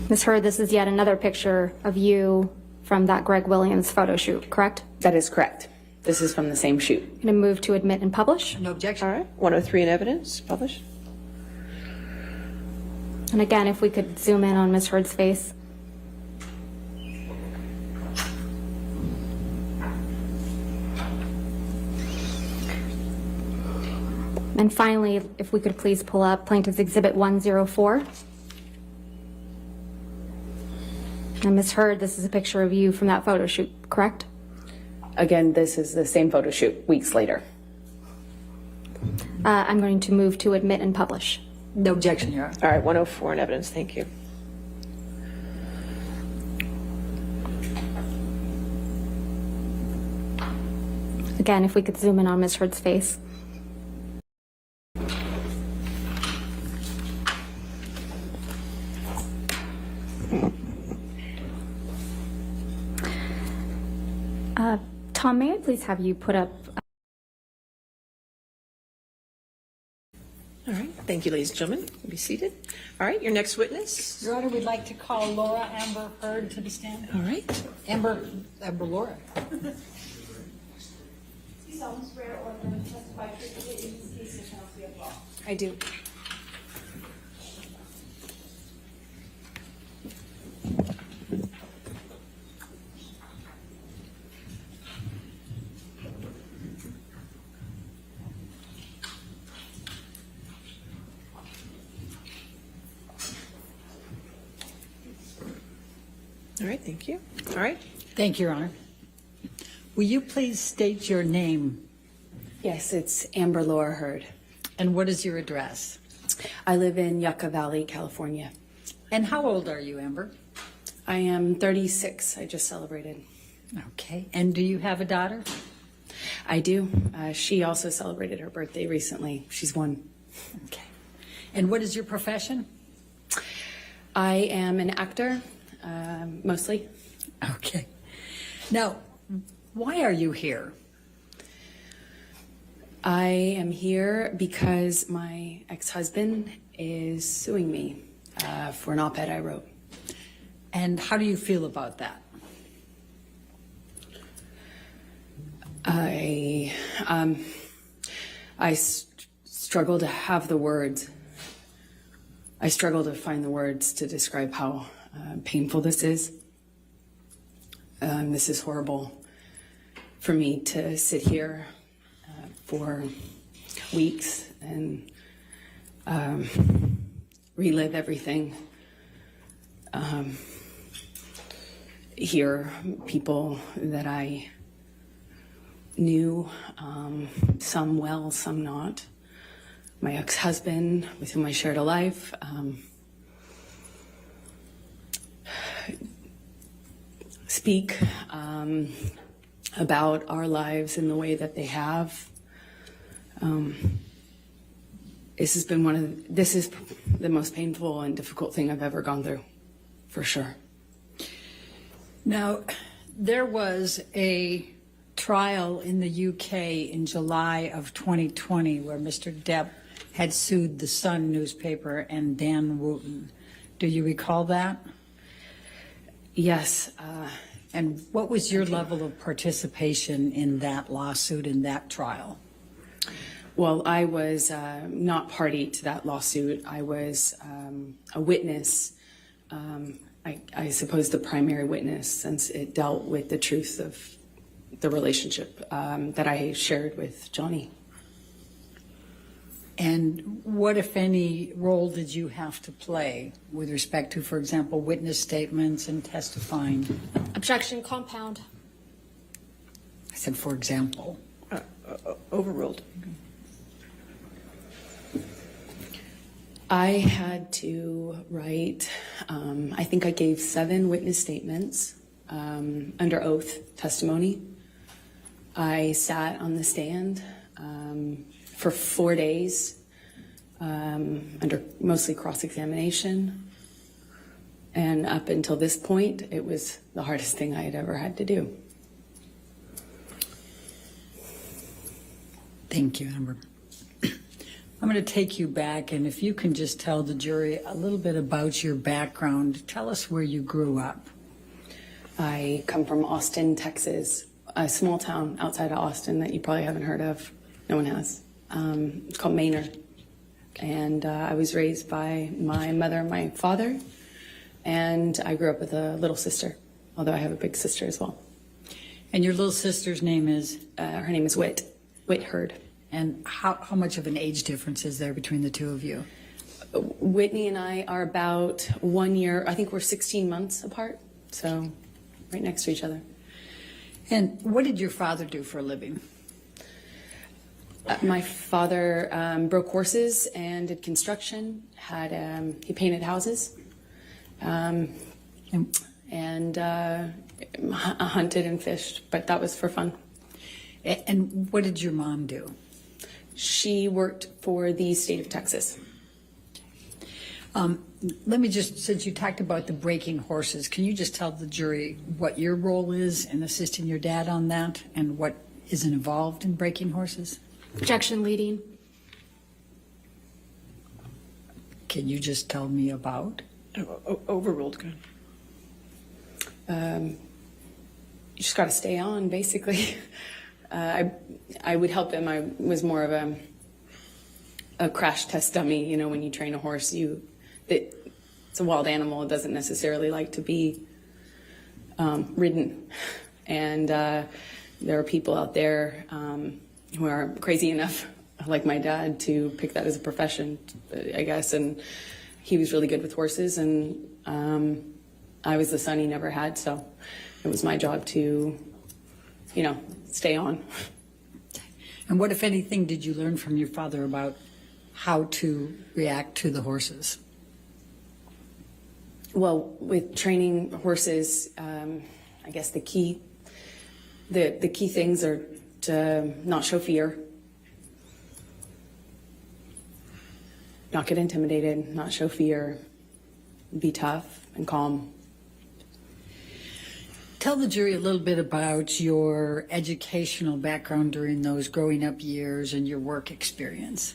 Speaker 3: Ms. Hurd, this is yet another picture of you from that Greg Williams photo shoot, correct?
Speaker 2: That is correct. This is from the same shoot.
Speaker 3: I'm going to move to admit and publish.
Speaker 5: No objection.
Speaker 4: All right, 103 in evidence. Publish.
Speaker 3: And again, if we could zoom in on Ms. Hurd's face. And finally, if we could please pull up Plaintiff's Exhibit 104. And Ms. Hurd, this is a picture of you from that photo shoot, correct?
Speaker 2: Again, this is the same photo shoot weeks later.
Speaker 3: I'm going to move to admit and publish.
Speaker 5: No objection, Your Honor.
Speaker 4: All right, 104 in evidence. Thank you.
Speaker 3: Again, if we could zoom in on Ms. Hurd's face. Tom, may I please have you put up...
Speaker 4: All right, thank you, ladies and gentlemen. Be seated. All right, your next witness.
Speaker 5: Your Honor, we'd like to call Laura Amber Hurd to the stand.
Speaker 4: All right.
Speaker 5: Amber Laura.
Speaker 2: I do.
Speaker 4: All right, thank you. All right.
Speaker 5: Thank you, Your Honor. Will you please state your name
Speaker 2: Yes, it's Amber Laura Hurd.
Speaker 5: and what is your address?
Speaker 2: I live in Yucca Valley, California.
Speaker 5: And how old are you, Amber?
Speaker 2: I am 36. I just celebrated.
Speaker 5: Okay. And do you have a daughter?
Speaker 2: I do. She also celebrated her birthday recently. She's 1.
Speaker 5: Okay. And what is your profession?
Speaker 2: I am an actor, mostly.
Speaker 5: Okay. Now, why are you here?
Speaker 2: I am here because my ex-husband is suing me for an op-ed I wrote.
Speaker 5: And how do you feel about that?
Speaker 2: I struggle to have the words. I struggle to find the words to describe how painful this is. This is horrible for me to sit here for weeks and relive everything. Hear people that I knew, some well, some not. My ex-husband, with whom I shared a life, speak about our lives in the way that they have. This is the most painful and difficult thing I've ever gone through, for sure.
Speaker 5: Now, there was a trial in the UK in July of 2020 where Mr. Depp had sued the Sun newspaper and Dan Wooten. Do you recall that?
Speaker 2: Yes.
Speaker 5: And what was your level of participation in that lawsuit, in that trial?
Speaker 2: Well, I was not party to that lawsuit. I was a witness, I suppose the primary witness, since it dealt with the truth of the relationship that I shared with Johnny.
Speaker 5: And what, if any, role did you have to play with respect to, for example, witness statements and testifying?
Speaker 3: Objection, compound.
Speaker 5: I said, for example.
Speaker 4: Overruled.
Speaker 2: I had to write, I think I gave 7 witness statements under oath testimony. I sat on the stand for 4 days under mostly cross-examination. And up until this point, it was the hardest thing I had ever had to do.
Speaker 5: Thank you, Amber. I'm going to take you back, and if you can just tell the jury a little bit about your background. Tell us where you grew up.
Speaker 2: I come from Austin, Texas, a small town outside of Austin that you probably haven't heard of. No one has. It's called Maynard. And I was raised by my mother and my father, and I grew up with a little sister, although I have a big sister as well.
Speaker 5: And your little sister's name is?
Speaker 2: Her name is Whit Hurd.
Speaker 5: And how much of an age difference is there between the two of you?
Speaker 2: Whitney and I are about 1 year, I think we're 16 months apart, so right next to each other.
Speaker 5: And what did your father do for a living?
Speaker 2: My father broke horses and did construction, he painted houses, and hunted and fished, but that was for fun.
Speaker 5: And what did your mom do?
Speaker 2: She worked for the state of Texas.
Speaker 5: Let me just, since you talked about the breaking horses, can you just tell the jury what your role is in assisting your dad on that and what is involved in breaking horses?
Speaker 3: Objection, leading.
Speaker 5: Can you just tell me about?
Speaker 4: Overruled. Good.
Speaker 2: You just got to stay on, basically. I would help him. I was more of a crash test dummy. You know, when you train a horse, it's a wild animal. It doesn't necessarily like to be ridden. And there are people out there who are crazy enough, like my dad, to pick that as a profession, I guess. And he was really good with horses, and I was the son he never had, so it was my job to, stay on.
Speaker 5: And what, if anything, did you learn from your father about how to react to the horses?
Speaker 2: Well, with training horses, I guess the key things are to not show fear, not get intimidated, not show fear, be tough and calm.
Speaker 5: Tell the jury a little bit about your educational background during those growing up years and your work experience.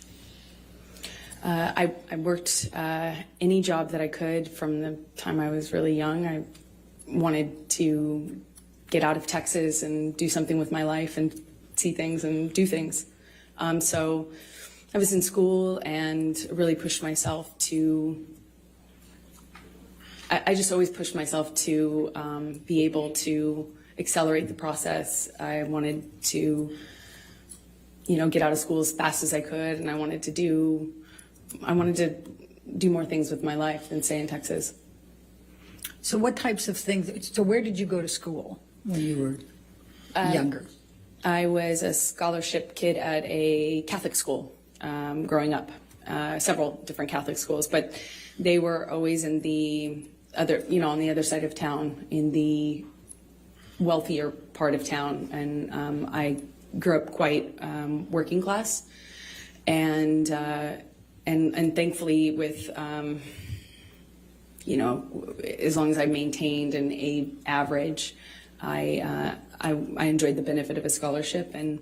Speaker 2: I worked any job that I could from the time I was really young. I wanted to get out of Texas and do something with my life and see things and do things. So I was in school and really pushed myself to, I just always pushed myself to be able to accelerate the process. I wanted to, get out of school as fast as I could, and I wanted to do more things with my life than stay in Texas.
Speaker 5: So what types of things, so where did you go to school when you were younger?
Speaker 2: I was a scholarship kid at a Catholic school growing up, several different Catholic schools, but they were always in the other, on the other side of town, in the wealthier part of town. And I grew up quite working class, and thankfully with, as long as I maintained an A average, I enjoyed the benefit of a scholarship, and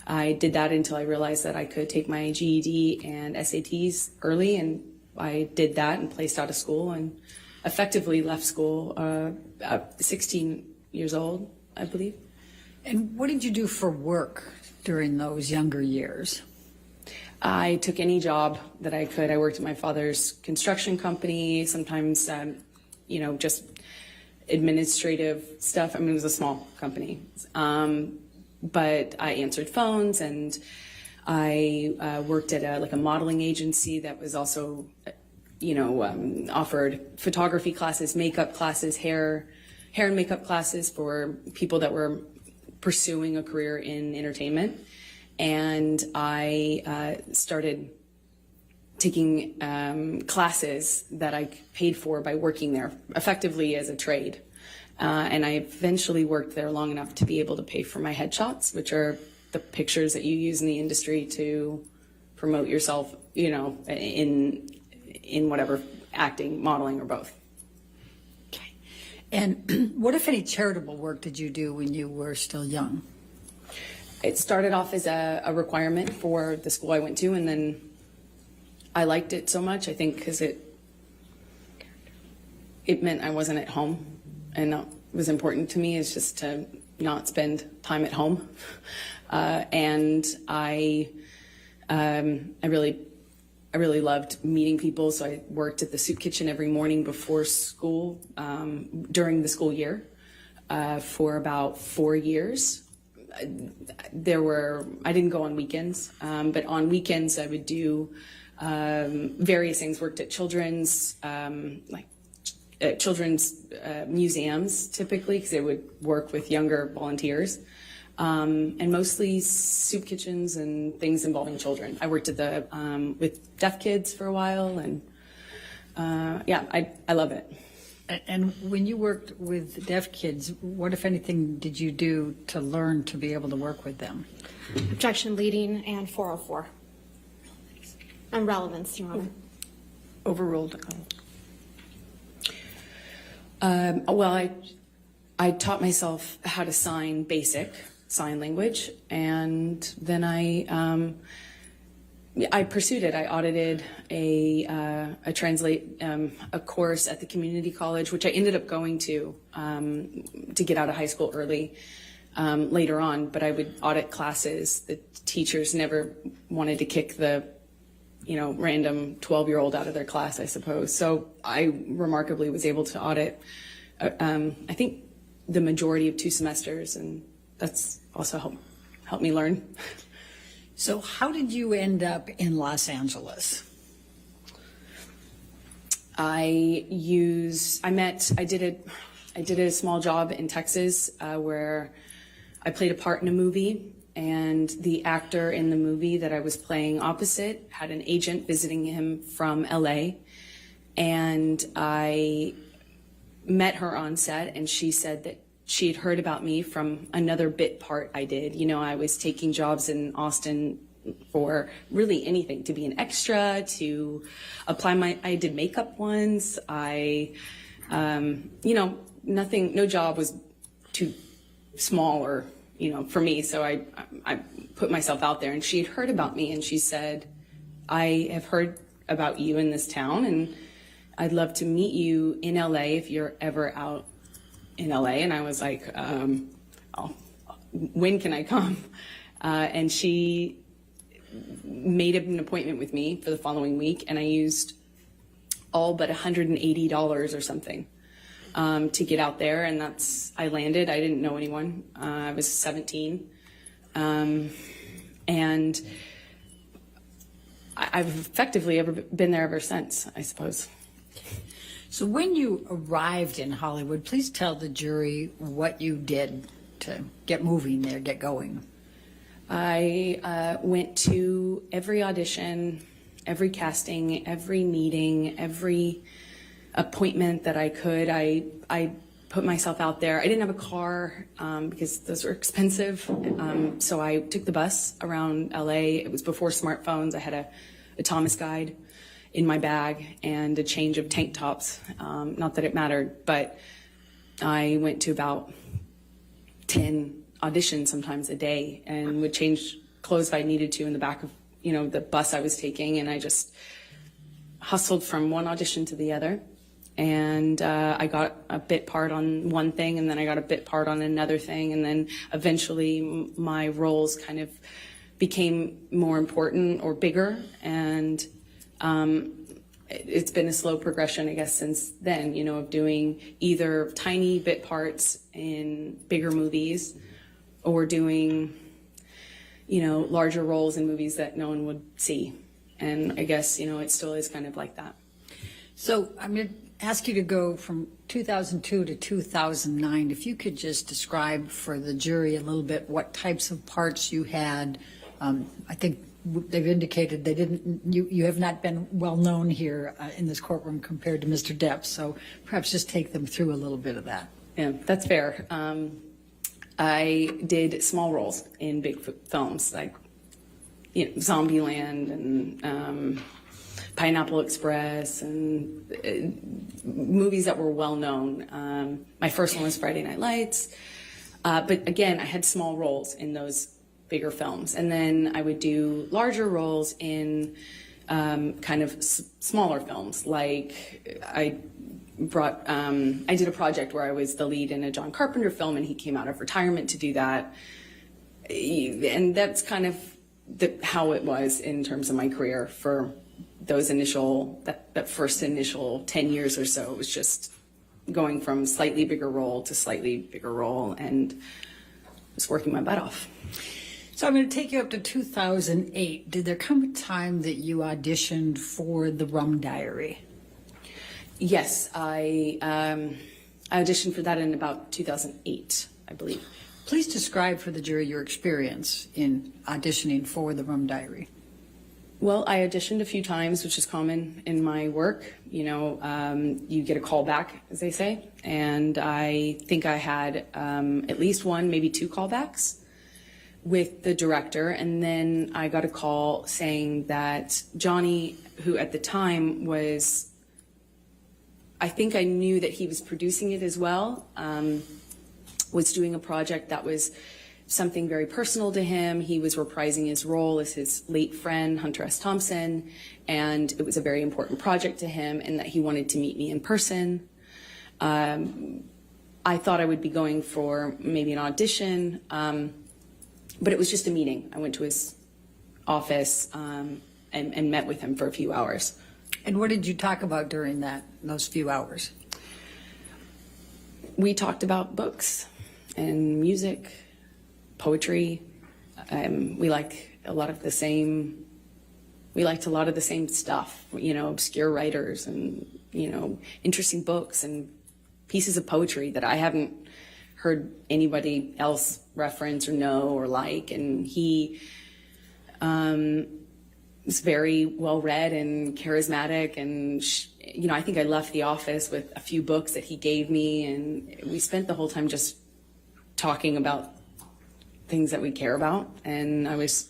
Speaker 2: I did that until I realized that I could take my GED and SATs early, and I did that and placed out of school and effectively left school at 16 years old, I believe.
Speaker 5: And what did you do for work during those younger years?
Speaker 2: I took any job that I could. I worked at my father's construction company, sometimes, just administrative stuff. I mean, it was a small company. But I answered phones, and I worked at a modeling agency that was also, offered photography classes, makeup classes, hair and makeup classes for people that were pursuing a career in entertainment. And I started taking classes that I paid for by working there, effectively as a trade. And I eventually worked there long enough to be able to pay for my headshots, which are the pictures that you use in the industry to promote yourself, in whatever, acting, modeling, or both.
Speaker 5: Okay. And what, if any, charitable work did you do when you were still young?
Speaker 2: It started off as a requirement for the school I went to, and then I liked it so much, I think, because it meant I wasn't at home, and it was important to me is just to not spend time at home. And I really loved meeting people, so I worked at the soup kitchen every morning before school, during the school year, for about 4 years. I didn't go on weekends, but on weekends I would do various things. Worked at children's museums, typically, because they would work with younger volunteers, and mostly soup kitchens and things involving children. I worked at with deaf kids for a while, and I love it.
Speaker 5: And when you worked with deaf kids, what, if anything, did you do to learn to be able to work with them?
Speaker 3: Objection leading and 404. And relevance, Your Honor.
Speaker 2: Overruled. Well, I taught myself how to sign basic sign language, and then I pursued it. I audited a course at the community college, which I ended up going to get out of high school early later on. But I would audit classes. The teachers never wanted to kick the random 12-year-old out of their class, I suppose. So I remarkably was able to audit, I think, the majority of 2 semesters, and that's also helped me learn.
Speaker 5: So how did you end up in Los Angeles?
Speaker 2: I did a small job in Texas where I played a part in a movie, and the actor in the movie that I was playing opposite had an agent visiting him from LA, and I met her on set, and she said that she had heard about me from another bit part I did. I was taking jobs in Austin for really anything, to be an extra, to apply I did makeup once. Nothing, no job was too small or, for me. So I put myself out there, and she had heard about me, and she said, I have heard about you in this town, and I'd love to meet you in LA if you're ever out in LA. And I was like, when can I come? And she made an appointment with me for the following week, and I used all but $180 or something to get out there, and I landed. I didn't know anyone. I was 17, and I've effectively been there ever since, I suppose.
Speaker 5: So when you arrived in Hollywood, please tell the jury what you did to get moving there, get going.
Speaker 2: I went to every audition, every casting, every meeting, every appointment that I could. I put myself out there. I didn't have a car because those were expensive. So I took the bus around LA. It was before smartphones. I had a Thomas guide in my bag and a change of tank tops. Not that it mattered, but I went to about 10 auditions sometimes a day, and would change clothes if I needed to in the back of the bus I was taking, and I just hustled from one audition to the other. And I got a bit part on one thing, and then I got a bit part on another thing, and then eventually my roles kind of became more important or bigger, and it's been a slow progression, I guess, since then, you know, of doing either tiny bit parts in bigger movies or doing, you know, larger roles in movies that no one would see. And I guess, you know, it still is kind of like that.
Speaker 5: So I'm going to ask you to go from 2002 to 2009. If you could just describe for the jury a little bit what types of parts you had. I think they've indicated they didn't. You have not been well known here in this courtroom compared to Mr. Depp. So perhaps just take them through a little bit of that.
Speaker 2: Yeah, that's fair. I did small roles in big films like, you know, Zombieland and Pineapple Express and movies that were well known. My first one was Friday Night Lights. But again, I had small roles in those bigger films. And then I would do larger roles in kind of smaller films. Like I did a project where I was the lead in a John Carpenter film, and he came out of retirement to do that. And that's kind of how it was in terms of my career for those that first initial 10 years or so. It was just going from slightly bigger role to slightly bigger role and just working my butt off.
Speaker 5: So I'm going to take you up to 2008. Did there come a time that you auditioned for The Rum Diary?
Speaker 2: Yes, I auditioned for that in about 2008, I believe.
Speaker 5: Please describe for the jury your experience in auditioning for The Rum Diary.
Speaker 2: Well, I auditioned a few times, which is common in my work. You know, you get a call back, as they say. And I think I had at least one, maybe two callbacks with the director. And then I got a call saying that Johnny, who at the time was, I think I knew that he was producing it as well, was doing a project that was something very personal to him. He was reprising his role as his late friend, Hunter S. Thompson, and it was a very important project to him, and that he wanted to meet me in person. I thought I would be going for maybe an audition, but it was just a meeting. I went to his office and met with him for a few hours.
Speaker 5: And what did you talk about during those few hours?
Speaker 2: We talked about books and music, poetry. We liked a lot of the same stuff, you know, obscure writers and, you know, interesting books and pieces of poetry that I haven't heard anybody else reference or know or like. And he was very well read and charismatic, and you know, I think I left the office with a few books that he gave me, and we spent the whole time just talking about things that we care about. And I was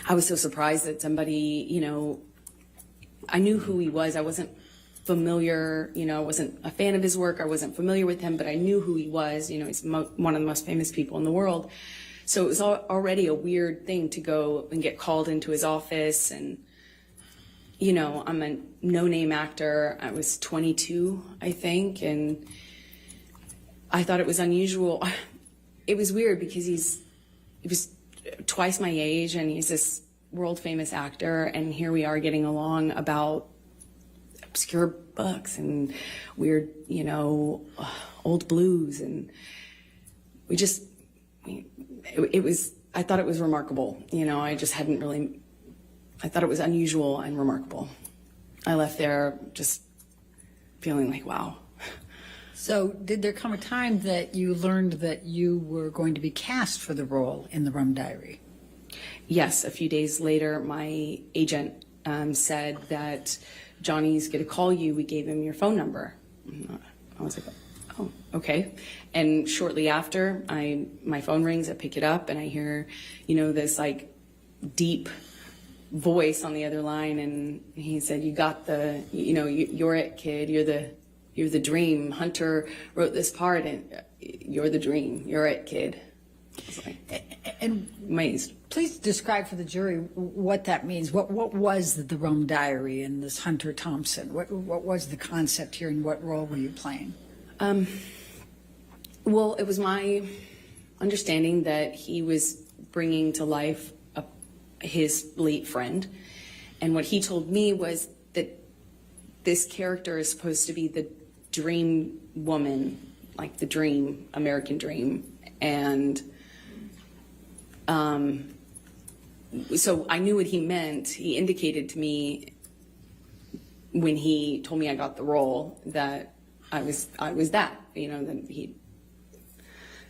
Speaker 2: so surprised that somebody, you know, I knew who he was. I wasn't familiar, you know, I wasn't a fan of his work. I wasn't familiar with him, but I knew who he was. You know, he's one of the most famous people in the world. So it was already a weird thing to go and get called into his office. And, you know, I'm a no-name actor. I was 22, I think, and I thought it was unusual. It was weird because he was twice my age, and he's this world-famous actor, and here we are getting along about obscure books and weird, you know, old blues, and I thought it was remarkable. You know, I thought it was unusual and remarkable. I left there just feeling like, wow.
Speaker 5: So did there come a time that you learned that you were going to be cast for the role in The Rum Diary?
Speaker 2: Yes, a few days later, my agent said that Johnny's going to call you. We gave him your phone number. I was like, oh, okay. And shortly after, my phone rings, I pick it up, and I hear, you know, this like deep voice on the other line, and he said, "You got you're it, kid. You're the dream. Hunter wrote this part, and you're the dream. You're it, kid." I was like,
Speaker 5: and
Speaker 2: amazed.
Speaker 5: Please describe for the jury what that means. What was the Rum Diary and this Hunter Thompson? What was the concept here, and what role were you playing?
Speaker 2: Well, it was my understanding that he was bringing to life his late friend, And what he told me was that this character is supposed to be the dream woman, like the dream, American dream. And so I knew what he meant. He indicated to me when he told me I got the role that I was that, you know, that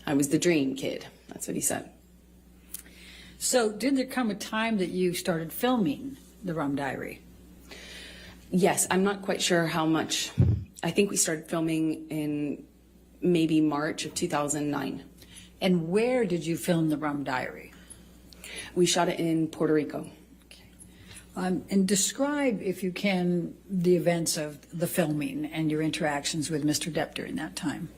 Speaker 2: I was the dream kid. That's what he said.
Speaker 5: So did there come a time that you started filming The Rum Diary?
Speaker 2: Yes, I'm not quite sure how much. I think we started filming in maybe March of 2009.
Speaker 5: And where did you film The Rum Diary?
Speaker 2: We shot it in Puerto Rico.
Speaker 5: And describe, if you can, the events of the filming and your interactions with Mr. Depp during that time.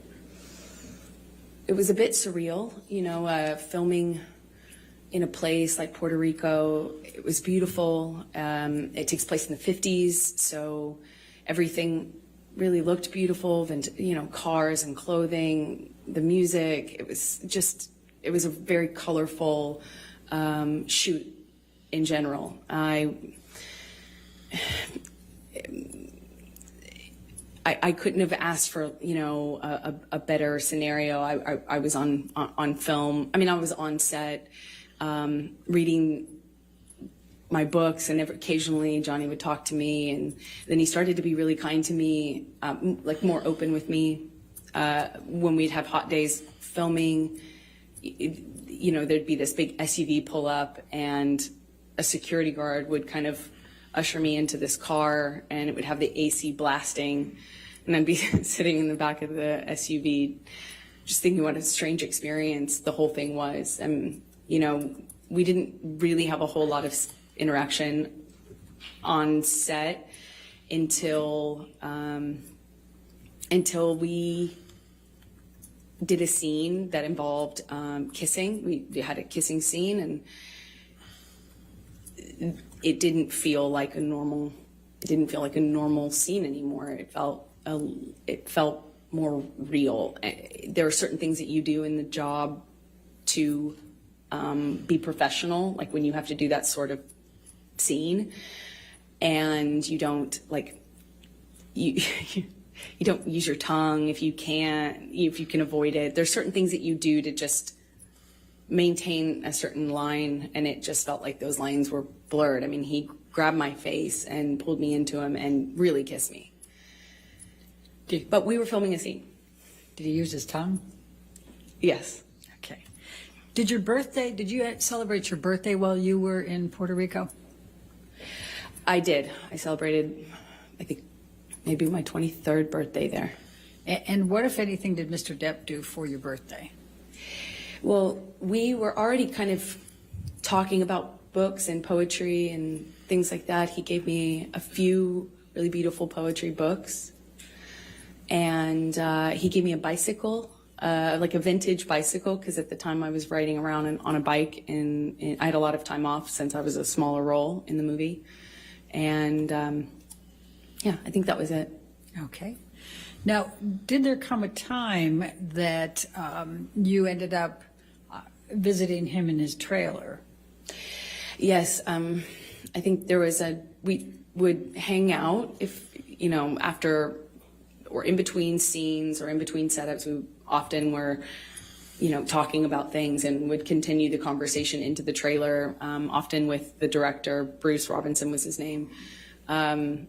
Speaker 2: It was a bit surreal, you know, filming in a place like Puerto Rico. It was beautiful. It takes place in the 50s, so everything really looked beautiful, and, you know, cars and clothing, the music. It was a very colorful shoot in general. I couldn't have asked for, you know, a better scenario. I was on film. I mean, I was on set reading my books, and occasionally Johnny would talk to me, and then he started to be really kind to me, like more open with me. When we'd have hot days filming, you know, there'd be this big SUV pull up, and a security guard would kind of usher me into this car, and it would have the AC blasting, and I'd be sitting in the back of the SUV just thinking what a strange experience the whole thing was. And, you know, we didn't really have a whole lot of interaction on set until we did a scene that involved kissing. We had a kissing scene, and it didn't feel like a normal scene anymore. It felt more real. There are certain things that you do in the job to be professional, like when you have to do that sort of scene, and you don't you don't use your tongue if you can avoid it. There's certain things that you do to just maintain a certain line, and it just felt like those lines were blurred. I mean, he grabbed my face and pulled me into him and really kissed me. But we were filming a scene.
Speaker 5: Did he use his tongue?
Speaker 2: Yes.
Speaker 5: Okay. Did you celebrate your birthday while you were in Puerto Rico?
Speaker 2: I did. I celebrated, I think, maybe my 23rd birthday there.
Speaker 5: And what, if anything, did Mr. Depp do for your birthday?
Speaker 2: Well, we were already kind of talking about books and poetry and things like that. He gave me a few really beautiful poetry books. And he gave me a bicycle, like a vintage bicycle, because at the time I was riding around on a bike, and I had a lot of time off since I was a smaller role in the movie. And yeah, I think that was it.
Speaker 5: Okay. Now, did there come a time that you ended up visiting him in his trailer?
Speaker 2: Yes, I think we would hang out if, you know, after or in between scenes or in between setups. We often were, you know, talking about things, and would continue the conversation into the trailer, often with the director. Bruce Robinson was his name. And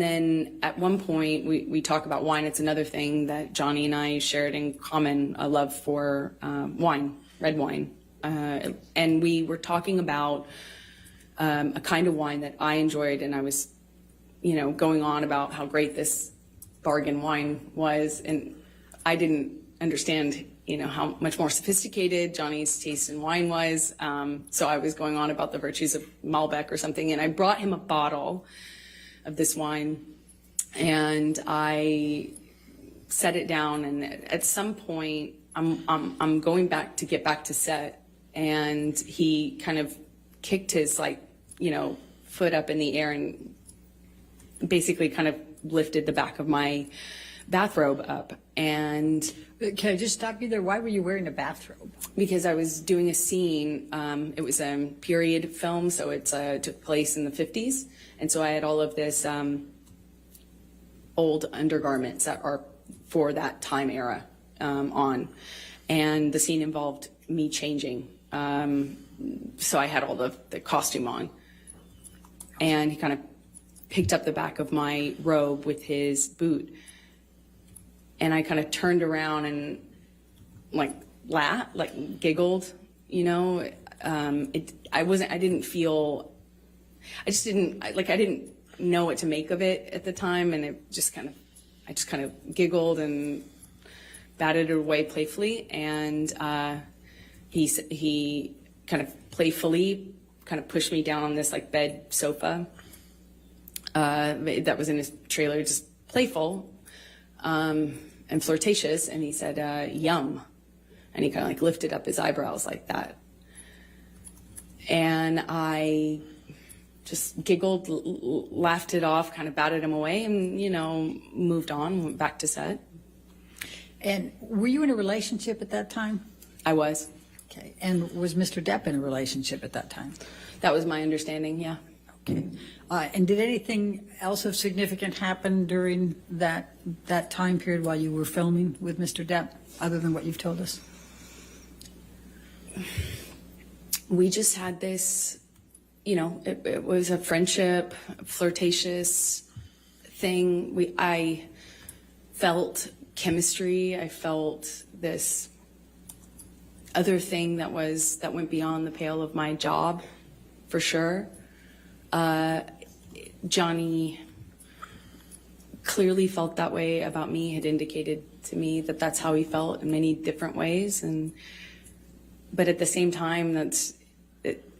Speaker 2: then at one point we talk about wine. It's another thing that Johnny and I shared in common, a love for wine, red wine. And we were talking about a kind of wine that I enjoyed, and I was, you know, going on about how great this bargain wine was, and I didn't understand, you know, how much more sophisticated Johnny's taste in wine was. So I was going on about the virtues of Malbec or something, and I brought him a bottle of this wine, and I set it down. And at some point, I'm going back to get back to set, and he kind of kicked his, like, you know, foot up in the air and basically kind of lifted the back of my bathrobe up, and
Speaker 5: Can I just stop you there? Why were you wearing a bathrobe?
Speaker 2: because I was doing a scene. It was a period film, so it took place in the 50s. And so I had all of this old undergarments that are for that time era on. And the scene involved me changing. So I had all the costume on. And he kind of picked up the back of my robe with his boot. And I kind of turned around and laughed, giggled, you know. I didn't know what to make of it at the time, and I just kind of giggled and batted it away playfully. And he kind of playfully kind of pushed me down on this bed sofa that was in his trailer, just playful and flirtatious. And he said, "Yum," and he kind of lifted up his eyebrows like that. And I just giggled, laughed it off, kind of batted him away, and, you know, moved on, went back to set.
Speaker 5: And were you in a relationship at that time?
Speaker 2: I was.
Speaker 5: Okay. And was Mr. Depp in a relationship at that time?
Speaker 2: That was my understanding, yeah.
Speaker 5: Okay. And did anything else of significant happen during that time period while you were filming with Mr. Depp, other than what you've told us?
Speaker 2: We just had this, you know, it was a friendship, flirtatious thing. I felt chemistry. I felt this other thing that went beyond the pale of my job, for sure. Johnny clearly felt that way about me, had indicated to me that that's how he felt in many different ways. But at the same time,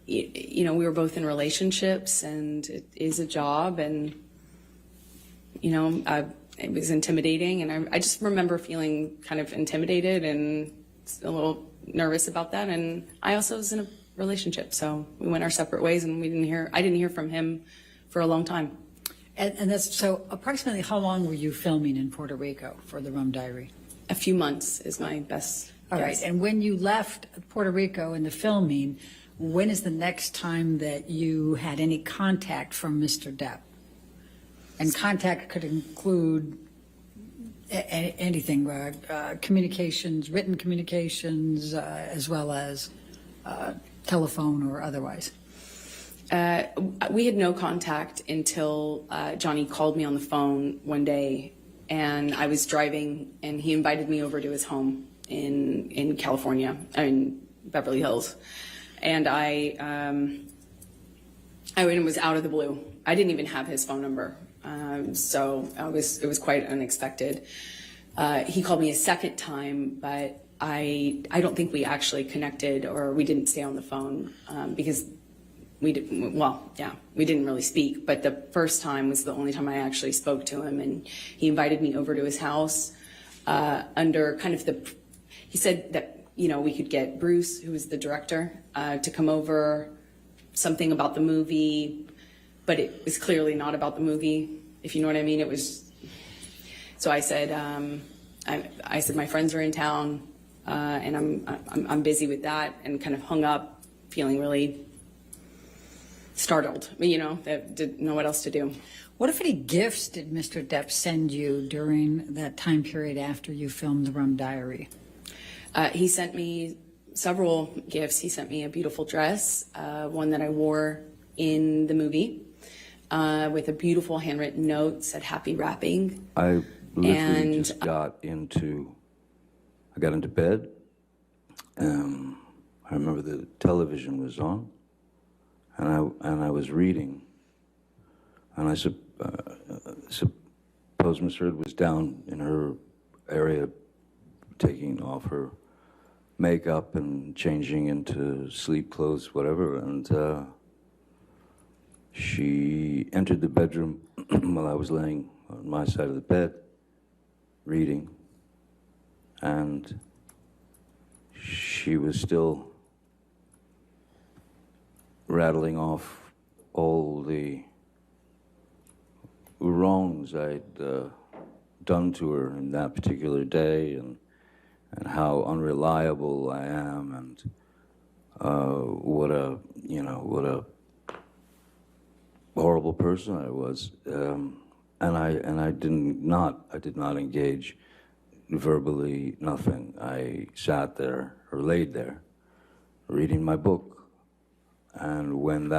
Speaker 2: you know, we were both in relationships, and it is a job, and, you know, it was intimidating. And I just remember feeling kind of intimidated and a little nervous about that. And I also was in a relationship, so we went our separate ways, and I didn't hear from him for a long time.
Speaker 5: And that's, so approximately how long were you filming in Puerto Rico for The Rum Diary?
Speaker 2: A few months is my best
Speaker 5: All right.
Speaker 2: guess.
Speaker 5: And when you left Puerto Rico in the filming, when is the next time that you had any contact from Mr. Depp? And contact could include anything, communications, written communications, as well as telephone or otherwise.
Speaker 2: We had no contact until Johnny called me on the phone one day, and I was driving, and he invited me over to his home in California, in Beverly Hills. And it was out of the blue. I didn't even have his phone number. So it was quite unexpected. He called me a second time, but I don't think we actually connected, or we didn't stay on the phone because we didn't really speak. But the first time was the only time I actually spoke to him, and he invited me over to his house under kind of he said that, you know, we could get Bruce, who was the director, to come over, something about the movie, but it was clearly not about the movie, if you know what I mean. It was, so I said, I said, my friends are in town, and I'm busy with that, and kind of hung up, feeling really startled, you know, that didn't know what else to do.
Speaker 5: What, if any, gifts did Mr. Depp send you during that time period after you filmed The Rum Diary?
Speaker 2: He sent me several gifts. He sent me a beautiful dress, one that I wore in the movie, with a beautiful handwritten note, said "Happy Wrapping."
Speaker 8: I literally just got into bed. I remember the television was on, and I was reading, and I suppose Miss Heard was down in her area, taking off her makeup and changing into sleep clothes, whatever, and she entered the bedroom while I was laying on my side of the bed, reading, and she was still rattling off all the wrongs I'd done to her in that particular day, and how unreliable I am, and what a horrible person I was. And I did not engage verbally, nothing. I sat there or laid there reading my book. And when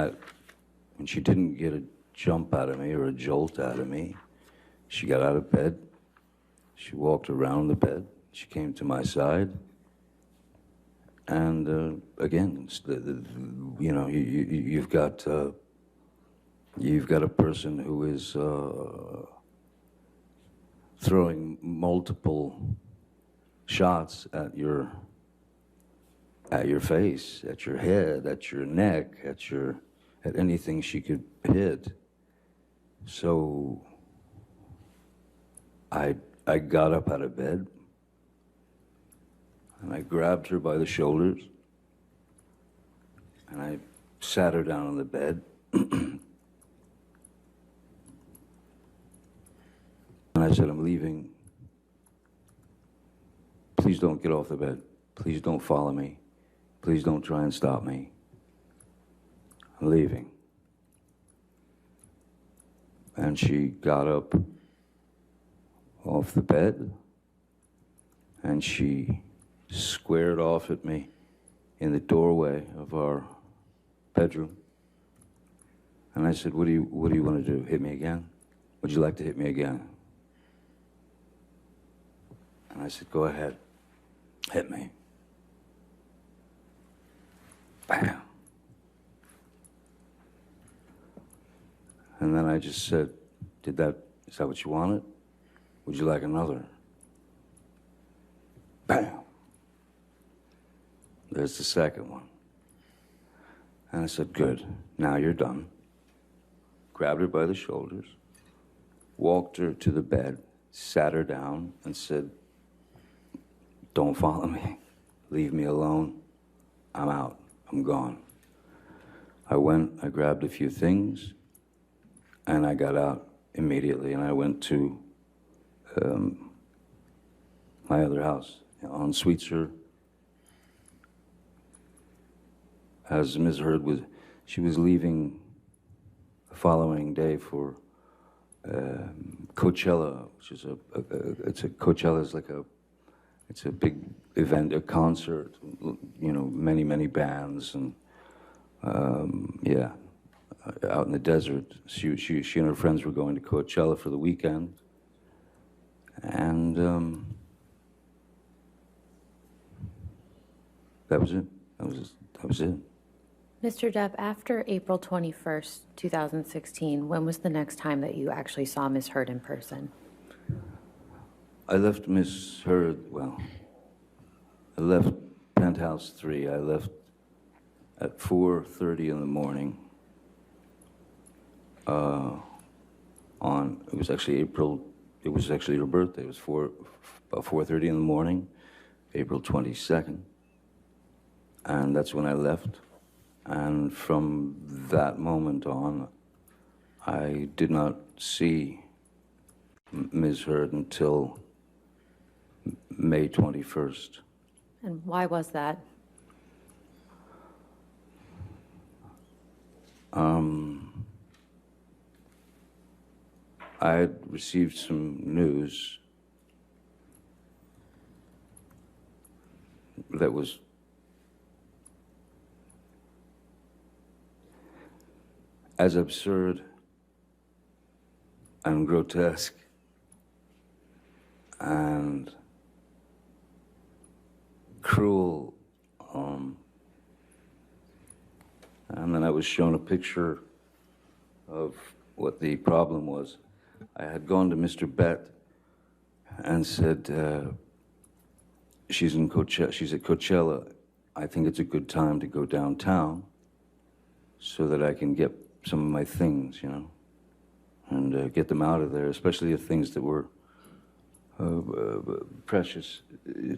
Speaker 8: she didn't get a jump out of me or a jolt out of me, she got out of bed, she walked around the bed, she came to my side, and again, you've got a person who is throwing multiple shots at your face, at your head, at your neck, at anything she could hit. So I got up out of bed and I grabbed her by the shoulders and I sat her down on the bed. And I said, I'm leaving. Please don't get off the bed. Please don't follow me. Please don't try and stop me. I'm leaving. And she got up off the bed and she squared off at me in the doorway of our bedroom. And I said, what do you want to do? Hit me again? Would you like to hit me again? And I said, go ahead, hit me. Bam. And then I just said, is that what you wanted? Would you like another? Bam. There's the second one. And I said, good, now you're done. Grabbed her by the shoulders, walked her to the bed, sat her down, and said, don't follow me. Leave me alone. I'm out. I'm gone. I went, I grabbed a few things, and I got out immediately, and I went to my other house on Sweetser. As Ms. Heard she was leaving the following day for Coachella, which is Coachella is like it's a big event, a concert, many, many bands, and out in the desert. She and her friends were going to Coachella for the weekend, and that was it. That was it.
Speaker 9: Mr. Depp, after April 21st, 2016, when was the next time that you actually saw Ms. Heard in person?
Speaker 8: I left Ms. Heard, I left Penthouse 3. I left at 4:30 in the morning. It was actually her birthday. It was about 4:30 in the morning, April 22nd. And that's when I left. And from that moment on, I did not see Ms. Heard until May 21st.
Speaker 9: And why was that?
Speaker 8: I had received some news that was as absurd and grotesque and cruel. And then I was shown a picture of what the problem was. I had gone to Mr. Bett and said, she's at Coachella. I think it's a good time to go downtown so that I can get some of my things, and get them out of there, especially the things that were precious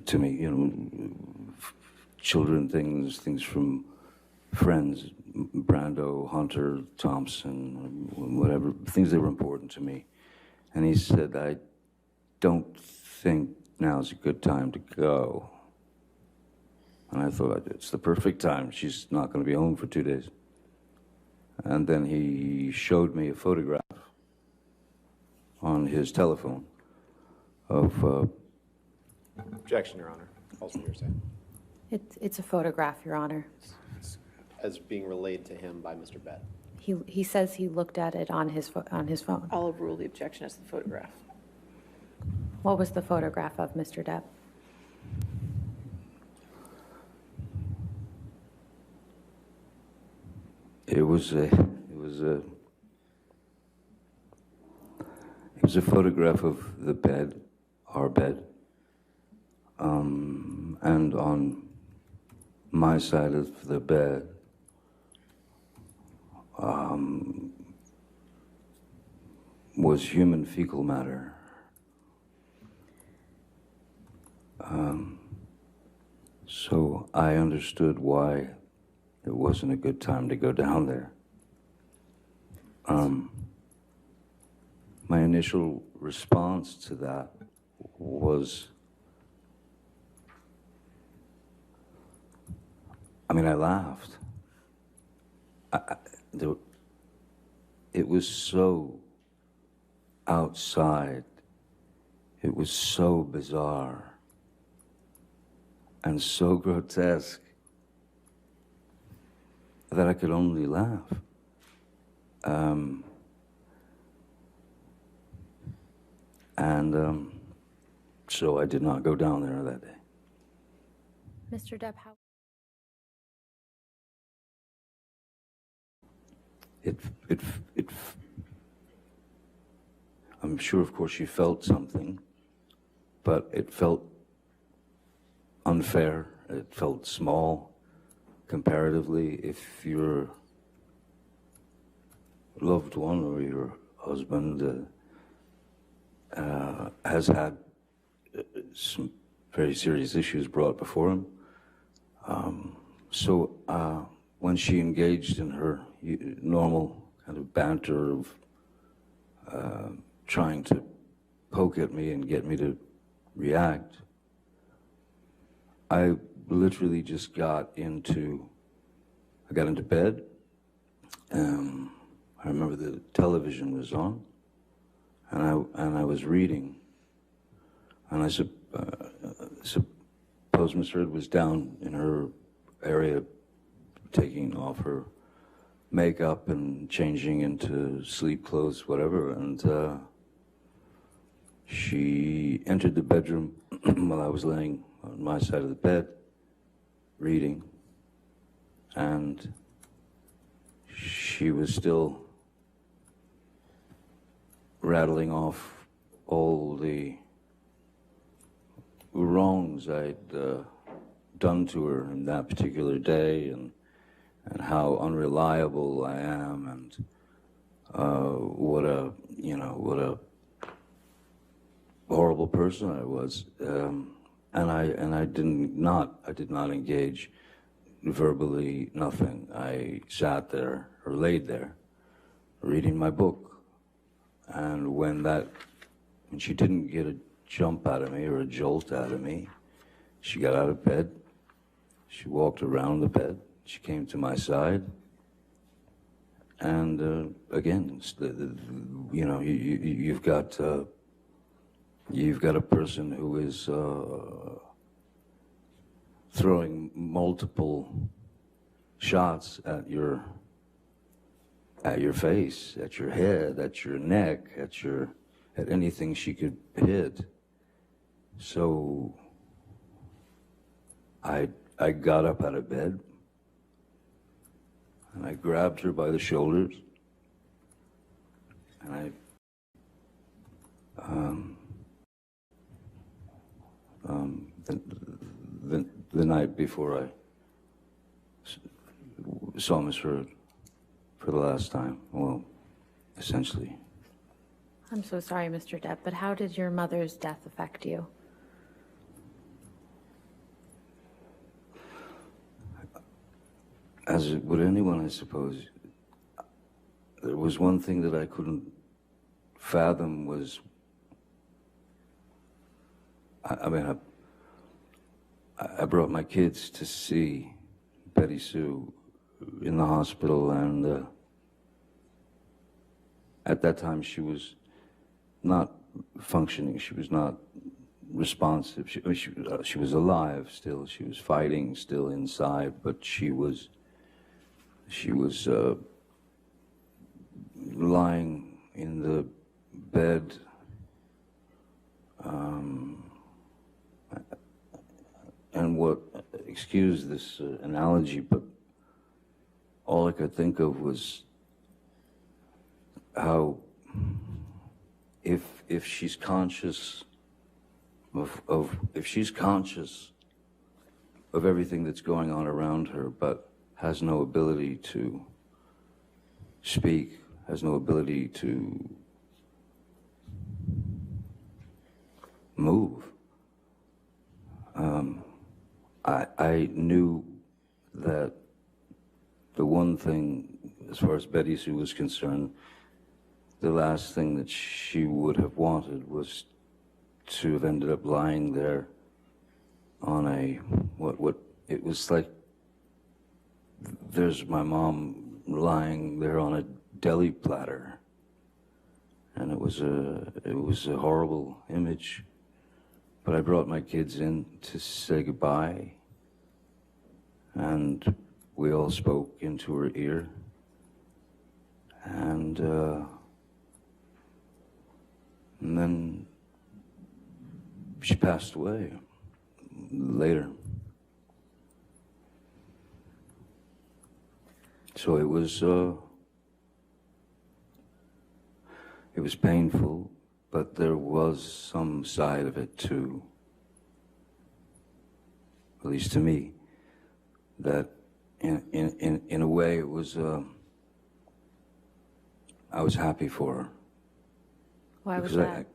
Speaker 8: to me, children things from friends, Brando, Hunter, Thompson, whatever, things that were important to me. And he said, don't think now's a good time to go. And I thought, it's the perfect time. She's not going to be home for 2 days. And then he showed me a photograph on his telephone of...
Speaker 10: Objection, Your Honor. Also hearsay.
Speaker 9: It's a photograph, Your Honor.
Speaker 10: As being relayed to him by Mr. Bett.
Speaker 9: He says he looked at it on his phone.
Speaker 4: I'll overrule the objection as the photograph.
Speaker 9: What was the photograph of, Mr. Depp?
Speaker 8: It was a photograph of the bed, our bed, and on my side of the bed was human fecal matter. So I understood why it wasn't a good time to go down there. My initial response to that was, I mean, I laughed. It was so outside. It was so bizarre and so grotesque that I could only laugh. So I did not go down there that day.
Speaker 9: Mr. Depp, how?
Speaker 8: I'm sure, of course, she felt something, but it felt unfair. It felt small, comparatively. If your loved one or your husband has had some very serious issues brought before him. So when she engaged in her normal kind of banter of trying to poke at me and get me to react, I literally just got into bed. I remember the television was on, and I was reading, and I suppose Miss Heard was down in her area taking off her makeup and changing into sleep clothes, whatever, and she entered the bedroom while I was laying on my side of the bed, reading, and she was still rattling off all the wrongs I'd done to her in that particular day, and how unreliable I am, and what a horrible person I was. And I did not engage verbally, nothing. I sat there, or laid there, reading my book. And when she didn't get a jump out of me or a jolt out of me, she got out of bed, she walked around the bed, she came to my side, and again, you've got a person who is throwing multiple shots at your face, at your head, at your neck, at anything she could hit. So I got up out of bed, and I grabbed her by the shoulders, and the night before I saw Miss Heard for the last time, well, essentially.
Speaker 9: I'm so sorry, Mr. Depp, but how did your mother's death affect you?
Speaker 8: As it would anyone, I suppose. There was one thing that I couldn't fathom, was I mean, I brought my kids to see Betty Sue in the hospital, and at that time she was not functioning. She was not responsive. She was alive still. She was fighting still inside, but she was lying in the bed. And what, excuse this analogy, but all I could think of was how if she's conscious if she's conscious of everything that's going on around her, but has no ability to speak, has no ability to move. I knew that the one thing, as far as Betty Sue was concerned, the last thing that she would have wanted was to have ended up lying there on a, what, it was like, there's my mom lying there on a deli platter. And it was a horrible image. But I brought my kids in to say goodbye, and we all spoke into her ear. And then she passed away later. So it was painful, but there was some side of it too, at least to me, that in a way it was, I was happy for her.
Speaker 9: Why was that?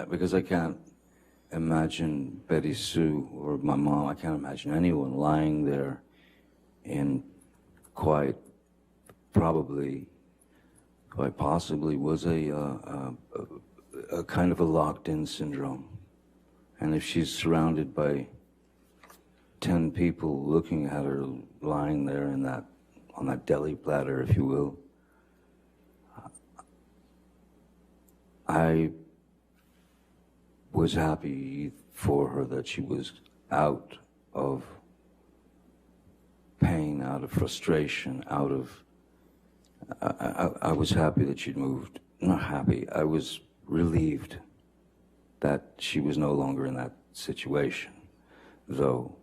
Speaker 8: Because I can't imagine Betty Sue or my mom, I can't imagine anyone lying there in quite possibly was a kind of a locked-in syndrome. And if she's surrounded by 10 people looking at her lying there in on that deli platter, if you will, I was happy for her that she was out of pain, out of frustration, out of... I was happy that she'd moved. Not happy, I was relieved that she was no longer in that situation. Though,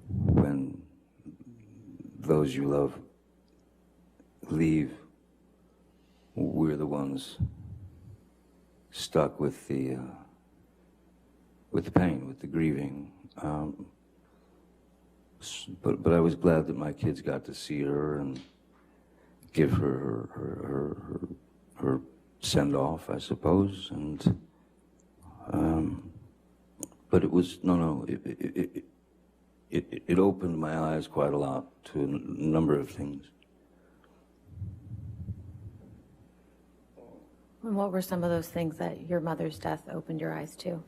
Speaker 8: when those you love leave, we're the ones stuck with the pain, with the grieving. But I was glad that my kids got to see her and give her her send-off, I suppose. And but it was it opened my eyes quite a lot to a number of things.
Speaker 9: And what were some of those things that your mother's death opened your eyes to?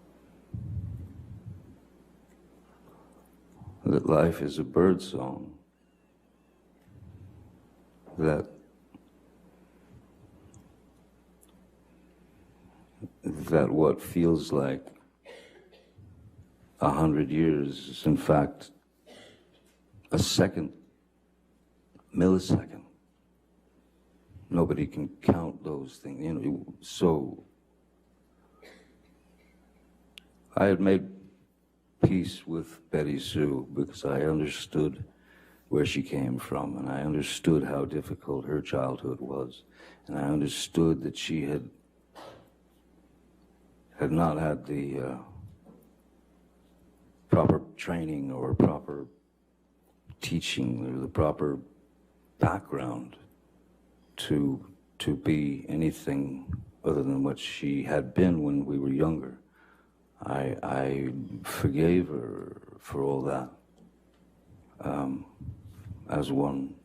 Speaker 8: That life is a bird song. That what feels like 100 years is in fact a second, millisecond. Nobody can count those things, you know. So I had made peace with Betty Sue because I understood where she came from, and I understood how difficult her childhood was, and I understood that she had not had the proper training or proper teaching or the proper background to be anything other than what she had been when we were younger. I forgave her for all that, as one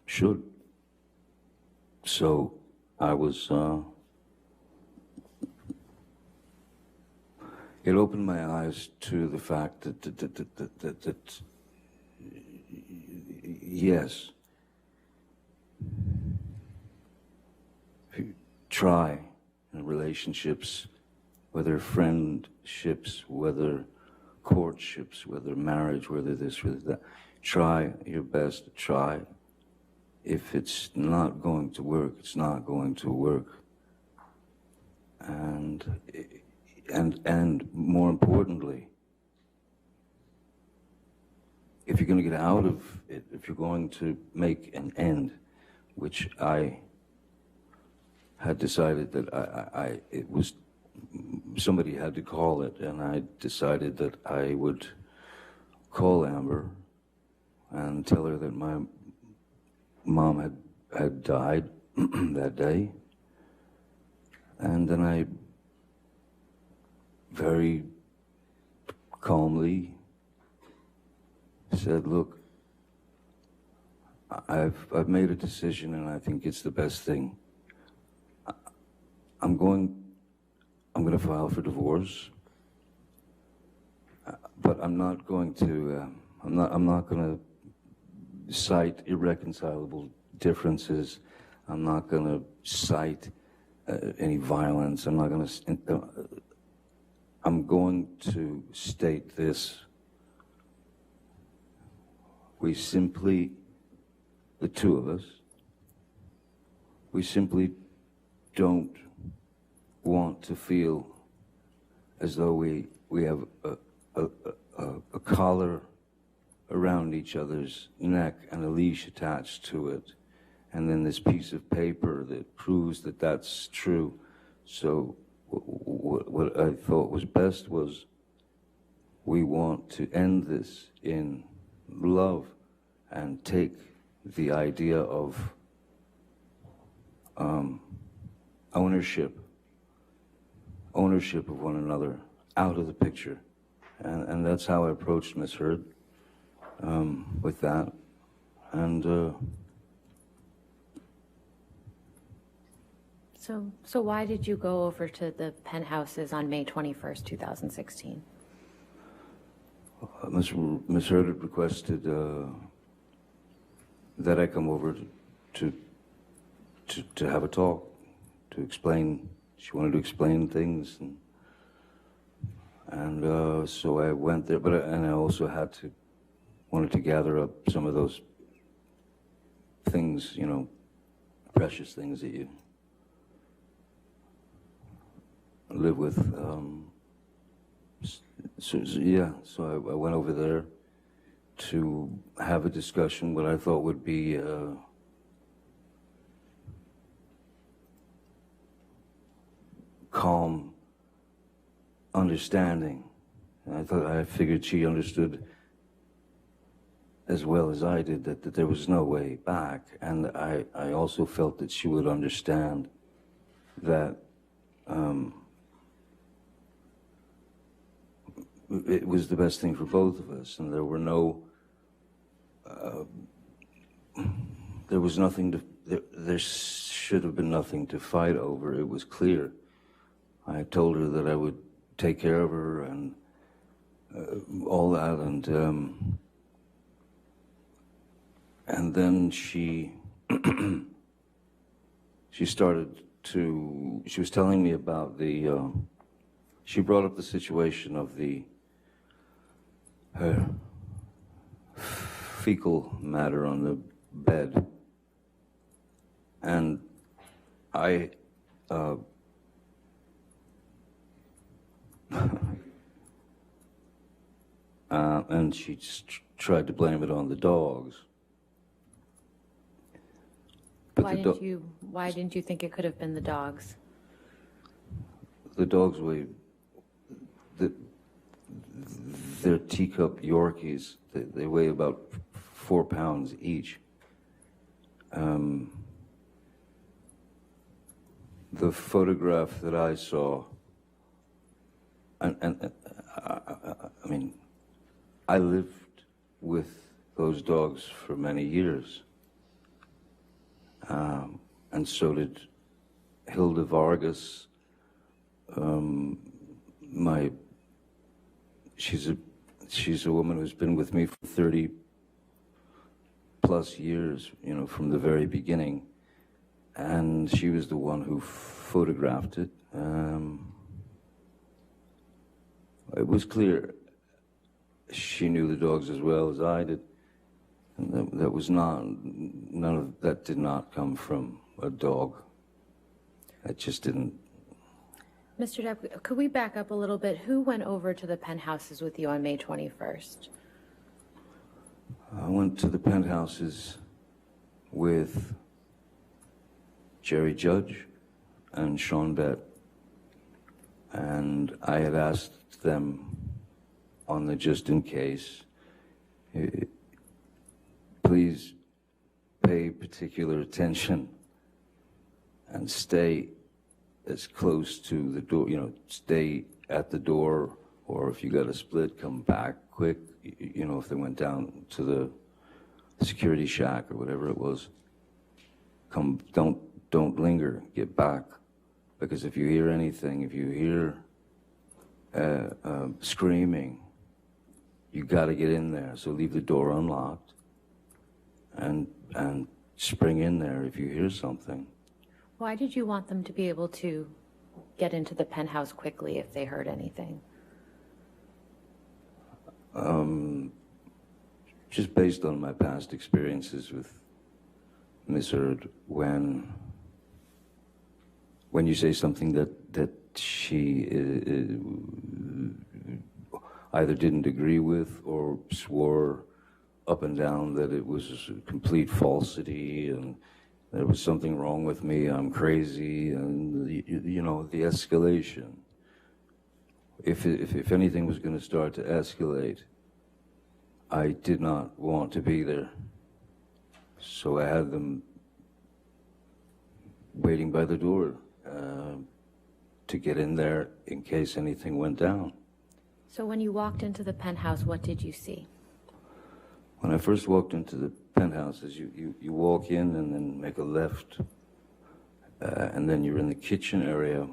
Speaker 8: should. So I was it opened my eyes to the fact that yes, if you try in relationships, whether friendships, whether courtships, whether marriage, whether this, whether that, try your best to try. If it's not going to work, it's not going to work. And more importantly, if you're going to get out of it, if you're going to make an end, which I had decided that it was, somebody had to call it, and I decided that I would call Amber and tell her that my mom had died that day. And then I very calmly said, look, I've made a decision and I think it's the best thing. I'm going to file for divorce, but I'm not going to, I'm not going to cite irreconcilable differences. I'm not going to cite any violence. I'm not going to, I'm going to state this. We simply, the two of us, we simply don't want to feel as though we have a collar around each other's neck and a leash attached to it, and then this piece of paper that proves that that's true. So what I thought was best was we want to end this in love and take the idea of ownership of one another out of the picture. And that's how I approached Miss Heard with that. And
Speaker 9: So why did you go over to the penthouses on May 21st, 2016?
Speaker 8: Miss Heard had requested that I come over to have a talk, to explain. She wanted to explain things, and so I went there. And I also wanted to gather up some of those things, precious things that you live with. So I went over there to have a discussion, what I thought would be calm understanding. And I figured she understood as well as I did that there was no way back. And I also felt that she would understand that it was the best thing for both of us, and there were no, there was nothing to, there should have been nothing to fight over. It was clear. I told her that I would take care of her and all that, and then she started to, she was telling me about the, she brought up the situation of her fecal matter on the bed, and I and she just tried to blame it on the dogs. But
Speaker 9: Why didn't you think it could have been the dogs?
Speaker 8: The dogs they're teacup Yorkies. They weigh about 4 pounds each. The photograph that I saw, and I mean, I lived with those dogs for many years, and so did Hilda Vargas, my she's a woman who's been with me for 30 plus years, you know, from the very beginning. And she was the one who photographed it. It was clear she knew the dogs as well as I did. And that was not, none of that did not come from a dog. It just didn't.
Speaker 9: Mr. Depp, could we back up a little bit? Who went over to the penthouses with you on May 21st?
Speaker 8: I went to the penthouses with Jerry Judge and Sean Bett. And I had asked them on the just in case, please pay particular attention and stay as close to the door, you know, stay at the door, or if you got a split, come back quick, you know, if they went down to the security shack or whatever it was, don't linger, get back. Because if you hear anything, if you hear screaming, you got to get in there. So leave the door unlocked and spring in there if you hear something.
Speaker 9: Why did you want them to be able to get into the penthouse quickly if they heard anything?
Speaker 8: Just based on my past experiences with Miss Heard, when you say something that she either didn't agree with or swore up and down that it was a complete falsity and there was something wrong with me, I'm crazy, and you know, the escalation. If anything was going to start to escalate, I did not want to be there. So I had them waiting by the door to get in there in case anything went down.
Speaker 9: So when you walked into the penthouse, what did you see?
Speaker 8: When I first walked into the penthouses, you walk in and then make a left, and then you're in the kitchen area,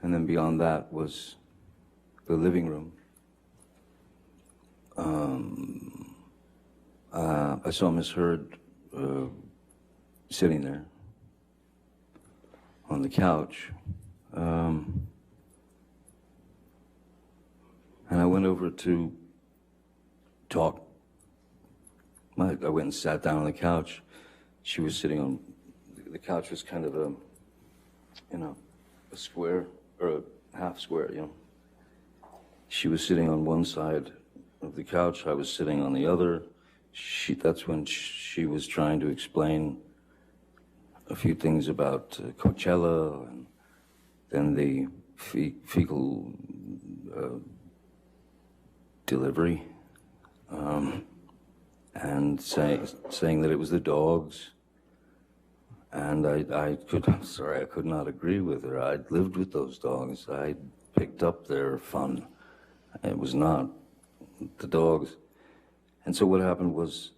Speaker 8: and then beyond that was the living room. I saw Miss Heard sitting there on the couch, and I went over to talk. I went and sat down on the couch. She was sitting on, the couch was kind of a, you know, a square, or a half square, you know. She was sitting on one side of the couch, I was sitting on the other. That's when she was trying to explain a few things about Coachella, and then the fecal delivery. And saying that it was the dogs, and I'm sorry, I could not agree with her. I'd lived with those dogs. I picked up their fun. It was not the dogs. And so what happened was,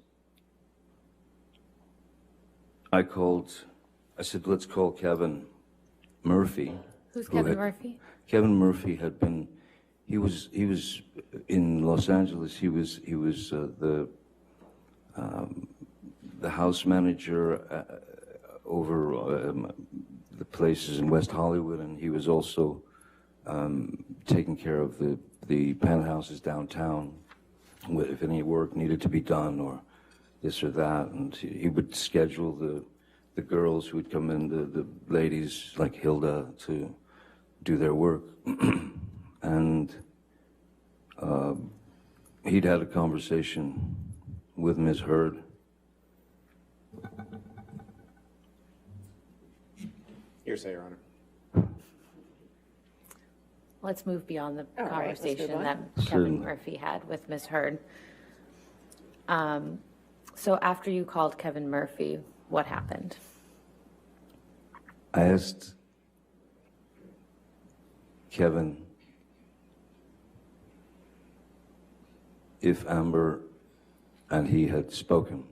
Speaker 8: I said, let's call Kevin Murphy.
Speaker 9: Who's Kevin Murphy?
Speaker 8: Kevin Murphy had been, he was in Los Angeles. He was the house manager over the places in West Hollywood, and he was also taking care of the penthouses downtown, if any work needed to be done or this or that, and he would schedule the girls who would come in, the ladies like Hilda, to do their work. And he'd had a conversation with Ms. Heard.
Speaker 10: Hearsay, Your Honor.
Speaker 9: Let's move beyond the
Speaker 4: All right, let's move
Speaker 9: conversation
Speaker 4: on.
Speaker 9: that Kevin
Speaker 8: Certainly.
Speaker 9: Murphy had with Ms. Heard. So after you called Kevin Murphy, what happened?
Speaker 8: I asked Kevin if Amber and he had spoken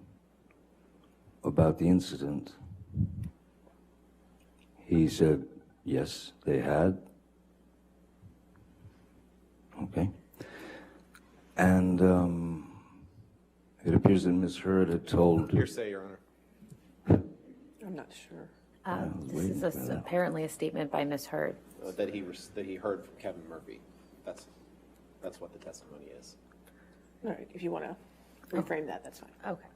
Speaker 8: about the incident. He said, yes, they had. Okay. And it appears that Miss Heard had told...
Speaker 10: Hearsay, Your Honor.
Speaker 4: I'm not sure.
Speaker 9: This is apparently a statement by Ms. Heard.
Speaker 10: That he heard from Kevin Murphy. That's what the testimony is.
Speaker 4: All right, if you want to reframe that, that's fine.
Speaker 9: Okay.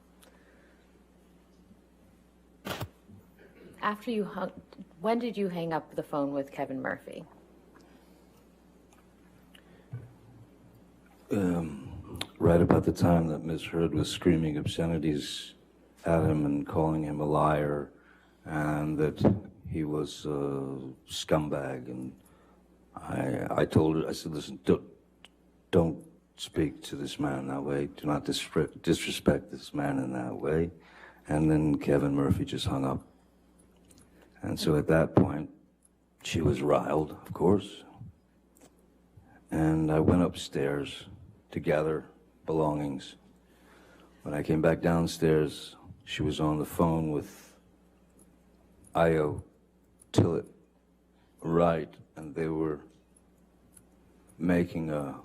Speaker 9: After you when did you hang up the phone with Kevin Murphy?
Speaker 8: Right about the time that Miss Heard was screaming obscenities at him and calling him a liar, and that he was a scumbag. And I told her, I said, listen, don't speak to this man that way. Do not disrespect this man in that way. And then Kevin Murphy just hung up. And so at that point, she was riled, of course. And I went upstairs to gather belongings. When I came back downstairs, she was on the phone with Io Tillett Wright, and they were making a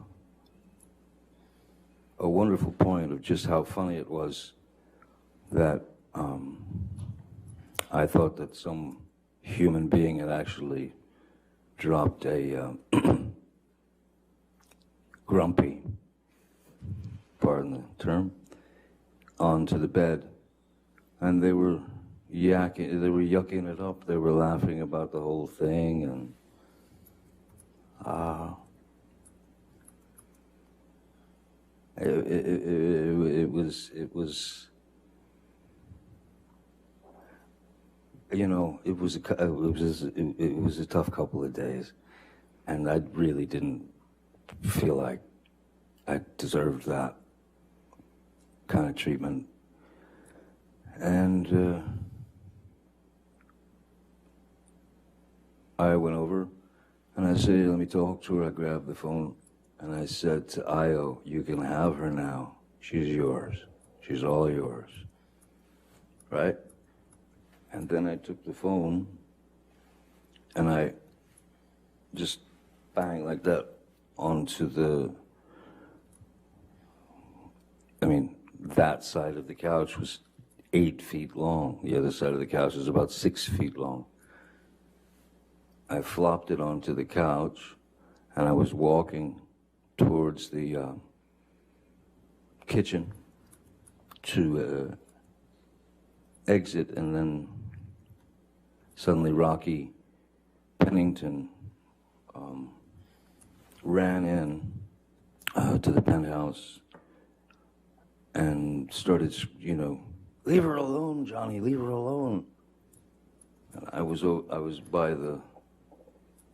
Speaker 8: wonderful point of just how funny it was that I thought that some human being had actually dropped a grumpy, pardon the term, onto the bed, and they were yucking it up. They were laughing about the whole thing, and it was. You know, it was a tough couple of days, and I really didn't feel like I deserved that kind of treatment. And I went over, and I said, let me talk to her. I grabbed the phone, and I said to Io, you can have her now. She's yours. She's all yours. Right? And then I took the phone, and I just bang like that onto that side of the couch was 8 feet long. The other side of the couch was about 6 feet long. I flopped it onto the couch, and I was walking towards the kitchen to exit, and then suddenly Rocky Pennington ran in to the penthouse and started, leave her alone, Johnny, leave her alone. And I was by the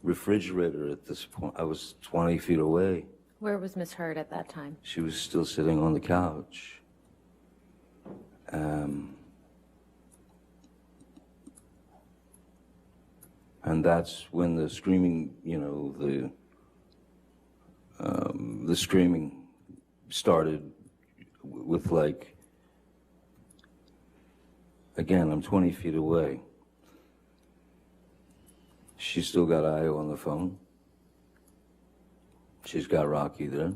Speaker 8: refrigerator at this point. I was 20 feet away.
Speaker 9: Where was Ms. Heard at that time?
Speaker 8: She was still sitting on the couch. And that's when the screaming, the screaming started with, like, again, I'm 20 feet away. She's still got Io on the phone. She's got Rocky there.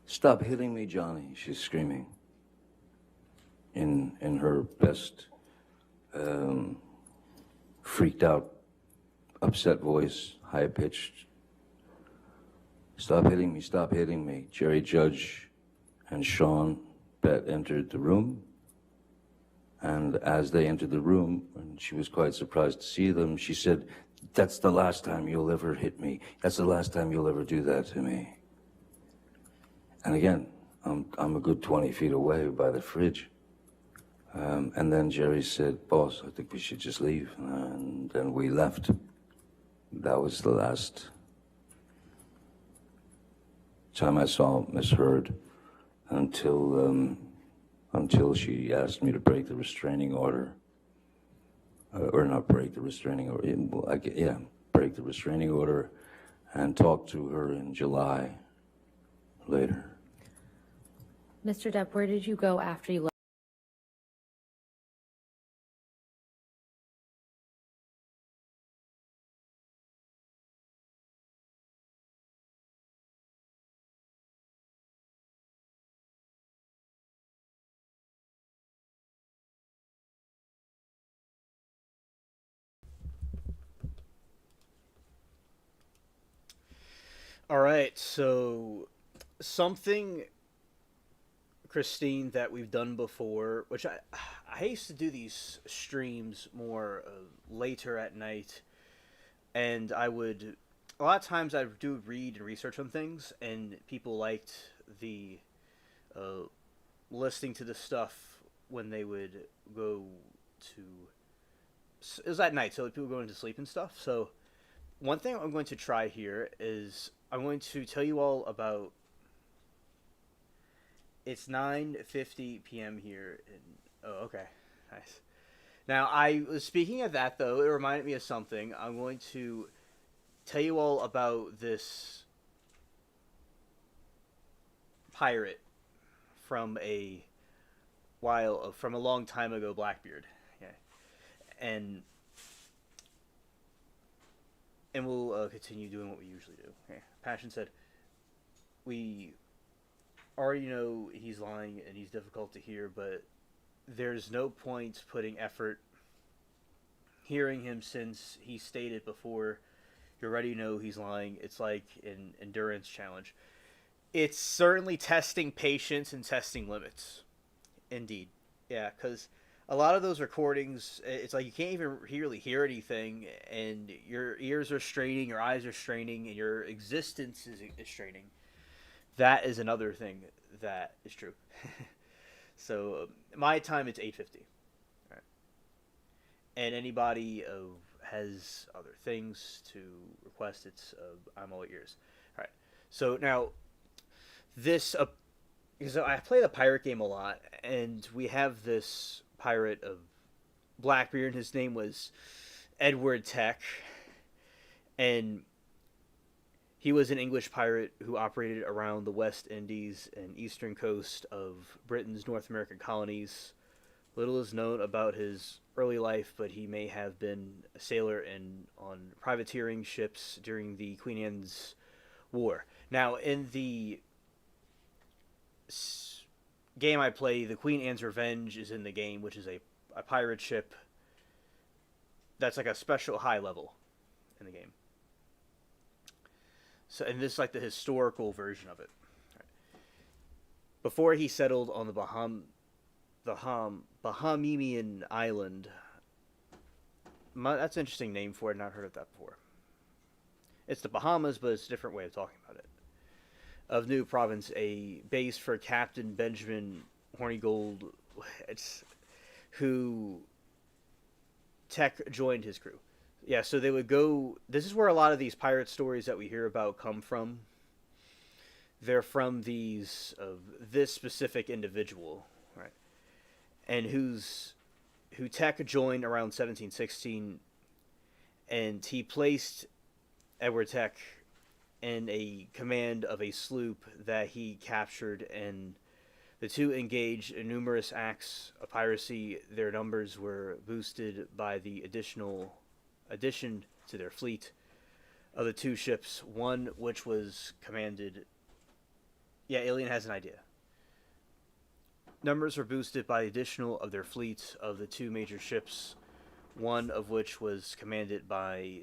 Speaker 8: Stop hitting me, Johnny, she's screaming. In her best freaked out, upset voice, high-pitched. Stop hitting me, stop hitting me. Jerry Judge and Sean Bett entered the room. And as they entered the room, and she was quite surprised to see them, she said, that's the last time you'll ever hit me. That's the last time you'll ever do that to me. And again, I'm a good 20 feet away by the fridge. And then Jerry said, boss, I think we should just leave. And then we left. That was the last time I saw Miss Heard until she asked me to break the restraining order. Or not break the restraining order, break the restraining order and talk to her in July later.
Speaker 9: Mr. Depp, where did you go after you left?
Speaker 1: All right, so something, Christine, that we've done before, which I used to do these streams more later at night, and I would a lot of times I do read and research on things, and people liked the listening to the stuff when they would go to. It was at night, so people were going to sleep and stuff. So one thing I'm going to try here is I'm going to tell you all about. It's 9:50 p.m. here. Oh, okay, nice. Now I was speaking of that though. It reminded me of something. I'm going to tell you all about this pirate from a from a long time ago, Blackbeard. Yeah, and we'll continue doing what we usually do. Okay. Passion said, we already know he's lying and he's difficult to hear, but there's no point putting effort hearing him since he stated before you already know he's lying. It's like an endurance challenge. It's certainly testing patience and testing limits. Indeed. Yeah, because a lot of those recordings, it's like you can't even really hear anything, and your ears are straining, your eyes are straining, and your existence is straining. That is another thing that is true. So my time, it's 8:50. Right. And anybody has other things to request, it's I'm all ears. All right. So now this because I play the pirate game a lot, and we have this pirate of Blackbeard. His name was Edward Tech, and he was an English pirate who operated around the West Indies and eastern coast of Britain's North American colonies. Little is known about his early life, but he may have been a sailor and on privateering ships during the Queen Anne's War. Now, in the game I play, the Queen Anne's Revenge is in the game, which is a pirate ship that's like a special high level in the game. So, and this is like the historical version of it. Right. Before he settled on the Bahamian island. That's an interesting name for it. I've not heard of that before. It's the Bahamas, but it's a different way of talking about it. Of New Province, a base for Captain Benjamin Hornigold, who Tech joined his crew. Yeah, so they would go. This is where a lot of these pirate stories that we hear about come from. They're from this specific individual, right? And who Tech joined around 1716, and he placed Edward Tech in a command of a sloop that he captured, and the two engaged in numerous acts of piracy. Their numbers were boosted by the addition to their fleet of the two ships, one which was commanded. Yeah, Alien has an idea. Numbers were boosted by the additional of their fleet of the two major ships, one of which was commanded by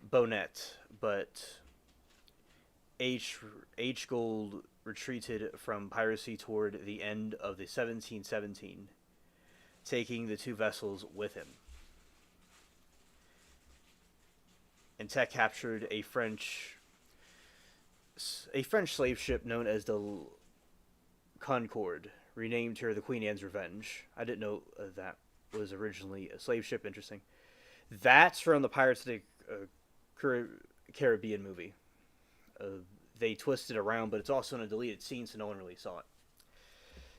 Speaker 1: Bonnet, but H. Gold retreated from piracy toward the end of the 1717, taking the two vessels with him. And Tech captured a French slave ship known as the Concorde, renamed her the Queen Anne's Revenge. I didn't know that was originally a slave ship. Interesting. That's from the Pirates of the Caribbean movie. They twisted around, but it's also in a deleted scene, so no one really saw it.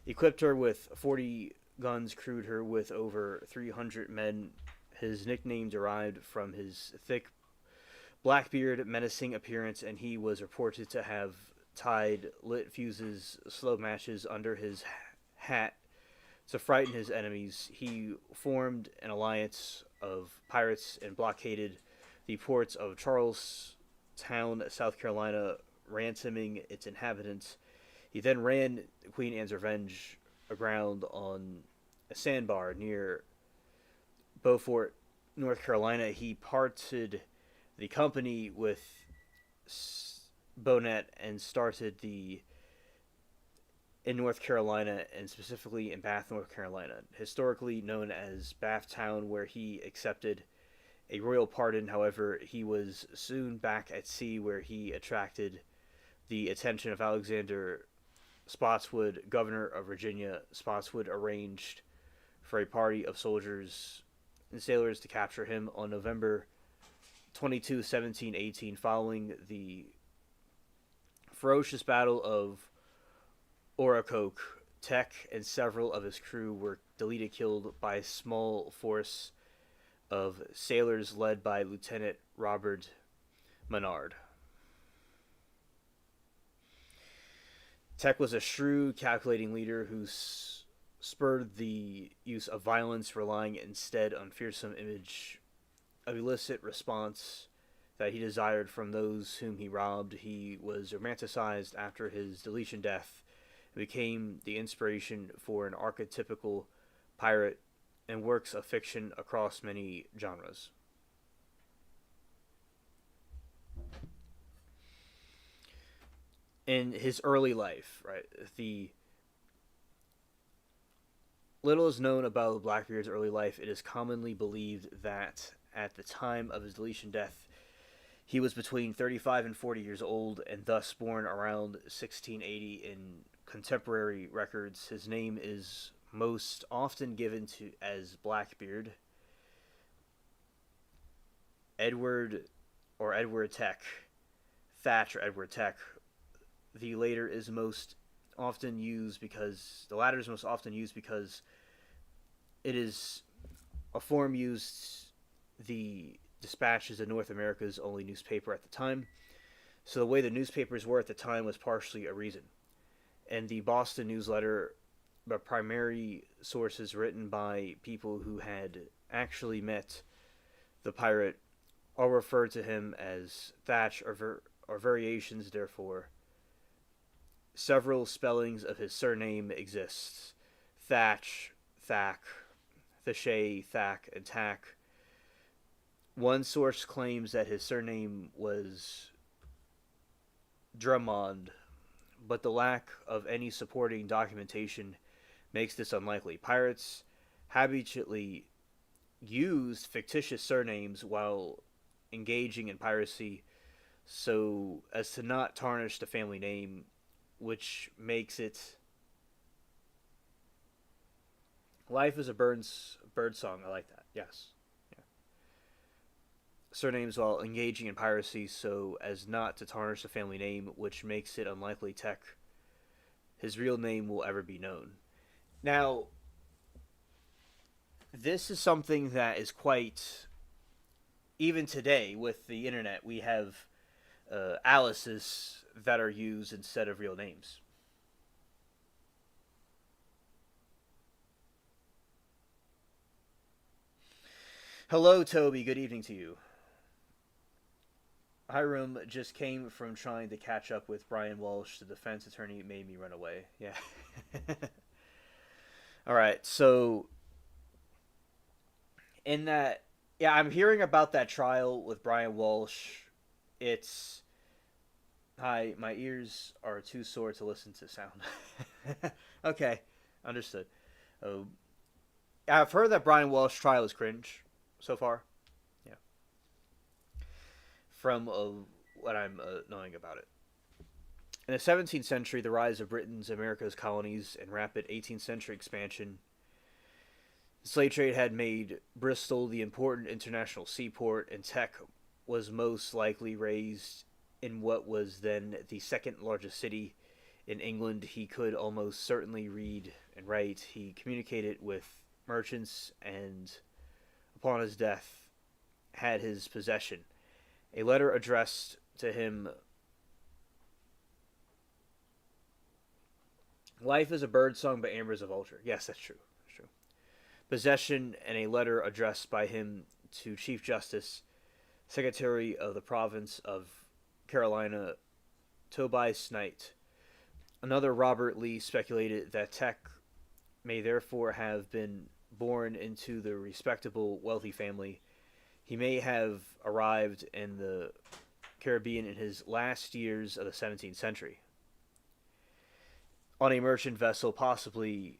Speaker 1: Equipped her with 40 guns, crewed her with over 300 men. His nickname derived from his thick Blackbeard menacing appearance, and he was reported to have tied lit fuses, slow matches under his hat to frighten his enemies. He formed an alliance of pirates and blockaded the ports of Charlestown, South Carolina, ransoming its inhabitants. He then ran Queen Anne's Revenge aground on a sandbar near Beaufort, North Carolina. He parted the company with Bonet and started in North Carolina, and specifically in Bath, North Carolina, historically known as Bath Town, where he accepted a royal pardon. However, he was soon back at sea, where he attracted the attention of Alexander Spotswood, governor of Virginia. Spotswood arranged for a party of soldiers and sailors to capture him on November 22, 1718, following the ferocious battle of Oracoke. Tech and several of his crew were deleted, killed by a small force of sailors led by Lieutenant Robert Menard. Tech was a shrewd, calculating leader who spurred the use of violence, relying instead on fearsome image of illicit response that he desired from those whom he robbed. He was romanticized after his deletion death and became the inspiration for an archetypical pirate and works of fiction across many genres. In his early life, right, the little is known about Blackbeard's early life. It is commonly believed that at the time of his deletion death, he was between 35 and 40 years old, and thus born around 1680. In contemporary records, his name is most often given to as Blackbeard, Edward or Edward Tech, Thatch or Edward Tech. The latter is most often used because it is a form used. The Dispatch is in North America's only newspaper at the time, so the way the newspapers were at the time was partially a reason. And the Boston Newsletter, but primary sources written by people who had actually met the pirate, all refer to him as Thatch or variations. Therefore, several spellings of his surname exist: Thatch, Thack, Thachay, Thack, and Tack. One source claims that his surname was Drummond, but the lack of any supporting documentation makes this unlikely. Pirates habitually used fictitious surnames while engaging in piracy so as to not tarnish the family name, which makes it life is a bird song. I like that. Yes. Surnames while engaging in piracy so as not to tarnish the family name, which makes it unlikely Tech, his real name, will ever be known. Now, this is something that is quite, even today with the internet, we have aliases that are used instead of real names. Hello, Toby. Good evening to you. Hiram just came from trying to catch up with Brian Walsh. The defense attorney made me run away. Yeah. All right. So, in that, yeah, I'm hearing about that trial with Brian Walsh. It's, hi, my ears are too sore to listen to sound. Okay, understood. I've heard that Brian Walsh trial is cringe so far. Yeah. From what I'm knowing about it. In the 17th century, the rise of Britain's America's colonies and rapid 18th century expansion, the slave trade had made Bristol the important international seaport, and Tech was most likely raised in what was then the second largest city in England. He could almost certainly read and write. He communicated with merchants, and upon his death had his possession a letter addressed to him. Life is a bird song, but amber is a vulture. Yes, that's true. That's true. Possession, and a letter addressed by him to Chief Justice, Secretary of the Province of Carolina, Tobias Knight. Another Robert Lee speculated that Tech may therefore have been born into the respectable, wealthy family. He may have arrived in the Caribbean in his last years of the 17th century. On a merchant vessel, possibly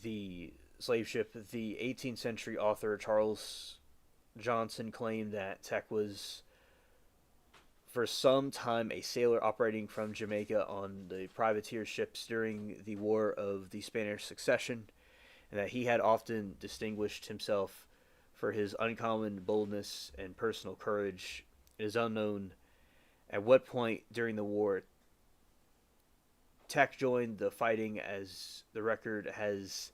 Speaker 1: the slave ship, the 18th century author Charles Johnson claimed that Tech was for some time a sailor operating from Jamaica on the privateer ships during the War of the Spanish Succession, and that he had often distinguished himself for his uncommon boldness and personal courage. It is unknown at what point during the war Tech joined the fighting, as the record has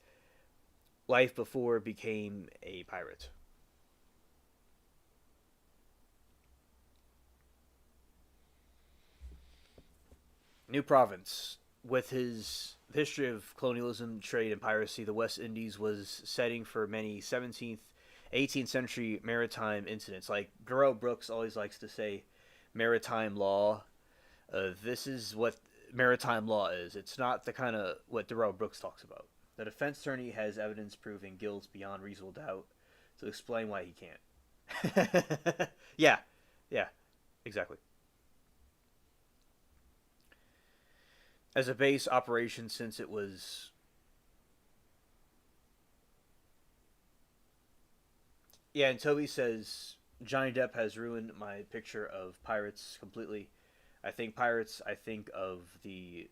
Speaker 1: life before became a pirate. New Province. With his history of colonialism, trade, and piracy, the West Indies was setting for many 17th, 18th century maritime incidents. Like Garrell Brooks always likes to say, maritime law. This is what maritime law is. It's not the kind of what Darrell Brooks talks about. The defense attorney has evidence proving guilt beyond reasonable doubt to explain why he can't. Yeah, exactly. As a base operation, since it was and Toby says Johnny Depp has ruined my picture of pirates completely. I think pirates, I think of the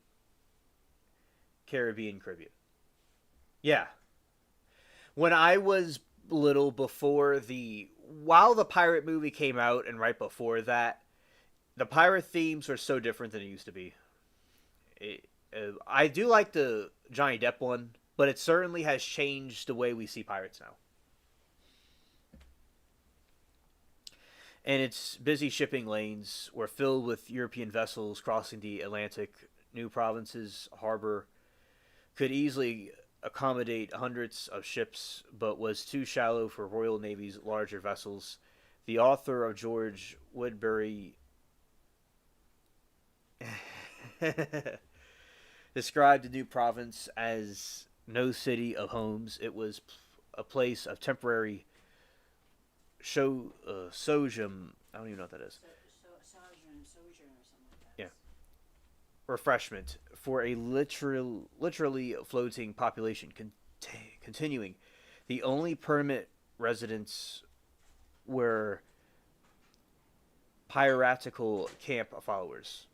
Speaker 1: Caribbean. Yeah. When I was little, while the pirate movie came out and right before that, the pirate themes were so different than it used to be. I do like the Johnny Depp one, but it certainly has changed the way we see pirates now. And its busy shipping lanes were filled with European vessels crossing the Atlantic. New Province's harbor could easily accommodate hundreds of ships, but was too shallow for Royal Navy's larger vessels. The author of George Woodbury described the New Province as no city of homes. It was a place of temporary sojourn. I don't even know what that is. Yeah. Refreshment for a literally floating population. Continuing, the only permanent residents were piratical camp followers.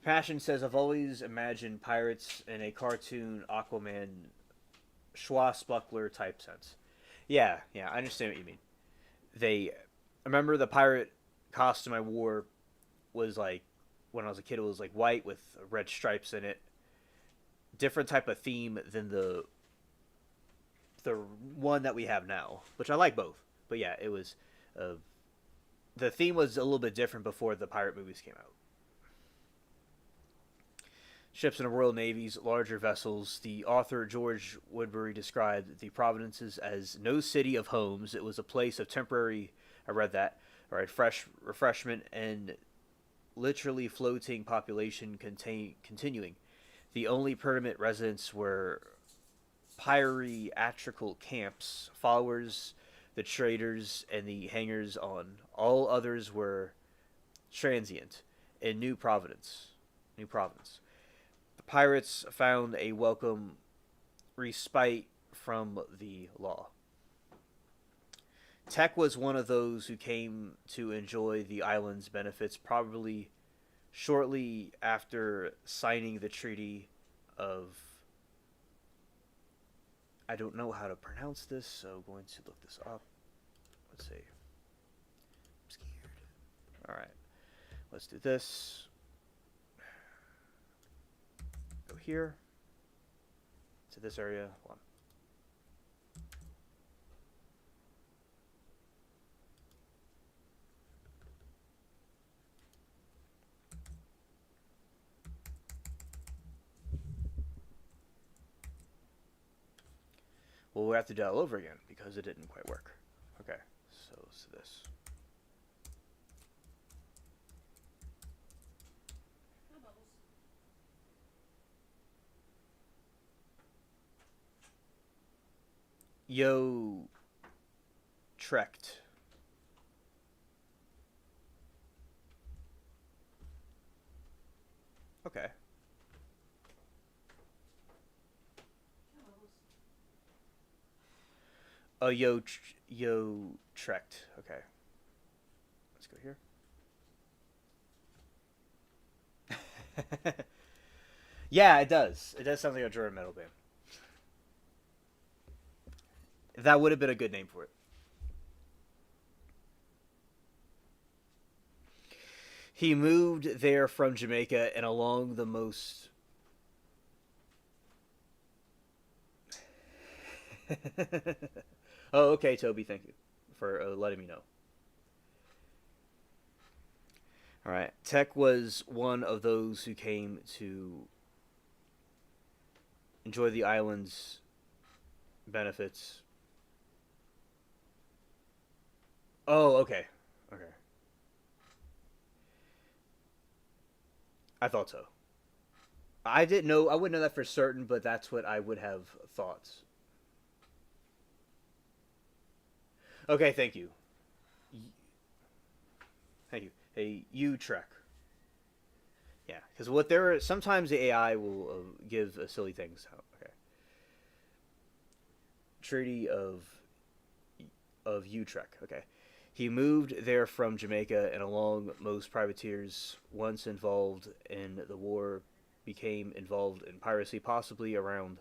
Speaker 1: Passion says, I've always imagined pirates in a cartoon Aquaman swashbuckler type sense. Yeah, I understand what you mean. I remember the pirate costume I wore was like, when I was a kid, it was like white with red stripes in it. Different type of theme than the one that we have now, which I like both. But yeah, it was, the theme was a little bit different before the pirate movies came out. Ships in the Royal Navy's larger vessels. The author George Woodbury described the Provinces as no city of homes. It was a place of temporary, I read that, all right, refreshment and literally floating population continuing. The only permanent residents were piratical camps, followers, the traders, and the hangers on. All others were transient in New Providence. Pirates found a welcome respite from the law. Tech was one of those who came to enjoy the island's benefits, probably shortly after signing the Treaty of... I don't know how to pronounce this, so I'm going to look this up. Let's see. I'm scared. Alright. Let's do this. Go here to this area. Hold on. Well, we have to do it all over again because it didn't quite work. Okay, so let's do this. Yo Trecht. Okay. Oh, Yo Trecht. Okay. Let's go here. Yeah, it does. It does sound like a German metal band. That would have been a good name for it. He moved there from Jamaica and along the most... Oh, okay, Toby, thank you for letting me know. All right. Tech was one of those who came to enjoy the island's benefits. Oh, okay. Okay. I thought so. I didn't know. I wouldn't know that for certain, but that's what I would have thought. Okay, thank you. Thank you. Hey, you Trek. Yeah, because what there are sometimes the AI will give silly things. Okay. Treaty of Utrecht. Okay. He moved there from Jamaica, and along most privateers once involved in the war became involved in piracy, possibly around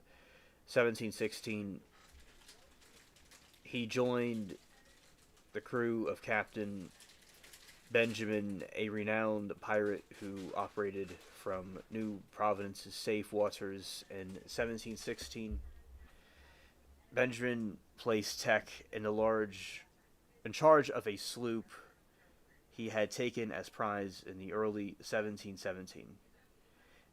Speaker 1: 1716. He joined the crew of Captain Benjamin, a renowned pirate who operated from New Providence's safe waters in 1716. Benjamin placed Tech in charge of a sloop he had taken as prize in the early 1717.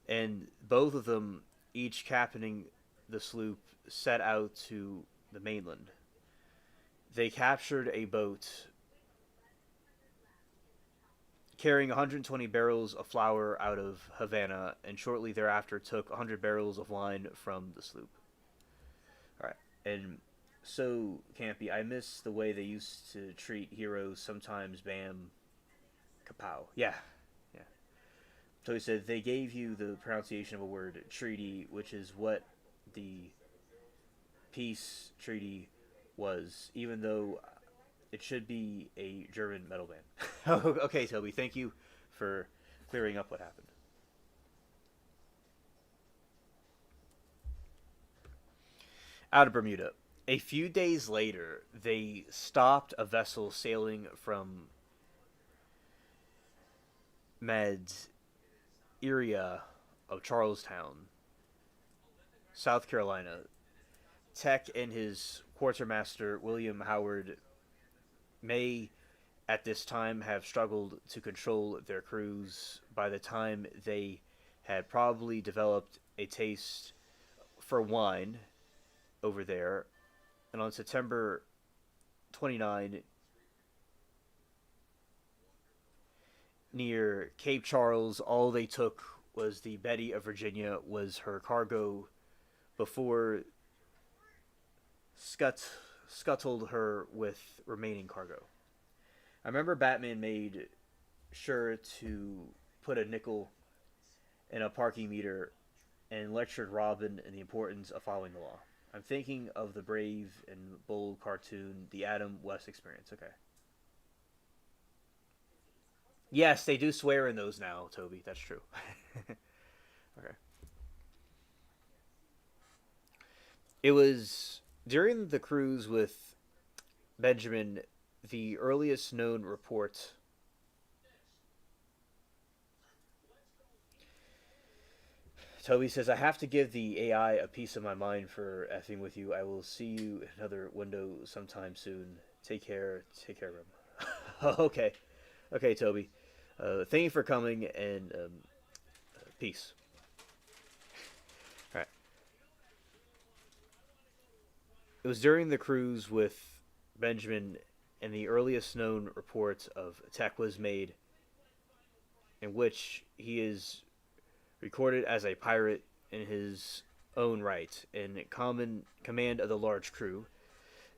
Speaker 1: And both of them, each captaining the sloop, set out to the mainland. They captured a boat carrying 120 barrels of flour out of Havana, and shortly thereafter took 100 barrels of wine from the sloop. Alright, and so campy. I miss the way they used to treat heroes, sometimes bam, kapow. Yeah, yeah. So he said, they gave you the pronunciation of a word, treaty, which is what the peace treaty was, even though it should be a German metal band. Okay, Toby, thank you for clearing up what happened. Out of Bermuda. A few days later, they stopped a vessel sailing from Meds area of Charlestown, South Carolina. Tech and his quartermaster, William Howard, may at this time have struggled to control their crews. By the time they had probably developed a taste for wine over there, and on September 29, near Cape Charles, all they took was the Betty of Virginia was her cargo before scuttled her with remaining cargo. I remember Batman made sure to put a nickel in a parking meter and lectured Robin in the importance of following the law. I'm thinking of the brave and bold cartoon, The Adam West Experience. Okay. Yes, they do swear in those now, Toby. That's true. Okay. It was during the cruise with Benjamin, the earliest known report Toby says, I have to give the AI a piece of my mind for effing with you. I will see you in another window sometime soon. Take care. Take care of him. Okay. Okay, Toby. Thank you for coming, and peace. All right. It was during the cruise with Benjamin, and the earliest known report of Tech was made, in which he is recorded as a pirate in his own right, in command of the large crew.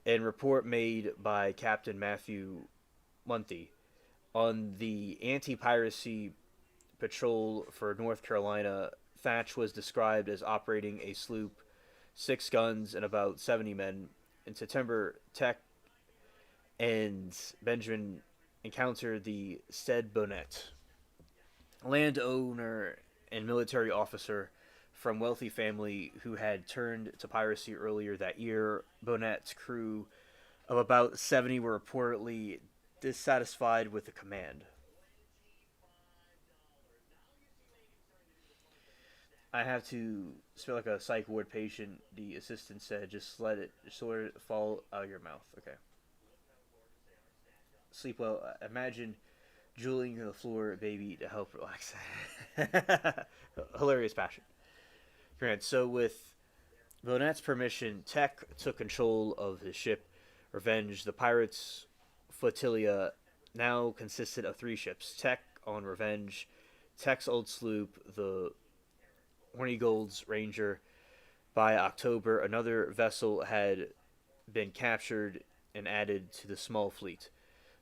Speaker 1: and report made by Captain Matthew Monty on the anti-piracy patrol for North Carolina. Thatch was described as operating a sloop, 6 guns, and about 70 men. In September, Tech and Benjamin encountered the said Bonnet, landowner and military officer from wealthy family who had turned to piracy earlier that year. Bonnet's crew of about 70 were reportedly dissatisfied with the command. I have to spit like a psych ward patient, the assistant said. Just let it sort of fall out of your mouth. Okay. Sleep well. Imagine drooling on the floor, baby, to help relax. Hilarious passion. Grant. So with Bonnet's permission, Tech took control of his ship, Revenge. The pirates' flotilla now consisted of 3 ships. Tech on Revenge, Tech's old sloop, the Hornigold's Ranger. By October, another vessel had been captured and added to the small fleet.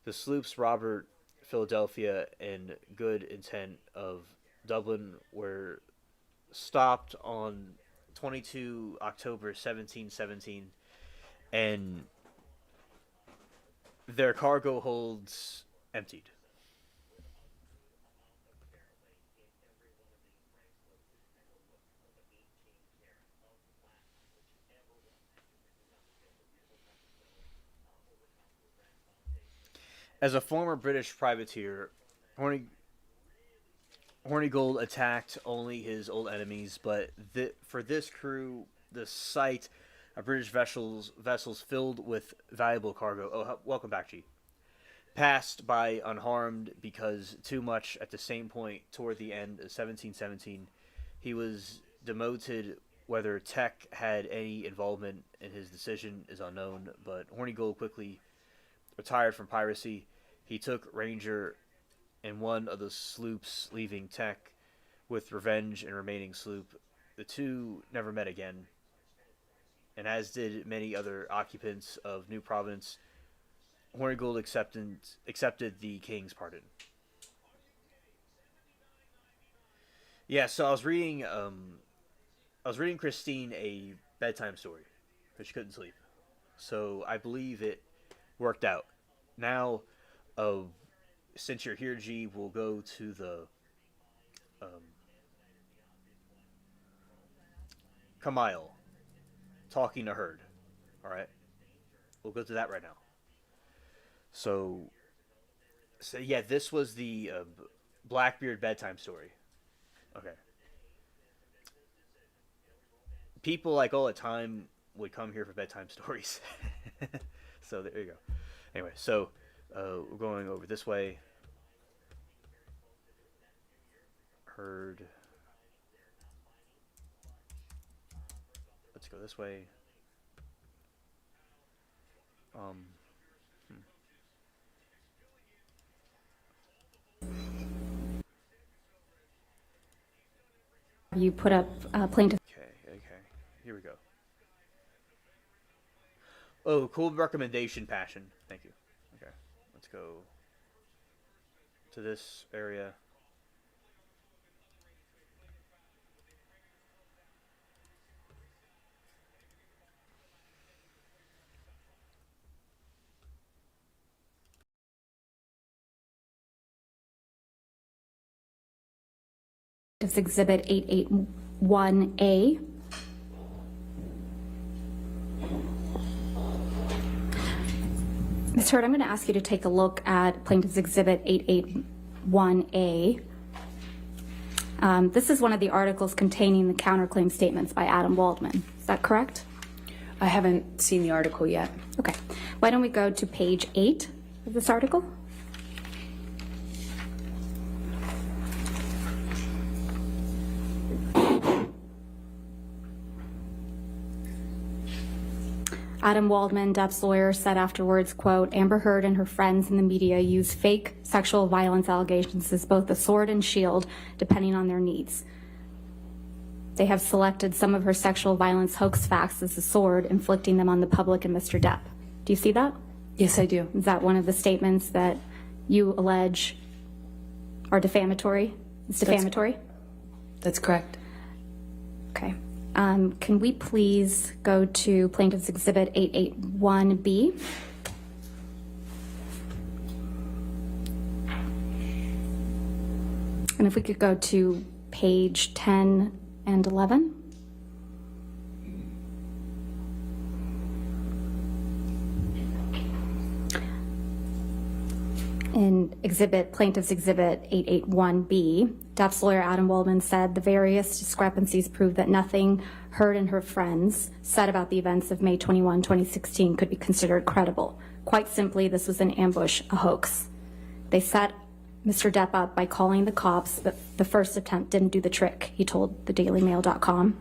Speaker 1: The sloops Robert, Philadelphia, and Good Intent of Dublin were stopped on 22 October 1717, and their cargo holds emptied. As a former British privateer, Hornigold attacked only his old enemies, but for this crew, the sight of British vessels filled with valuable cargo. Oh, welcome back, G. Passed by unharmed because too much. At the same point, toward the end of 1717, he was demoted. Whether Tech had any involvement in his decision is unknown, but Hornigold quickly retired from piracy. He took Ranger in one of the sloops, leaving Tech with Revenge and remaining sloop. The two never met again, and as did many other occupants of New Providence, Hornigold accepted the king's pardon. Yeah, so I was reading Christine a bedtime story because she couldn't sleep. So I believe it worked out. Now, since you're here, G, we'll go to the Kamile talking to Herd. All right, we'll go to that right now. So yeah, this was the Blackbeard bedtime story. Okay. People like all the time would come here for bedtime stories. So there you go. Anyway, so we're going over this way. Herd. Let's go this way.
Speaker 3: You put up plaintiff.
Speaker 1: Okay. Here we go. Oh, cool recommendation, Passion. Thank you. Okay, let's go to this area.
Speaker 3: It's Exhibit 881A. Ms. Hurd, I'm going to ask you to take a look at Plaintiff's Exhibit 881A. This is one of the articles containing the counterclaim statements by Adam Waldman. Is that correct?
Speaker 2: I haven't seen the article yet.
Speaker 3: Okay. Why don't we go to page 8 of this article? Adam Waldman, Depp's lawyer, said afterwards, quote, Amber Heard and her friends in the media use fake sexual violence allegations as both a sword and shield, depending on their needs. They have selected some of her sexual violence hoax facts as a sword, inflicting them on the public and Mr. Depp. Do you see that?
Speaker 2: Yes, I do.
Speaker 3: Is that one of the statements that you allege are defamatory? It's defamatory?
Speaker 2: That's correct.
Speaker 3: Okay. Can we please go to Plaintiff's Exhibit 881B? And if we could go to page 10 and 11. In Plaintiff's Exhibit 881B, Depp's lawyer Adam Waldman said the various discrepancies prove that nothing Heard and her friends said about the events of May 21, 2016 could be considered credible. Quite simply, this was an ambush, a hoax. They set Mr. Depp up by calling the cops, but the first attempt didn't do the trick, he told thedailymail.com.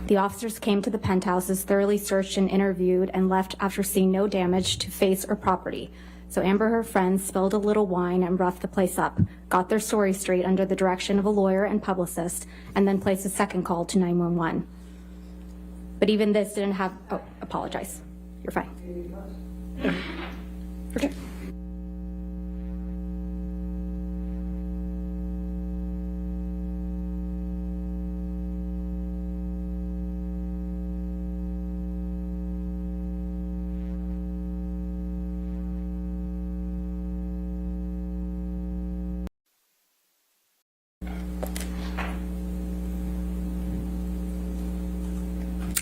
Speaker 3: The officers came to the penthouses, thoroughly searched and interviewed, and left after seeing no damage to face or property. So Amber and her friends spilled a little wine and roughed the place up, got their story straight under the direction of a lawyer and publicist, and then placed a second call to 911. But even this didn't have, oh, apologize. You're fine. Okay.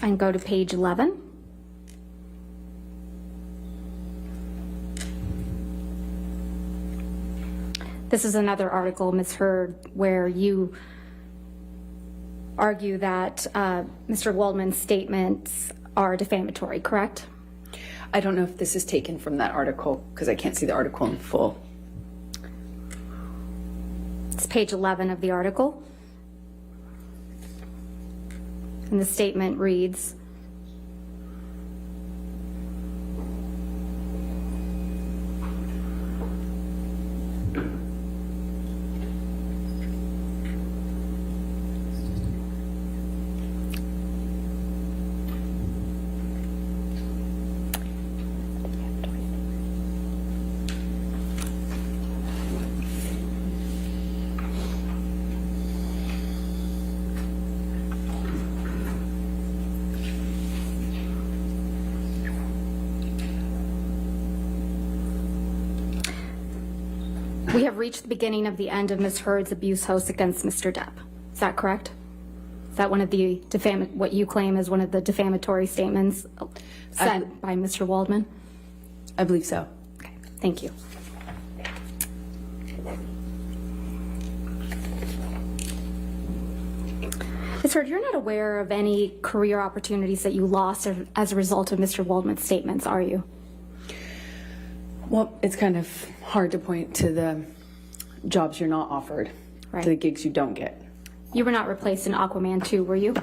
Speaker 3: And go to page 11. This is another article, Ms. Heard, where you argue that Mr. Waldman's statements are defamatory, correct?
Speaker 2: I don't know if this is taken from that article because I can't see the article in full.
Speaker 3: It's page 11 of the article. And the statement reads, we have reached the beginning of the end of Ms. Heard's abuse hoax against Mr. Depp. Is that correct? Is that one of the what you claim is one of the defamatory statements sent by Mr. Waldman?
Speaker 2: I believe so.
Speaker 3: Okay, thank you. Ms. Heard, you're not aware of any career opportunities that you lost as a result of Mr. Waldman's statements, are you?
Speaker 2: Well, it's kind of hard to point to the jobs you're not offered,
Speaker 3: Right.
Speaker 2: to the gigs you don't get.
Speaker 3: You were not replaced in Aquaman 2, were you?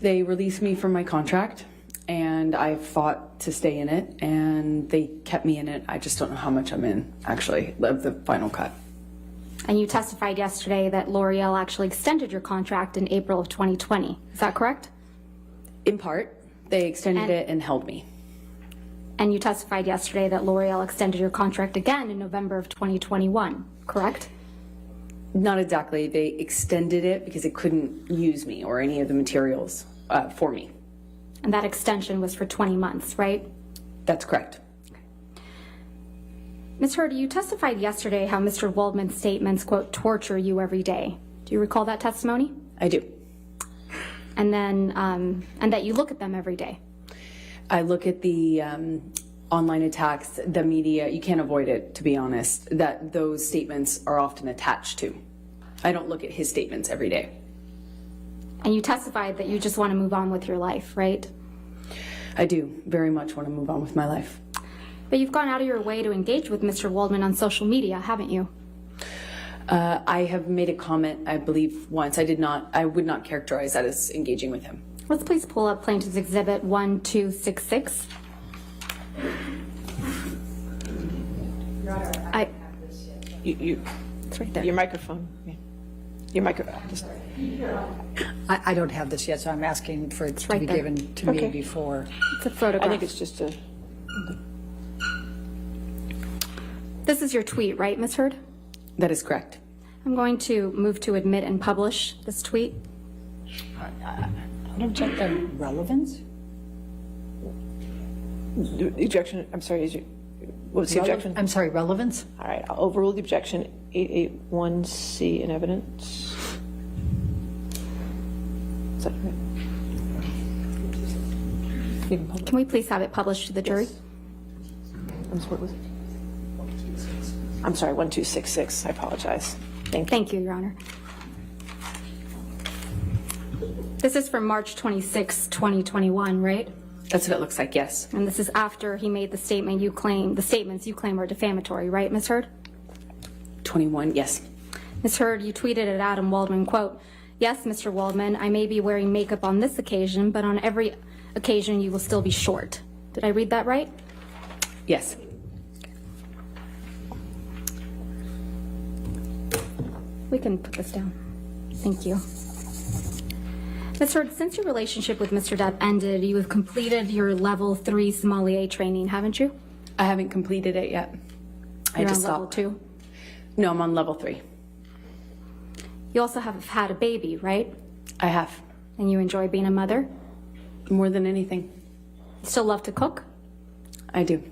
Speaker 2: They released me from my contract, and I fought to stay in it, and they kept me in it. I just don't know how much I'm in, actually, of the final cut.
Speaker 3: And you testified yesterday that L'Oreal actually extended your contract in April of 2020. Is that correct?
Speaker 2: In part, they extended it and held me.
Speaker 3: And you testified yesterday that L'Oreal extended your contract again in November of 2021, correct?
Speaker 2: Not exactly. They extended it because they couldn't use me or any of the materials for me.
Speaker 3: And that extension was for 20 months, right?
Speaker 2: That's correct.
Speaker 3: Ms. Heard, you testified yesterday how Mr. Waldman's statements, quote, torture you every day. Do you recall that testimony?
Speaker 2: I do.
Speaker 3: And then, and that you look at them every day.
Speaker 2: I look at the online attacks, the media, you can't avoid it, to be honest, that those statements are often attached to. I don't look at his statements every day.
Speaker 3: And you testified that you just want to move on with your life, right?
Speaker 2: I do very much want to move on with my life.
Speaker 3: But you've gone out of your way to engage with Mr. Waldman on social media, haven't you?
Speaker 2: I have made a comment, I believe, once. I would not characterize that as engaging with him.
Speaker 3: Let's please pull up Plaintiff's Exhibit 1266.
Speaker 4: It's right there. Your microphone. Yeah. Your microphone.
Speaker 5: I don't have this yet, so I'm asking for it to
Speaker 3: right
Speaker 5: be
Speaker 3: there.
Speaker 5: given to me
Speaker 4: Okay.
Speaker 5: before.
Speaker 3: It's a photograph.
Speaker 4: I think it's just a,
Speaker 3: This is your tweet, right, Ms. Heard?
Speaker 2: That is correct.
Speaker 3: I'm going to move to admit and publish this tweet.
Speaker 5: I don't object to relevance.
Speaker 4: the objection, I'm sorry, what was the objection?
Speaker 5: I'm sorry, relevance?
Speaker 4: All right, I'll overrule the objection. 881C in evidence. Is that right?
Speaker 3: Can we please have it published to the jury?
Speaker 4: What was it? I'm sorry, 1266. I apologize. Thank you.
Speaker 3: Thank you, Your Honor. This is from March 26, 2021, right?
Speaker 2: That's what it looks like, yes.
Speaker 3: And this is after he made the statements you claim are defamatory, right, Ms. Heard?
Speaker 2: 21, yes.
Speaker 3: Ms. Heard, you tweeted at Adam Waldman, quote, "Yes, Mr. Waldman, I may be wearing makeup on this occasion, but on every occasion you will still be short." Did I read that right?
Speaker 2: Yes.
Speaker 3: We can put this down. Thank you. Ms. Heard, since your relationship with Mr. Depp ended, you have completed your level 3 sommelier training, haven't you?
Speaker 2: I haven't completed it yet.
Speaker 3: You're
Speaker 2: I just
Speaker 3: on level
Speaker 2: stopped.
Speaker 3: 2?
Speaker 2: No, I'm on level 3.
Speaker 3: You also have had a baby, right?
Speaker 2: I have.
Speaker 3: And you enjoy being a mother?
Speaker 2: More than anything.
Speaker 3: You still love to cook?
Speaker 2: I do.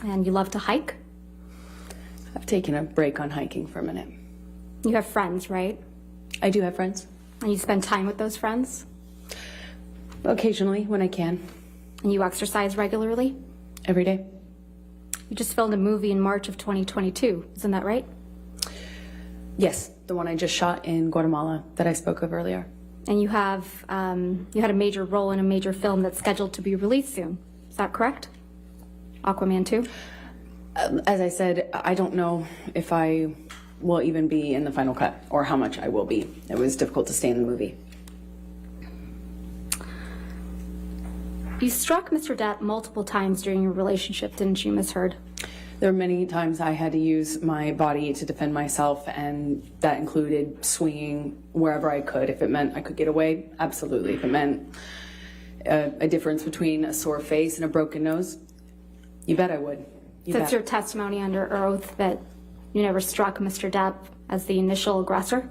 Speaker 3: And you love to hike?
Speaker 2: I've taken a break on hiking for a minute.
Speaker 3: You have friends, right?
Speaker 2: I do have friends.
Speaker 3: And you spend time with those friends?
Speaker 2: Occasionally, when I can.
Speaker 3: And you exercise regularly?
Speaker 2: Every day.
Speaker 3: You just filmed a movie in March of 2022, isn't that right?
Speaker 2: Yes, the one I just shot in Guatemala that I spoke of earlier.
Speaker 3: And you have you had a major role in a major film that's scheduled to be released soon. Is that correct? Aquaman 2?
Speaker 2: As I said, I don't know if I will even be in the final cut or how much I will be. It was difficult to stay in the movie.
Speaker 3: You struck Mr. Depp multiple times during your relationship, didn't you, Ms. Heard?
Speaker 2: There were many times I had to use my body to defend myself, and that included swinging wherever I could. If it meant I could get away, absolutely. If it meant a difference between a sore face and a broken nose, you bet I would. You
Speaker 3: That's
Speaker 2: bet.
Speaker 3: your testimony under oath that you never struck Mr. Depp as the initial aggressor?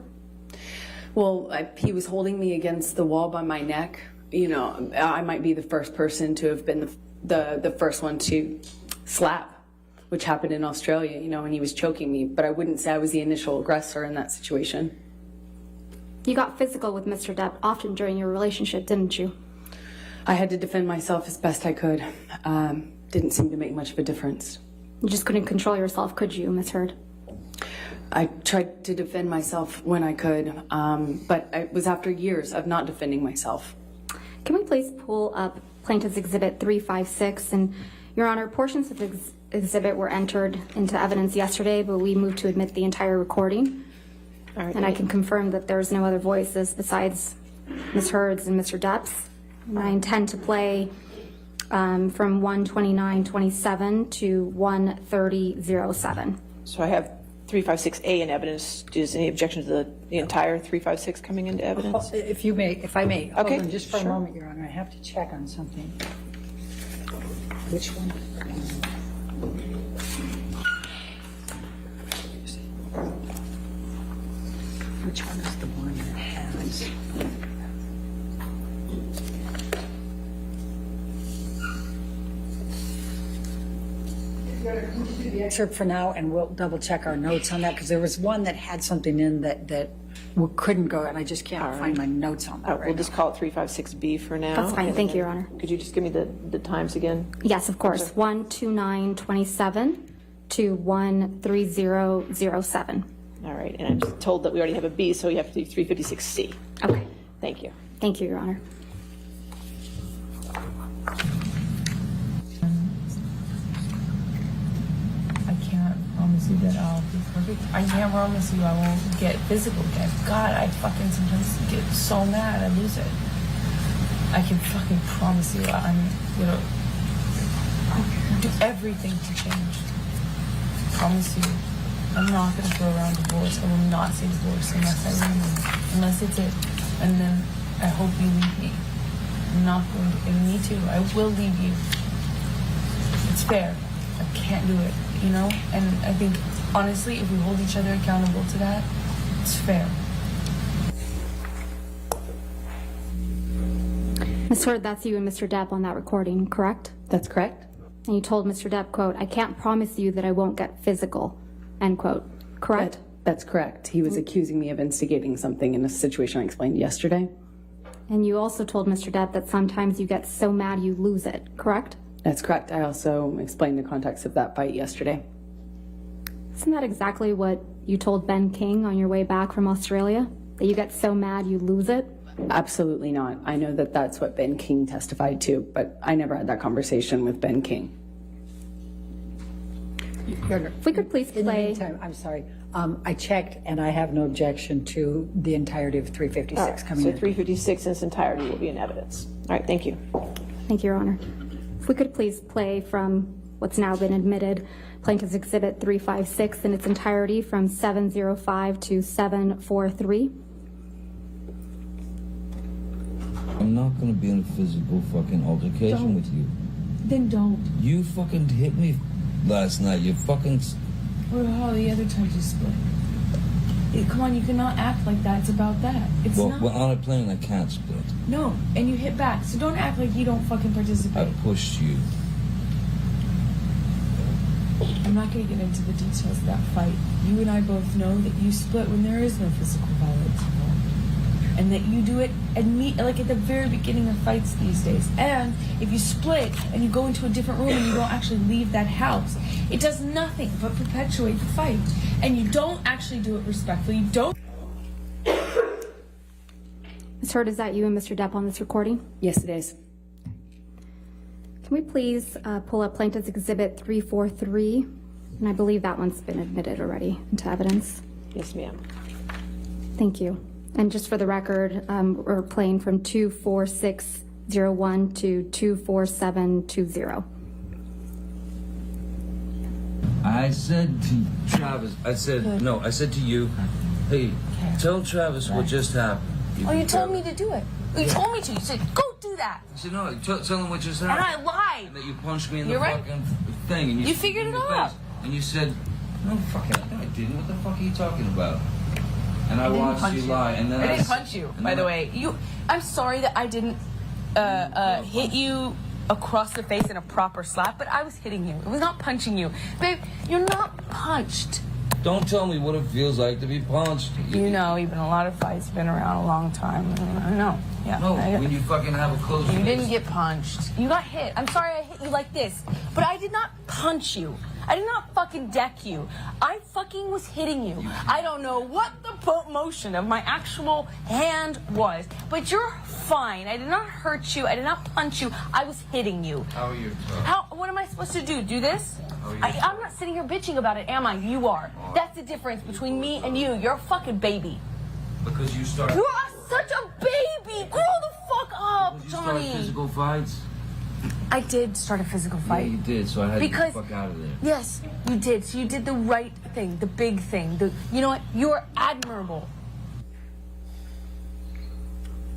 Speaker 2: Well, he was holding me against the wall by my neck. You know, I might be the first person to have been the first one to slap, which happened in Australia, you know, and he was choking me. But I wouldn't say I was the initial aggressor in that situation.
Speaker 3: You got physical with Mr. Depp often during your relationship, didn't you?
Speaker 2: I had to defend myself as best I could. Didn't seem to make much of a difference.
Speaker 3: You just couldn't control yourself, could you, Ms. Heard?
Speaker 2: I tried to defend myself when I could, but it was after years of not defending myself.
Speaker 3: Can we please pull up Plaintiff's Exhibit 356? And, Your Honor, portions of the exhibit were entered into evidence yesterday, but we moved to admit the entire recording.
Speaker 4: All right.
Speaker 3: And I can confirm that there's no other voices besides Ms. Heard's and Mr. Depp's. And I intend to play from 1:29:27 to 1:30:07.
Speaker 4: So I have 356A in evidence. Is any objection to the entire 356 coming into evidence?
Speaker 5: If I may.
Speaker 4: Okay,
Speaker 5: Hold on just for a
Speaker 4: sure.
Speaker 5: moment, Your Honor. I have to check on something. Which one? Which one is the one that has? The excerpt for now, and we'll double check our notes on that, because there was one that had something in that couldn't go, and I just can't find my notes on that
Speaker 4: All right,
Speaker 5: right
Speaker 4: we'll
Speaker 5: now.
Speaker 4: just call it 356B for now.
Speaker 3: That's fine.
Speaker 4: and
Speaker 3: Thank you,
Speaker 4: then-
Speaker 3: Your Honor.
Speaker 4: Could you just give me the times again?
Speaker 3: Yes, of course. 1:29:27 to 1:30:07.
Speaker 4: All right, and I'm just told that we already have a B, so you have to do 356C.
Speaker 3: Okay.
Speaker 4: Thank you.
Speaker 3: Thank you, Your Honor.
Speaker 7: I can't promise you that I'll be perfect. I can't promise you I won't get physical again. God, I fucking sometimes get so mad I lose it. I can fucking promise you I'm gonna do everything to change. Promise you. I'm not going to throw around divorce. I will not say divorce unless I leave. Unless it's it. And then I hope you leave me. I'm not going to, and me too. I will leave you. It's fair. I can't do it, you know? And I think, honestly, if we hold each other accountable to that, it's fair.
Speaker 3: Ms. Hurd, that's you and Mr. Depp on that recording, correct?
Speaker 2: That's correct.
Speaker 3: And you told Mr. Depp, quote, "I can't promise you that I won't get physical," end quote, correct?
Speaker 2: That's correct. He was accusing me of instigating something in a situation I explained yesterday.
Speaker 3: And you also told Mr. Depp that sometimes you get so mad you lose it, correct?
Speaker 2: That's correct. I also explained the context of that fight yesterday.
Speaker 3: Isn't that exactly what you told Ben King on your way back from Australia? That you get so mad you lose it?
Speaker 2: Absolutely not. I know that that's what Ben King testified to, but I never had that conversation with Ben King.
Speaker 3: If we could please
Speaker 5: In the
Speaker 3: play.
Speaker 5: meantime, I'm sorry. I checked, and I have no objection to the entirety of 356
Speaker 4: All right,
Speaker 5: coming
Speaker 4: so
Speaker 5: in.
Speaker 4: 356 in its entirety will be in evidence. All right, thank you.
Speaker 3: Thank you, Your Honor. If we could please play from what's now been admitted, Plaintiff's Exhibit 356 in its entirety from 705 to 743.
Speaker 6: I'm not gonna be in a physical fucking altercation with you.
Speaker 7: Then don't.
Speaker 6: You fucking hit me last night. You fucking.
Speaker 7: Or how the other times you split. Come on, you cannot act like that. It's about that. It's
Speaker 6: Well,
Speaker 7: not.
Speaker 6: well, on a plane I can't split.
Speaker 7: No, and you hit back. So don't act like you don't fucking
Speaker 6: I
Speaker 7: participate.
Speaker 6: pushed you.
Speaker 7: I'm not going to get into the details of that fight. You and I both know that you split when there is no physical violence involved. And that you do it like at the very beginning of fights these days. And if you split and you go into a different room and you don't actually leave that house, it does nothing but perpetuate the fight. And you don't actually do it respectfully. You don't.
Speaker 3: Ms. Hurd, is that you and Mr. Depp on this recording?
Speaker 2: Yes, it is.
Speaker 3: Can we please pull up Plaintiff's Exhibit 343? And I believe that one's been admitted already into evidence.
Speaker 4: Yes, ma'am.
Speaker 3: Thank you. And just for the record, we're playing from 24601 to 24720.
Speaker 6: I said to Travis, I said to you, hey, tell Travis what just happened.
Speaker 7: Oh, you told me to do it. You told me to. You said, go do that.
Speaker 6: I said, no, tell him what just
Speaker 7: And
Speaker 6: happened.
Speaker 7: I lied.
Speaker 6: And that you punched me in the
Speaker 7: You're right.
Speaker 6: fucking thing. And
Speaker 7: You figured
Speaker 6: in
Speaker 7: it
Speaker 6: the
Speaker 7: out.
Speaker 6: face. And you said, no, fucking, no, I didn't. What the fuck are you talking about? And I watched you lie. And then
Speaker 7: I didn't punch you, by the way. I'm sorry that I didn't hit you across the face in a proper slap, but I was hitting you. It was not punching you. Babe, you're not punched.
Speaker 6: Don't tell me what it feels like to be punched.
Speaker 7: You know, you've been in a lot of fights, you've been around a long time. I know. Yeah.
Speaker 6: No, when you fucking have a close
Speaker 7: You
Speaker 6: face.
Speaker 7: didn't get punched. You got hit. I'm sorry I hit you like this, but I did not punch you. I did not fucking deck you. I fucking was hitting you. I don't know what the motion of my actual hand was, but you're fine. I did not hurt you. I did not punch you. I was hitting you.
Speaker 6: How are you?
Speaker 7: What am I supposed to do? Do this? I'm not sitting here bitching about it, am I? You are. That's the difference between me and you. You're a fucking baby.
Speaker 6: Because you started.
Speaker 7: You are such a baby. Grow the fuck up,
Speaker 6: You started
Speaker 7: Johnny.
Speaker 6: physical fights.
Speaker 7: I did start a physical fight.
Speaker 6: Yeah, you did. So I had to get the fuck out of there.
Speaker 7: Yes, you did. So you did the right thing, the big thing. You know what? You're admirable.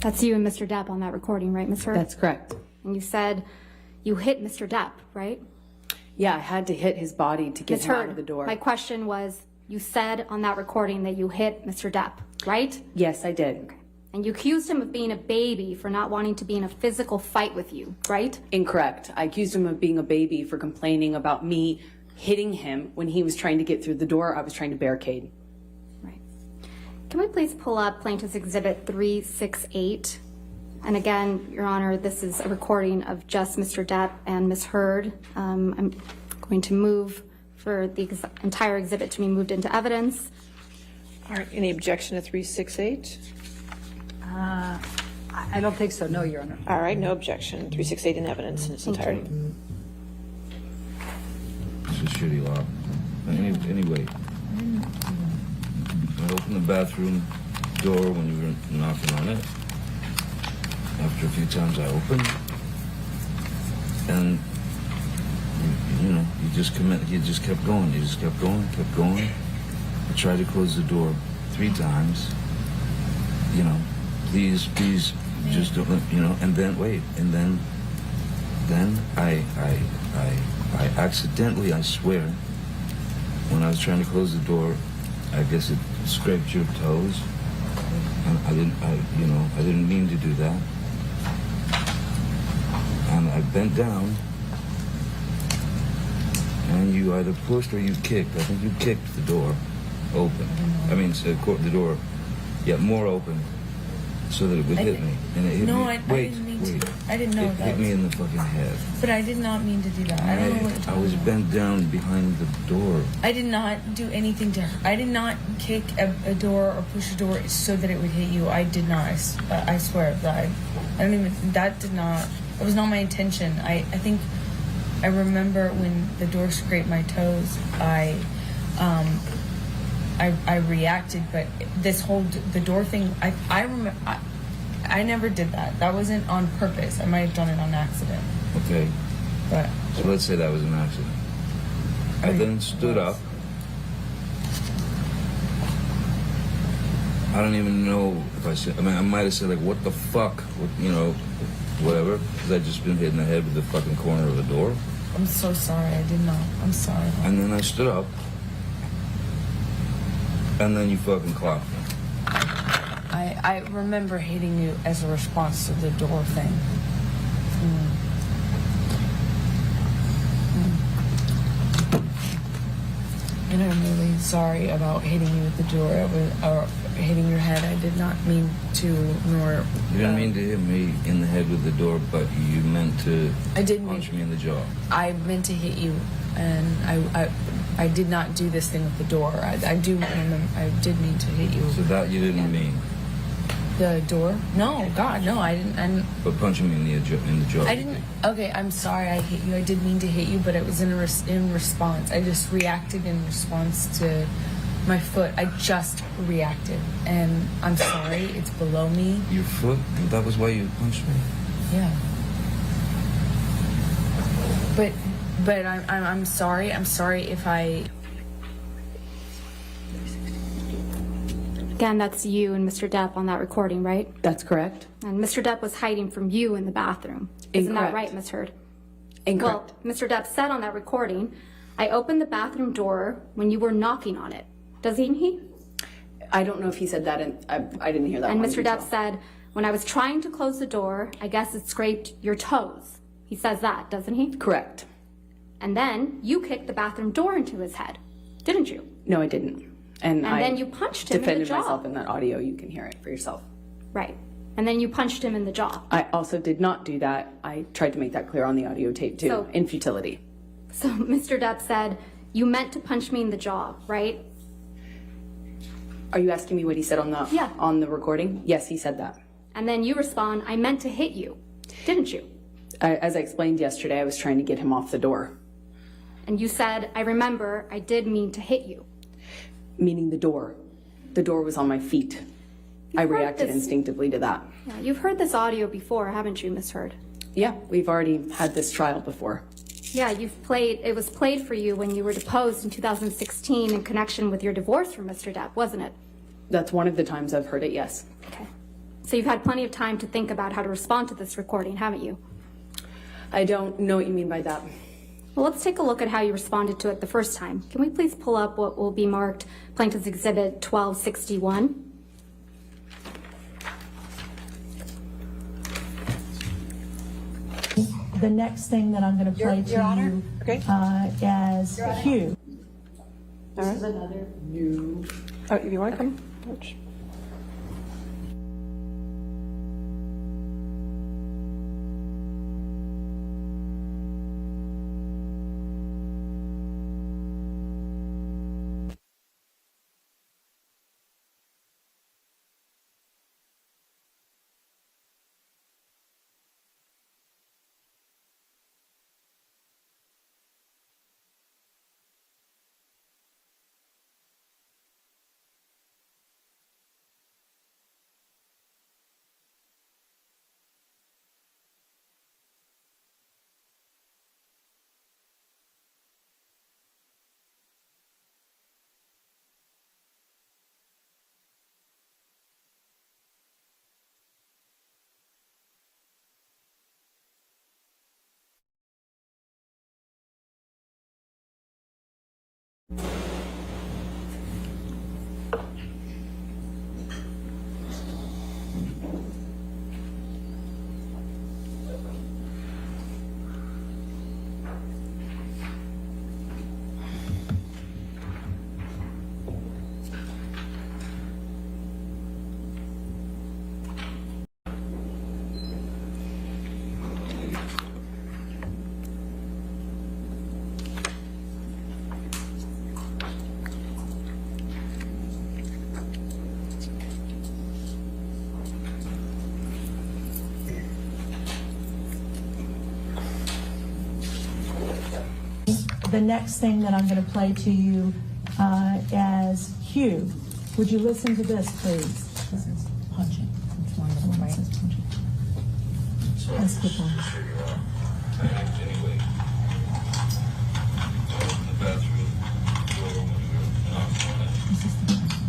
Speaker 3: That's you and Mr. Depp on that recording, right, Ms. Hurd?
Speaker 2: That's correct.
Speaker 3: And you said you hit Mr. Depp, right?
Speaker 2: Yeah, I had to hit his body to get
Speaker 3: Ms.
Speaker 2: him out
Speaker 3: Hurd,
Speaker 2: of the door.
Speaker 3: my question was, you said on that recording that you hit Mr. Depp, right?
Speaker 2: Yes, I did.
Speaker 3: And you accused him of being a baby for not wanting to be in a physical fight with you, right?
Speaker 2: Incorrect. I accused him of being a baby for complaining about me hitting him when he was trying to get through the door. I was trying to barricade.
Speaker 3: Right. Can we please pull up Plaintiff's Exhibit 368? And again, Your Honor, this is a recording of just Mr. Depp and Ms. Hurd. I'm going to move for the entire exhibit to be moved into evidence.
Speaker 4: All right, any objection to 368?
Speaker 5: I don't think so, no, Your Honor.
Speaker 4: All right, no objection. 368 in evidence in its entirety.
Speaker 6: It's a shitty law. Anyway, I opened the bathroom door when you were knocking on it. After a few times I opened, and you know, you just kept going. You just kept going. I tried to close the door 3 times. You know, please, just don't, and then wait, and then I accidentally, I swear, when I was trying to close the door, I guess it scraped your toes, and I didn't mean to do that, and I bent down, and you either pushed or you kicked. I think you kicked the door open. The door, more open, so that it would hit me. And it hit me.
Speaker 7: I didn't mean to. I didn't know
Speaker 6: It
Speaker 7: that.
Speaker 6: hit me in the fucking head.
Speaker 7: But I did not mean to do that. I don't know what you're
Speaker 6: I was
Speaker 7: talking about.
Speaker 6: bent down behind the door.
Speaker 7: I did not do anything to her. I did not kick a door or push a door so that it would hit you. I did not. I swear that I don't even. That did not. It was not my intention. I think I remember when the door scraped my toes. I reacted, but this whole the door thing. I remember. I never did that. That wasn't on purpose. I might have done it on accident.
Speaker 6: Okay.
Speaker 7: But
Speaker 6: So let's say that was an accident. I then stood up. I don't even know if I said. I might have said like, "What the fuck," whatever. Because I'd just been hit in the head with the fucking corner of the door.
Speaker 7: I'm so sorry. I did not. I'm sorry.
Speaker 6: And then I stood up. And then you fucking clocked me.
Speaker 7: I remember hitting you as a response to the door thing. And I'm really sorry about hitting you with the door or hitting your head. I did not mean to, nor.
Speaker 6: You didn't mean to hit me in the head with the door, but you meant to
Speaker 7: I did
Speaker 6: punch me in the jaw.
Speaker 7: I meant to hit you, and I did not do this thing with the door. I do remember. I did mean to hit you.
Speaker 6: So that you didn't mean.
Speaker 7: The door? No, God, no, I didn't.
Speaker 6: But punching me in the jaw.
Speaker 7: I didn't. Okay, I'm sorry I hit you. I did mean to hit you, but it was in response. I just reacted in response to my foot. I just reacted, and I'm sorry. It's below me.
Speaker 6: Your foot? That was why you punched me?
Speaker 7: Yeah. But I'm sorry. I'm sorry if I.
Speaker 3: Again, that's you and Mr. Depp on that recording, right?
Speaker 2: That's correct.
Speaker 3: And Mr. Depp was hiding from you in the bathroom. Isn't that
Speaker 2: Incorrect.
Speaker 3: right, Ms. Heard?
Speaker 2: Incorrect.
Speaker 3: Well, Mr. Depp said on that recording, I opened the bathroom door when you were knocking on it. Doesn't he?
Speaker 2: I don't know if he said that, and I didn't hear that.
Speaker 3: And
Speaker 2: one
Speaker 3: Mr.
Speaker 2: detail.
Speaker 3: Depp said, when I was trying to close the door, I guess it scraped your toes. He says that, doesn't he?
Speaker 2: Correct.
Speaker 3: And then you kicked the bathroom door into his head, didn't you?
Speaker 2: No, I didn't. And I
Speaker 3: then you punched him in the
Speaker 2: defended
Speaker 3: jaw.
Speaker 2: myself in that audio. You can hear it for yourself.
Speaker 3: Right. And then you punched him in the jaw.
Speaker 2: I also did not do that. I tried to make that clear on the audio tape too,
Speaker 3: So-
Speaker 2: in futility.
Speaker 3: So Mr. Depp said, you meant to punch me in the jaw, right?
Speaker 2: Are you asking me what he said on the
Speaker 3: Yeah.
Speaker 2: on the recording? Yes, he said that.
Speaker 3: And then you respond, I meant to hit you, didn't you?
Speaker 2: As I explained yesterday, I was trying to get him off the door,
Speaker 3: And you said, I remember, I did mean to hit you.
Speaker 2: meaning the door. The door was on my feet. I
Speaker 3: heard
Speaker 2: reacted
Speaker 3: this-
Speaker 2: instinctively to that.
Speaker 3: Yeah, you've heard this audio before, haven't you, Miss Heard?
Speaker 2: Yeah, we've already had this trial before.
Speaker 3: Yeah, it was played for you when you were deposed in 2016 in connection with your divorce from Mr. Depp, wasn't it?
Speaker 2: That's one of the times I've heard it, yes.
Speaker 3: Okay. So you've had plenty of time to think about how to respond to this recording, haven't you?
Speaker 2: I don't know what you mean by that.
Speaker 3: Well, let's take a look at how you responded to it the first time. Can we please pull up what will be marked Plaintiff's Exhibit 1261?
Speaker 11: The next thing that I'm going to play to
Speaker 4: Your Honor?
Speaker 11: you
Speaker 4: Okay.
Speaker 11: as Hugh.
Speaker 4: All right. Oh, if you want to come? Ouch.
Speaker 11: The next thing that I'm going to play to you as Hugh. Would you listen to this, please? This is punching. It's one of them, right? This is punching. Let's keep on.
Speaker 6: Anyway, the bathroom door when you're not on it.
Speaker 11: This is the punching.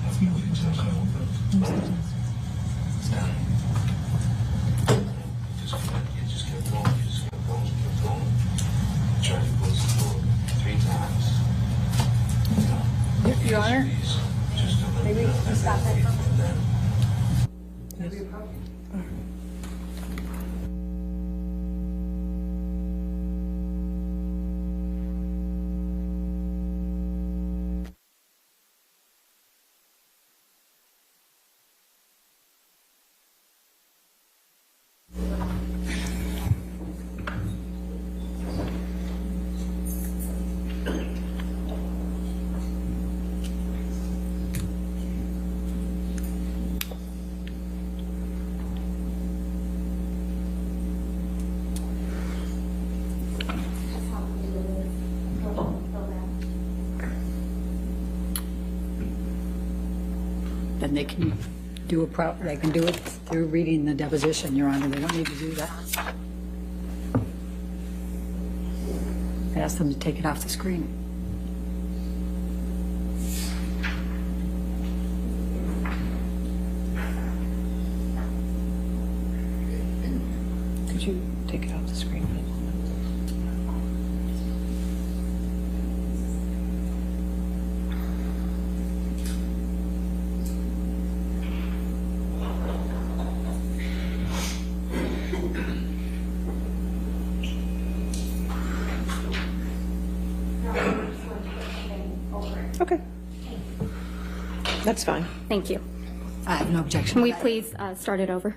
Speaker 6: That's what you tell me. Stanley. You just kept going. You just kept going. You kept going. Tried to close the door 3 times.
Speaker 5: Your Honor?
Speaker 6: Just to let me stop it. And then
Speaker 5: And they can do they can do it through reading the deposition, Your Honor. They don't need to do that. I asked them to take it off the screen. Could you take it off the screen, please?
Speaker 4: Okay. That's fine.
Speaker 3: Thank you.
Speaker 5: I have no objection.
Speaker 3: Can we please start it over?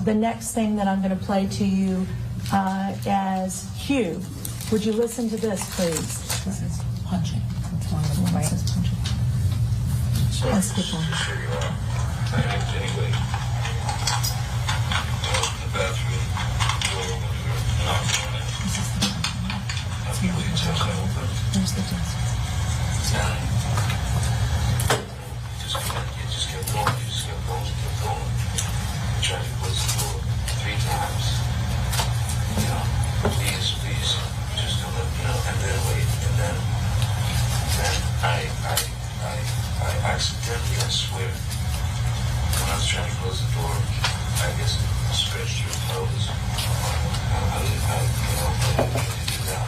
Speaker 11: The next thing that I'm going to play to you as Hugh. Would you listen to this, please? This is punching. It's one of them, right? This is punching. Let's keep on.
Speaker 6: Anyway, the bathroom door when you're not on it. That's what you tell me.
Speaker 11: There's the desk.
Speaker 6: Stanley. You just kept going. You just kept going. You kept going. You tried to close the door 3 times. You know, please, just don't let me know. And then wait, and then I accidentally, I swear, when I was trying to close the door, I guess stretched your toes. I didn't do that.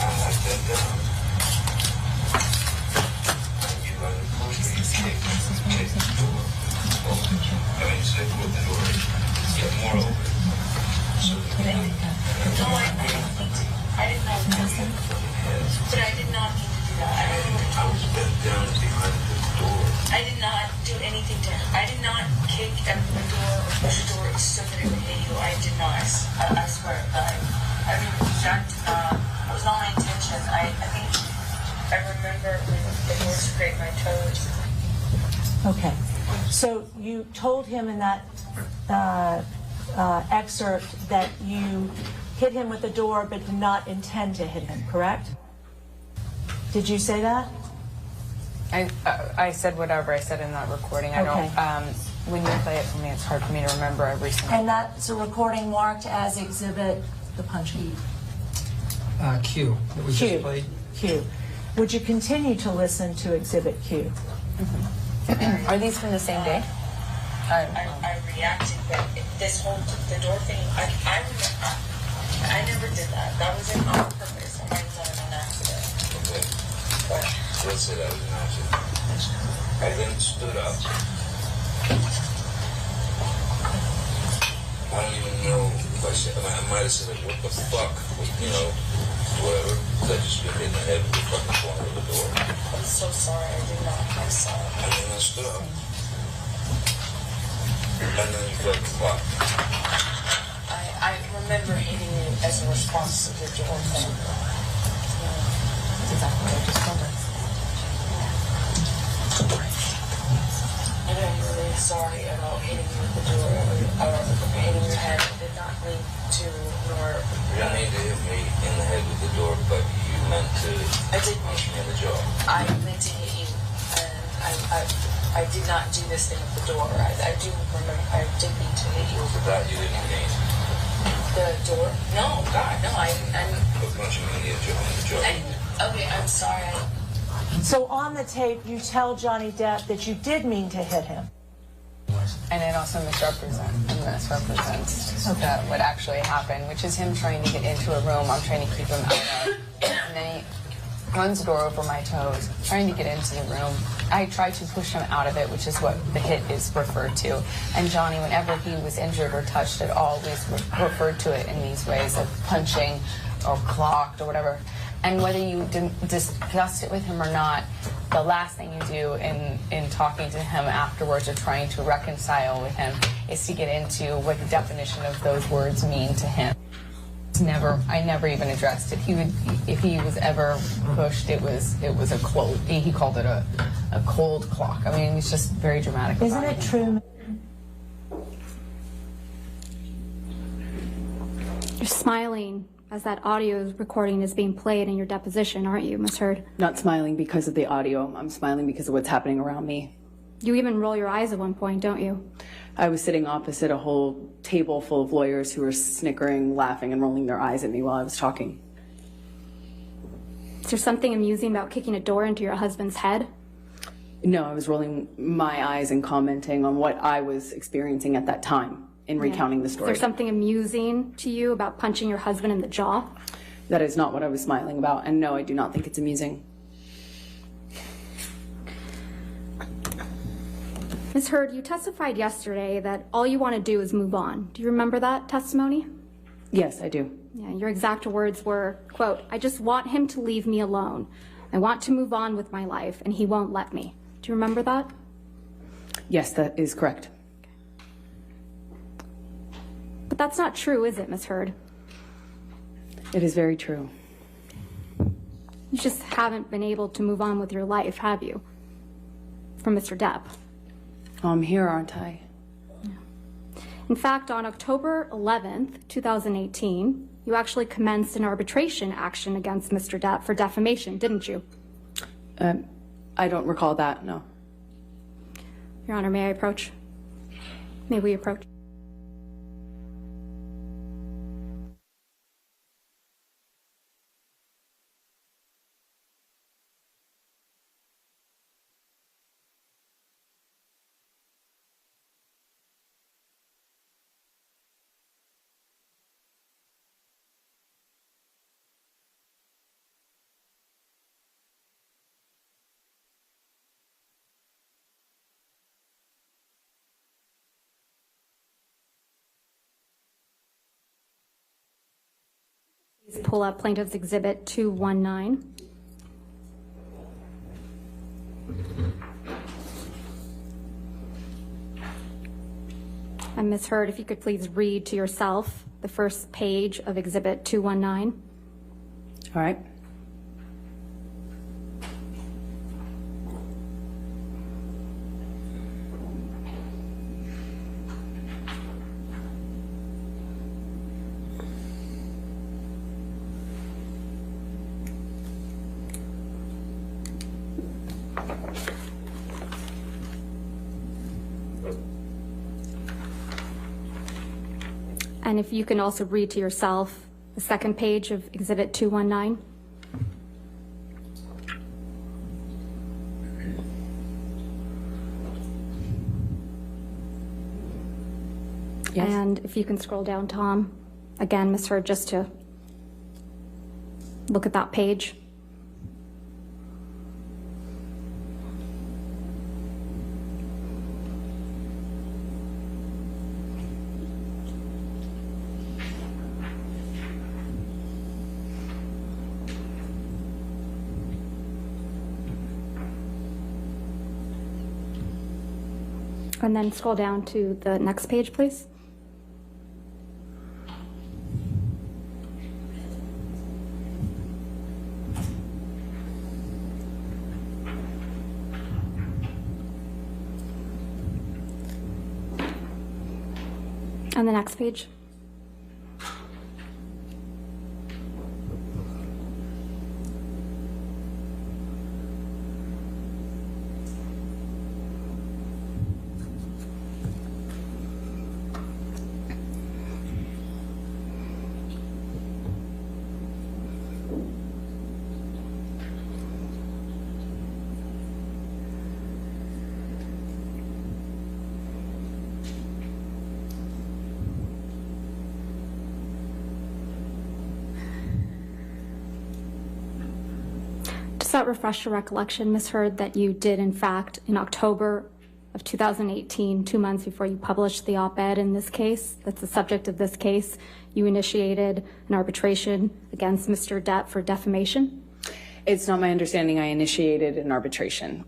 Speaker 6: I like that down. You like to push me, you take the door open. I mean, say put the door, get more open. So
Speaker 7: I did not mean to. But I did not mean to do that.
Speaker 6: I was bent down behind the door.
Speaker 7: I did not do anything to her. I did not kick at the door or push the door so that it would hit you. I did not. I swear. I mean, that was not my intention. I think I remember when the door scraped my toes.
Speaker 11: Okay. So you told him in that excerpt that you hit him with the door but did not intend to hit him, correct? Did you say that?
Speaker 12: I said whatever I said in that recording. I
Speaker 11: Okay.
Speaker 12: don't. When you play it for me, it's hard for me to remember everything.
Speaker 11: And that's a recording marked as exhibit the punching.
Speaker 13: Q that we
Speaker 11: Q.
Speaker 13: just played.
Speaker 11: Q. Would you continue to listen to Exhibit Q?
Speaker 12: Are these from the same day?
Speaker 13: I reacted that this whole the door thing. I never did that. That was on purpose. I might have done it on accident.
Speaker 6: Okay.
Speaker 13: But
Speaker 6: Let's say that was an accident. I then stood up. I don't even know if I said, I might have said, what the fuck, you know, whatever. I just been hitting the head with the fucking corner of the door.
Speaker 13: I'm so sorry. I did not. I'm sorry.
Speaker 6: And then I stood up. And then you felt the clock.
Speaker 13: I remember hitting you as a response to the door thing.
Speaker 12: That's exactly what I just told her.
Speaker 13: And I'm really sorry about hitting you with the door or hitting your head. I did not mean to, nor.
Speaker 6: You don't need to hit me in the head with the door, but you meant to punch me in the jaw.
Speaker 13: I meant to hit you, and I did not do this thing with the door. I do remember I did mean to hit you.
Speaker 6: For that you didn't mean.
Speaker 13: The door? No, God, no.
Speaker 6: But punching me in the jaw.
Speaker 13: Okay, I'm sorry.
Speaker 11: So on the tape, you tell Johnny Depp that you did mean to hit him.
Speaker 12: And it also misrepresents that what actually happened, which is him trying to get into a room I'm trying to keep him out of. And then he runs the door over my toes, trying to get into the room. I tried to push him out of it, which is what the hit is referred to. And Johnny, whenever he was injured or touched, it always referred to it in these ways of punching or clocked or whatever. And whether you discussed it with him or not, the last thing you do in talking to him afterwards or trying to reconcile with him is to get into what the definition of those words mean to him. I never even addressed it. He would, if he was ever pushed, it was a cold. He called it a cold clock. I mean, it's just very dramatic.
Speaker 11: Isn't it true?
Speaker 3: You're smiling as that audio recording is being played in your deposition, aren't you, Ms. Heard?
Speaker 2: Not smiling because of the audio. I'm smiling because of what's happening around me.
Speaker 3: You even roll your eyes at one point, don't you?
Speaker 2: I was sitting opposite a whole table full of lawyers who were snickering, laughing, and rolling their eyes at me while I was talking.
Speaker 3: Is there something amusing about kicking a door into your husband's head?
Speaker 2: No, I was rolling my eyes and commenting on what I was experiencing at that time in recounting the story.
Speaker 3: Is there something amusing to you about punching your husband in the jaw?
Speaker 2: That is not what I was smiling about, and no, I do not think it's amusing.
Speaker 3: Ms. Heard, you testified yesterday that all you want to do is move on. Do you remember that testimony?
Speaker 2: Yes, I do.
Speaker 3: Yeah, your exact words were, quote, "I just want him to leave me alone. I want to move on with my life, and he won't let me." Do you remember that?
Speaker 2: Yes, that is correct.
Speaker 3: But that's not true, is it, Ms. Heard?
Speaker 2: It is very true.
Speaker 3: You just haven't been able to move on with your life, have you? From Mr. Depp.
Speaker 2: I'm here, aren't I?
Speaker 3: In fact, on October 11th, 2018, you actually commenced an arbitration action against Mr. Depp for defamation, didn't you?
Speaker 2: I don't recall that, no.
Speaker 3: Your Honor, may I approach? May we approach? Please pull up Plaintiff's Exhibit 219. And Ms. Heard, if you could please read to yourself the first page of Exhibit 219.
Speaker 2: All right.
Speaker 3: And if you can also read to yourself the second page of Exhibit 219.
Speaker 2: Yes.
Speaker 3: And if you can scroll down, Tom, again, Ms. Heard, just to look at that page. And then scroll down to the next page, please. And the next page. Does that refresh your recollection, Ms. Heard, that you did, in fact, in October of 2018, 2 months before you published the op-ed in this case, that's the subject of this case, you initiated an arbitration against Mr. Depp for defamation?
Speaker 2: It's not my understanding I initiated an arbitration.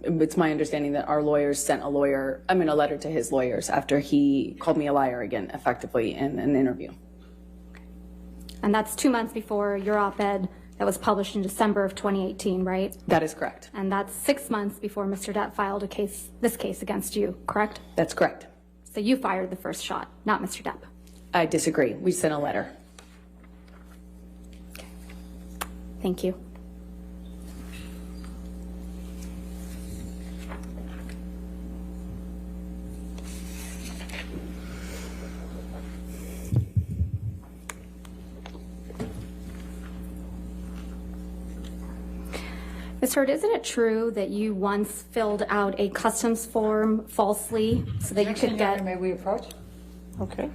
Speaker 2: It's my understanding that our lawyers sent a letter to his lawyers after he called me a liar again, effectively, in an interview.
Speaker 3: And that's 2 months before your op-ed that was published in December of 2018, right?
Speaker 2: That is correct.
Speaker 3: And that's 6 months before Mr. Depp filed this case against you, correct?
Speaker 2: That's correct.
Speaker 3: So you fired the first shot, not Mr. Depp.
Speaker 2: I disagree. We sent a letter.
Speaker 3: Okay. Thank you. Ms. Heard, isn't it true that you once filled out a customs form falsely so that you could get...
Speaker 5: May we approach?
Speaker 4: Okay.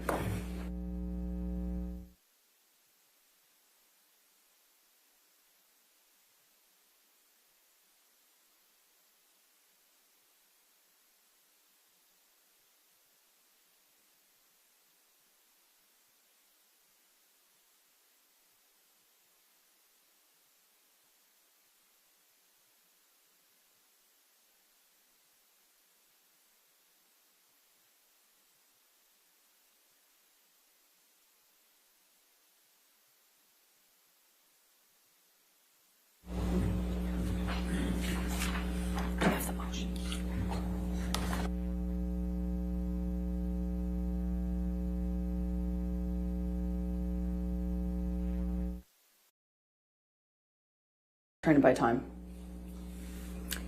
Speaker 2: Trying to buy time.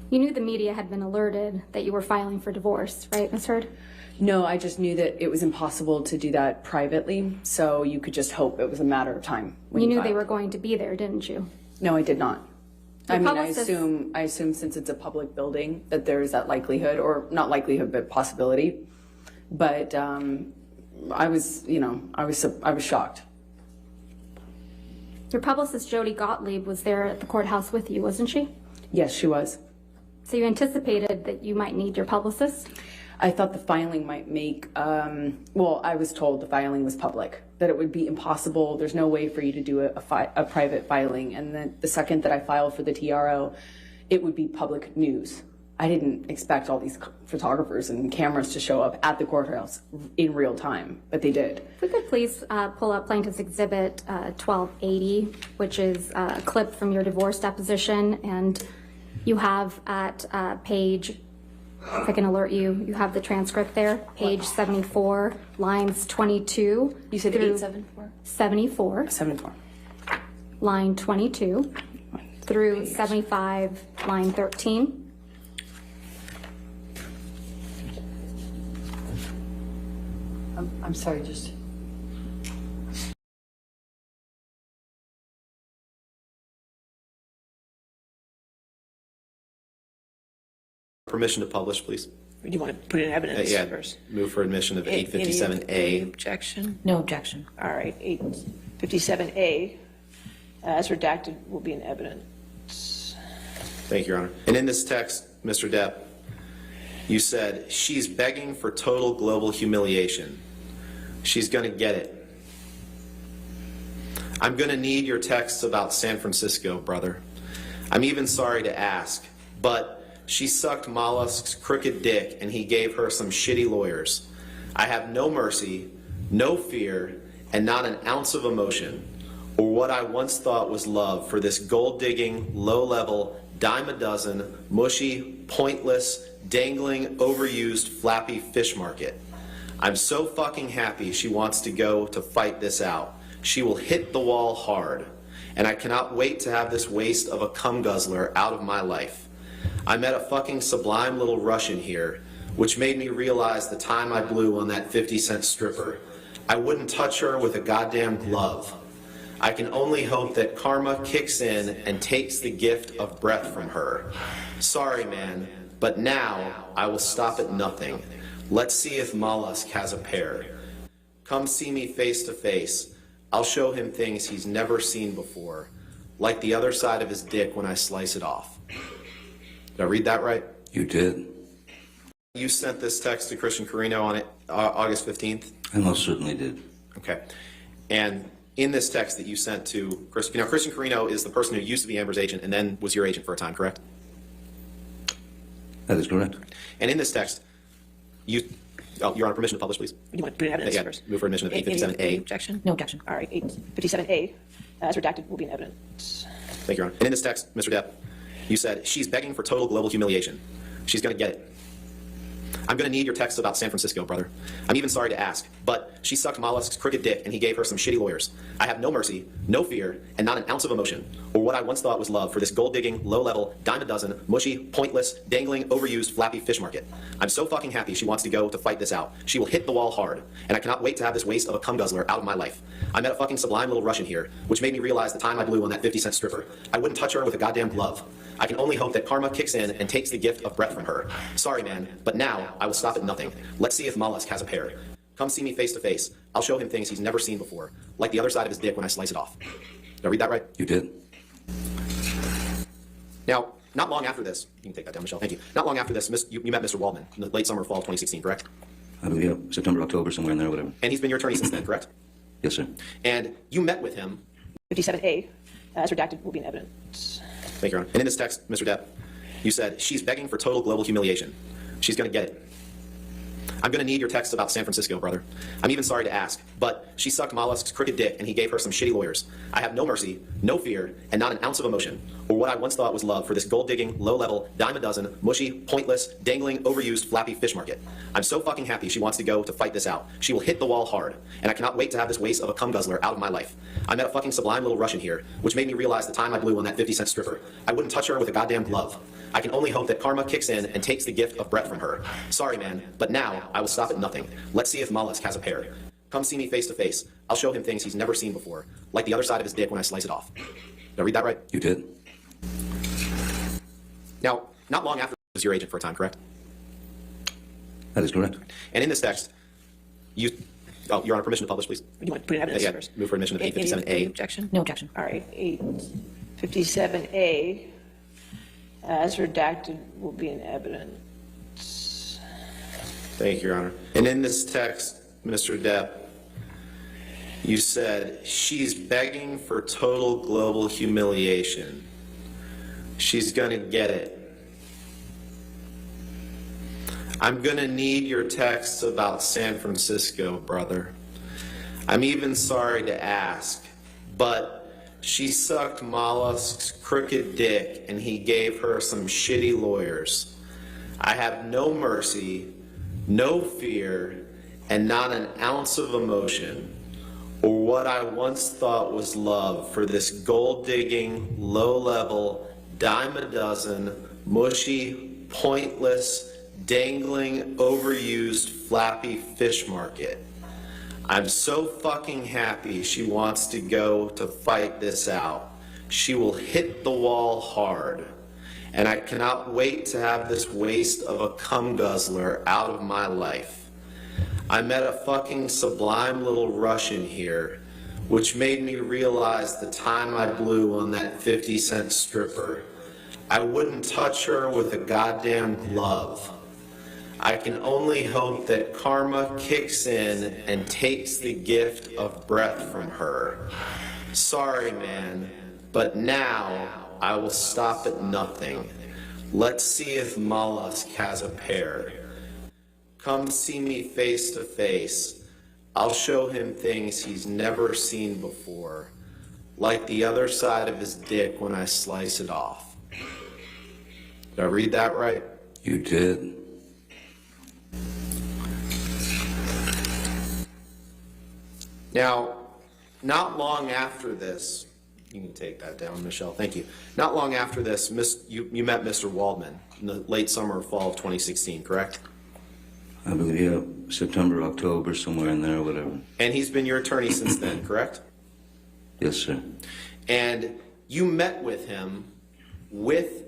Speaker 3: You knew the media had been alerted that you were filing for divorce, right, Ms. Heard?
Speaker 2: No, I just knew that it was impossible to do that privately, so you could just hope it was a matter of time.
Speaker 3: You knew they were going to be there, didn't you?
Speaker 2: No, I did not.
Speaker 3: Your
Speaker 2: I mean,
Speaker 3: publicist-
Speaker 2: I assume since it's a public building that there is that likelihood, or not likelihood, but possibility. But I was shocked.
Speaker 3: Your publicist, Jody Gottlieb, was there at the courthouse with you, wasn't she?
Speaker 2: Yes, she was.
Speaker 3: So you anticipated that you might need your publicist?
Speaker 2: I thought the filing might make, well, I was told the filing was public, that it would be impossible. There's no way for you to do a private filing. And then the second that I filed for the TRO, it would be public news. I didn't expect all these photographers and cameras to show up at the courthouse in real time, but they did.
Speaker 3: If we could please pull up Plaintiff's Exhibit 1280, which is a clip from your divorce deposition, and you have at page, if I can alert you, you have the transcript there, page 74, lines 22.
Speaker 2: You said
Speaker 3: through
Speaker 2: 874?
Speaker 3: 74.
Speaker 2: 74.
Speaker 3: Line 22 through 75, line 13.
Speaker 5: I'm sorry, just...
Speaker 14: Permission to publish, please.
Speaker 4: Do you want to put in evidence
Speaker 10: Yeah,
Speaker 4: first?
Speaker 10: move for admission of
Speaker 4: Any
Speaker 10: 857A.
Speaker 4: objection?
Speaker 9: No objection.
Speaker 4: All right, 857A, as redacted, will be in evidence.
Speaker 10: Thank you, Your Honor. And in this text, Mr. Depp, you said, she's begging for total global humiliation. She's going to get it. I'm going to need your texts about San Francisco, brother. I'm even sorry to ask, but she sucked Mollusk's crooked dick and he gave her some shitty lawyers. I have no mercy, no fear, and not an ounce of emotion, or what I once thought was love for this gold-digging, low-level, dime-a-dozen, mushy, pointless, dangling, overused, flappy fish market. I'm so fucking happy she wants to go to fight this out. She will hit the wall hard, and I cannot wait to have this waste of a cum guzzler out of my life. I met a fucking sublime little Russian here, which made me realize the time I blew on that 50-cent stripper. I wouldn't touch her with a goddamn glove. I can only hope that karma kicks in and takes the gift of breath from her. Sorry, man, but now I will stop at nothing. Let's see if Mollusk has a pair. Come see me face to face. I'll show him things he's never seen before, like the other side of his dick when I slice it off. Did I read that right?
Speaker 8: You did.
Speaker 10: You sent this text to Christian Carino on August 15th?
Speaker 8: I most certainly did.
Speaker 10: Okay. And in this text that you sent to Christian, Christian Carino is the person who used to be Amber's agent and then was your agent for a time, correct?
Speaker 8: That is correct.
Speaker 10: And in this text, Your Honor, permission to publish, please.
Speaker 4: You want to put in evidence first?
Speaker 10: Move for admission of
Speaker 4: Any
Speaker 10: 857A.
Speaker 4: objection?
Speaker 9: No objection.
Speaker 4: All right, 857A, as redacted, will be in evidence.
Speaker 10: Thank you, Your Honor. And in this text, Mr. Depp, you said, she's begging for total global humiliation. She's going to get it. I'm going to need your texts about San Francisco, brother. I'm even sorry to ask, but she sucked Mollusk's crooked dick and he gave her some shitty lawyers. I have no mercy, no fear, and not an ounce of emotion, or what I once thought was love for this gold-digging, low-level, dime-a-dozen, mushy, pointless, dangling, overused, flappy fish market. I'm so fucking happy she wants to go to fight this out. She will hit the wall hard, and I cannot wait to have this waste of a cum guzzler out of my life. I met a fucking sublime little Russian here, which made me realize the time I blew on that 50-cent stripper. I wouldn't touch her with a goddamn glove. I can only hope that karma kicks in and takes the gift of breath from her. Sorry, man, but now I will stop at nothing. Let's see if Mollusk has a pair. Come see me face to face. I'll show him things he's never seen before, like the other side of his dick when I slice it off. Did I read that right?
Speaker 8: You did.
Speaker 10: Now, not long after this, you can take that down, Michelle, thank you. Not long after this, you met Mr. Waldman in the late summer or fall of 2016, correct?
Speaker 8: I believe September, October, somewhere in there, whatever.
Speaker 10: And he's been your attorney since then, correct?
Speaker 8: Yes, sir.
Speaker 10: And you met with him.
Speaker 4: 57A, as redacted, will be in evidence.
Speaker 10: Thank you, Your Honor. And in this text, Mr. Depp, you said, she's begging for total global humiliation. She's going to get it. I'm going to need your texts about San Francisco, brother. I'm even sorry to ask, but she sucked Mollusk's crooked dick and he gave her some shitty lawyers. I have no mercy, no fear, and not an ounce of emotion, or what I once thought was love for this gold-digging, low-level, dime-a-dozen, mushy, pointless, dangling, overused, flappy fish market. I'm so fucking happy she wants to go to fight this out. She will hit the wall hard, and I cannot wait to have this waste of a cum guzzler out of my life. I met a fucking sublime little Russian here, which made me realize the time I blew on that 50-cent stripper. I wouldn't touch her with a goddamn glove. I can only hope that karma kicks in and takes the gift of breath from her. Sorry, man, but now I will stop at nothing. Let's see if Mollusk has a pair. Come see me face to face. I'll show him things he's never seen before, like the other side of his dick when I slice it off. Did I read that right?
Speaker 8: You did.
Speaker 10: Now, not long after, he was your agent for a time, correct?
Speaker 8: That is correct.
Speaker 10: And in this text, Your Honor, permission to publish, please.
Speaker 4: You want to put in evidence first?
Speaker 10: Move for admission of
Speaker 4: Any
Speaker 10: 857A.
Speaker 4: objection?
Speaker 9: No objection.
Speaker 4: All right, 857A, as redacted, will be in evidence.
Speaker 10: Thank you, Your Honor. And in this text, Mr. Depp, you said, she's begging for total global humiliation. She's going to get it. I'm going to need your texts about San Francisco, brother. I'm even sorry to ask, but she sucked Mollusk's crooked dick and he gave her some shitty lawyers. I have no mercy, no fear, and not an ounce of emotion, or what I once thought was love for this gold-digging, low-level, dime-a-dozen, mushy, pointless, dangling, overused, flappy fish market. I'm so fucking happy she wants to go to fight this out. She will hit the wall hard, and I cannot wait to have this waste of a cum guzzler out of my life. I met a fucking sublime little Russian here, which made me realize the time I blew on that 50-cent stripper. I wouldn't touch her with a goddamn glove. I can only hope that karma kicks in and takes the gift of breath from her. Sorry, man, but now I will stop at nothing. Let's see if Mollusk has a pair. Come see me face to face. I'll show him things he's never seen before, like the other side of his dick when I slice it off. Did I read that right?
Speaker 8: You did.
Speaker 10: Now, not long after this, you can take that down, Michelle, thank you. Not long after this, you met Mr. Waldman in the late summer or fall of 2016, correct?
Speaker 8: I believe, yeah, September, October, somewhere in there, whatever.
Speaker 10: And he's been your attorney since then, correct?
Speaker 8: Yes, sir.
Speaker 10: And you met with him with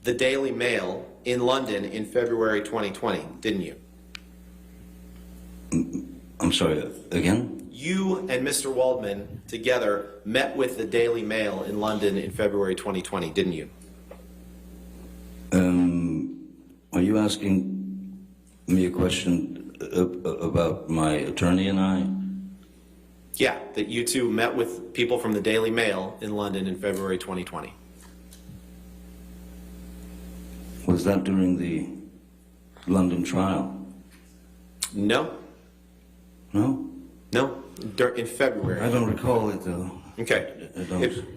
Speaker 10: the Daily Mail in London in February 2020, didn't you?
Speaker 8: I'm sorry, again?
Speaker 10: You and Mr. Waldman together met with the Daily Mail in London in February 2020, didn't you?
Speaker 8: Are you asking me a question about my attorney and I?
Speaker 10: Yeah, that you two met with people from the Daily Mail in London in February 2020.
Speaker 8: Was that during the London trial?
Speaker 10: No.
Speaker 8: No?
Speaker 10: No, in February.
Speaker 8: I don't recall it, though.
Speaker 10: Okay.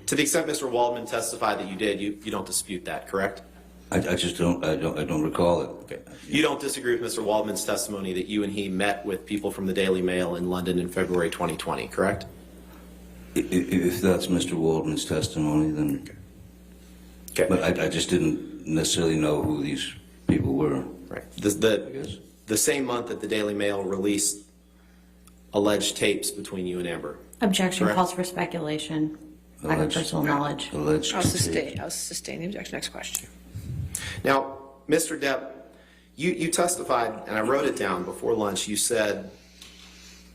Speaker 10: To the extent Mr. Waldman testified that you did, you don't dispute that, correct?
Speaker 8: I just don't recall it.
Speaker 10: Okay. You don't disagree with Mr. Waldman's testimony that you and he met with people from the Daily Mail in London in February 2020, correct?
Speaker 8: If that's Mr. Waldman's testimony, then...
Speaker 10: Okay.
Speaker 8: But I just didn't necessarily know who these people were.
Speaker 10: Right. The same month that the Daily Mail released alleged tapes between you and Amber.
Speaker 9: Objection
Speaker 10: Correct.
Speaker 9: calls for speculation, lack of personal knowledge.
Speaker 8: Alleged.
Speaker 4: I'll sustain the objection. Next question.
Speaker 10: Now, Mr. Depp, you testified, and I wrote it down before lunch. You said,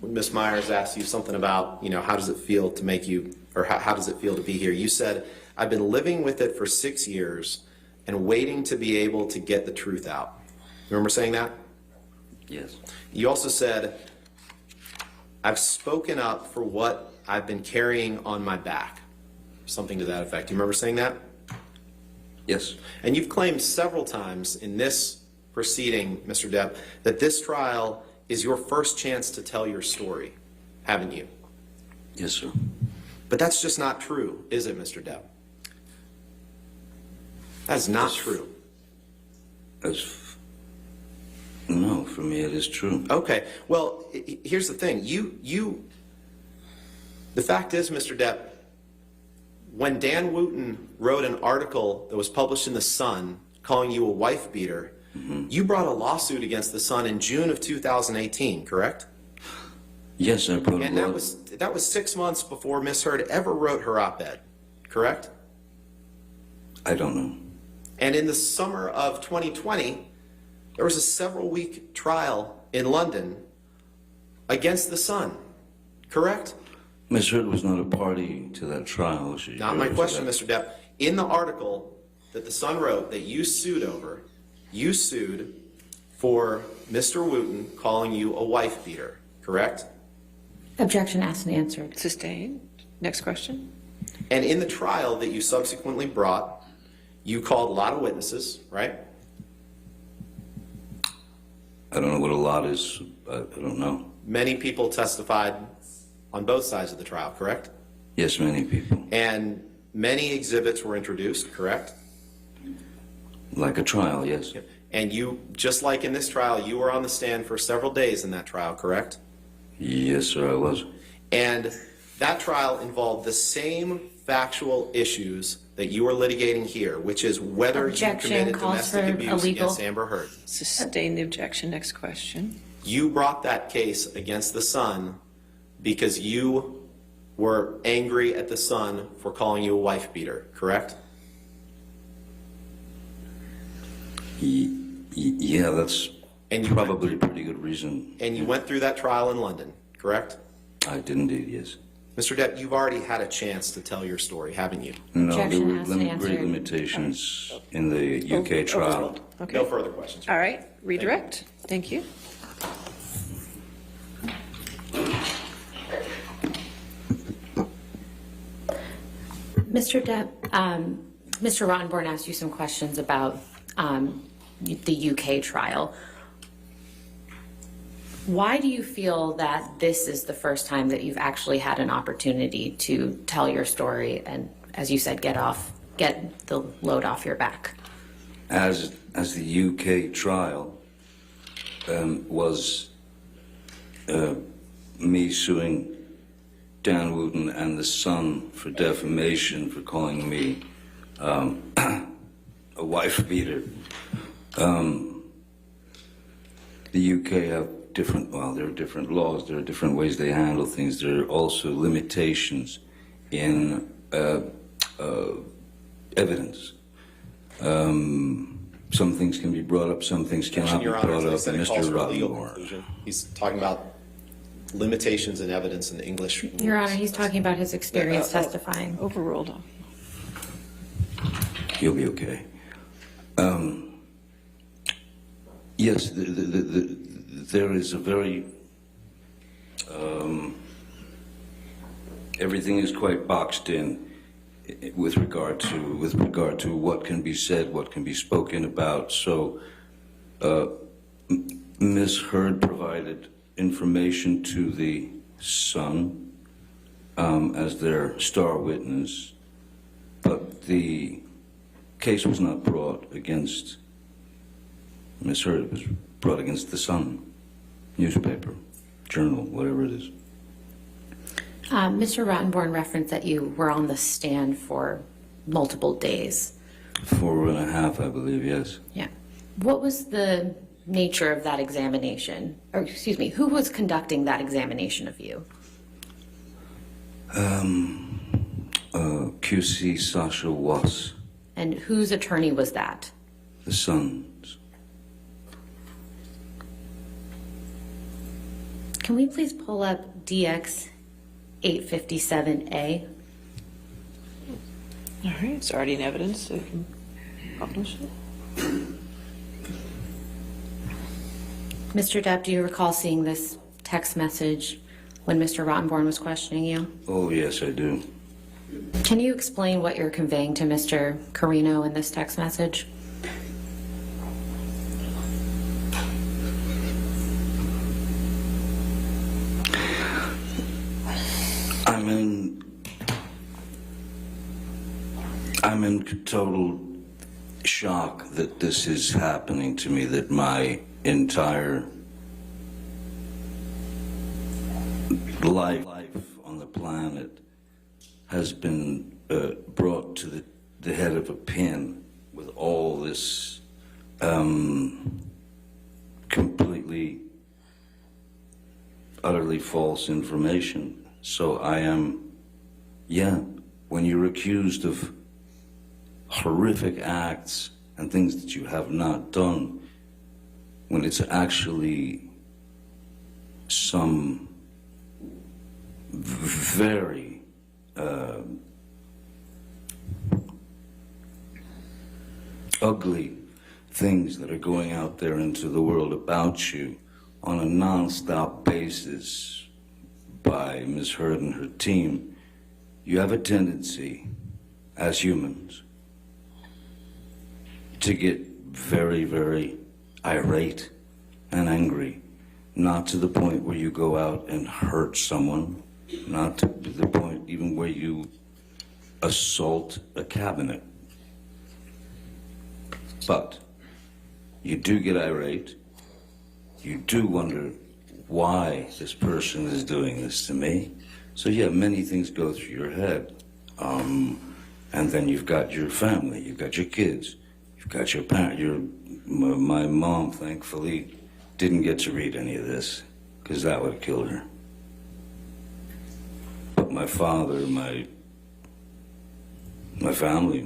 Speaker 10: when Ms. Myers asked you something about, how does it feel to make you, or how does it feel to be here? You said, I've been living with it for 6 years and waiting to be able to get the truth out. Remember saying that?
Speaker 8: Yes.
Speaker 10: You also said, I've spoken up for what I've been carrying on my back. Something to that effect. Do you remember saying that?
Speaker 8: Yes.
Speaker 10: And you've claimed several times in this proceeding, Mr. Depp, that this trial is your first chance to tell your story, haven't you?
Speaker 8: Yes, sir.
Speaker 10: But that's just not true, is it, Mr. Depp? That is not true.
Speaker 8: No, for me it is true.
Speaker 10: Okay, well, here's the thing. The fact is, Mr. Depp, when Dan Wooten wrote an article that was published in The Sun calling you a wife beater, you brought a lawsuit against The Sun in June of 2018, correct?
Speaker 8: Yes, I brought
Speaker 10: And that was 6 months before Miss Heard ever wrote her op-ed, correct?
Speaker 8: I don't know.
Speaker 10: And in the summer of 2020, there was a several-week trial in London against The Sun, correct?
Speaker 8: Miss Heard was not a party to that trial.
Speaker 10: Not my question, Mr. Depp. In the article that The Sun wrote that you sued over, you sued for Mr. Wooten calling you a wife beater, correct?
Speaker 9: Objection asked and answered.
Speaker 4: Sustained. Next question.
Speaker 10: And in the trial that you subsequently brought, you called a lot of witnesses, right?
Speaker 8: I don't know what a lot is. I don't know.
Speaker 10: Many people testified on both sides of the trial, correct?
Speaker 8: Yes, many people.
Speaker 10: And many exhibits were introduced, correct?
Speaker 8: Like a trial, yes.
Speaker 10: And you, just like in this trial, you were on the stand for several days in that trial, correct?
Speaker 8: Yes, sir, I was.
Speaker 10: And that trial involved the same factual issues that you are litigating here, which is whether you committed domestic abuse against Amber Heard.
Speaker 4: Sustain the objection. Next question.
Speaker 10: You brought that case against The Sun because you were angry at The Sun for calling you a wife beater, correct?
Speaker 8: Yeah, that's probably a pretty good reason.
Speaker 10: And you went through that trial in London, correct?
Speaker 8: I did indeed, yes.
Speaker 10: Mr. Depp, you've already had a chance to tell your story, haven't you?
Speaker 8: No, there
Speaker 9: Objection
Speaker 8: were
Speaker 9: has to answer.
Speaker 8: great limitations in the UK trial.
Speaker 4: Overruled. Okay.
Speaker 10: No further questions.
Speaker 4: All right, redirect. Thank you.
Speaker 9: Mr. Depp, Mr. Rottenborn asked you some questions about the UK trial. Why do you feel that this is the first time that you've actually had an opportunity to tell your story and, as you said, get the load off your back?
Speaker 8: As the UK trial was me suing Dan Wooten and the Sun for defamation for calling me a wife beater. The UK have there are different laws, there are different ways they handle things. There are also limitations in evidence. Some things can be brought up, some things cannot be
Speaker 10: Your Honor,
Speaker 8: brought up.
Speaker 10: as I said, it calls
Speaker 8: Mr.
Speaker 10: for a legal
Speaker 8: Rottenborn.
Speaker 10: conclusion. He's talking about limitations in evidence in the English.
Speaker 9: Your Honor, he's talking about his experience testifying.
Speaker 4: Overruled.
Speaker 8: You'll be okay. Yes, there is a very everything is quite boxed in with regard to what can be said, what can be spoken about. So, Ms. Heard provided information to the Sun as their star witness, but the case was not brought against Ms. Heard. It was brought against the Sun newspaper, journal, whatever it is.
Speaker 9: Mr. Rottenborn referenced that you were on the stand for multiple days.
Speaker 8: 4.5, I believe, yes.
Speaker 9: Yeah. What was the nature of that examination? Or, excuse me, who was conducting that examination of you?
Speaker 8: QC Sasha Was,
Speaker 9: And whose attorney was that?
Speaker 8: the Sun's.
Speaker 9: Can we please pull up DX 857A?
Speaker 4: All right, it's already in evidence, so you can publish it.
Speaker 9: Mr. Depp, do you recall seeing this text message when Mr. Rottenborn was questioning you?
Speaker 8: Oh, yes, I do.
Speaker 9: Can you explain what you're conveying to Mr. Carino in this text message?
Speaker 8: I'm in total shock that this is happening to me, that my entire life on the planet has been brought to the head of a pin with all this completely, utterly false information. So I am, when you're accused of horrific acts and things that you have not done, when it's actually some very ugly things that are going out there into the world about you on a non-stop basis by Ms. Heard and her team, you have a tendency as humans to get very, very irate and angry, not to the point where you go out and hurt someone, not to the point even where you assault a cabinet. But you do get irate, you do wonder why this person is doing this to me. So yeah, many things go through your head. And then you've got your family, you've got your kids, you've got your parents. My mom, thankfully, didn't get to read any of this, because that would have killed her. But my father, my family,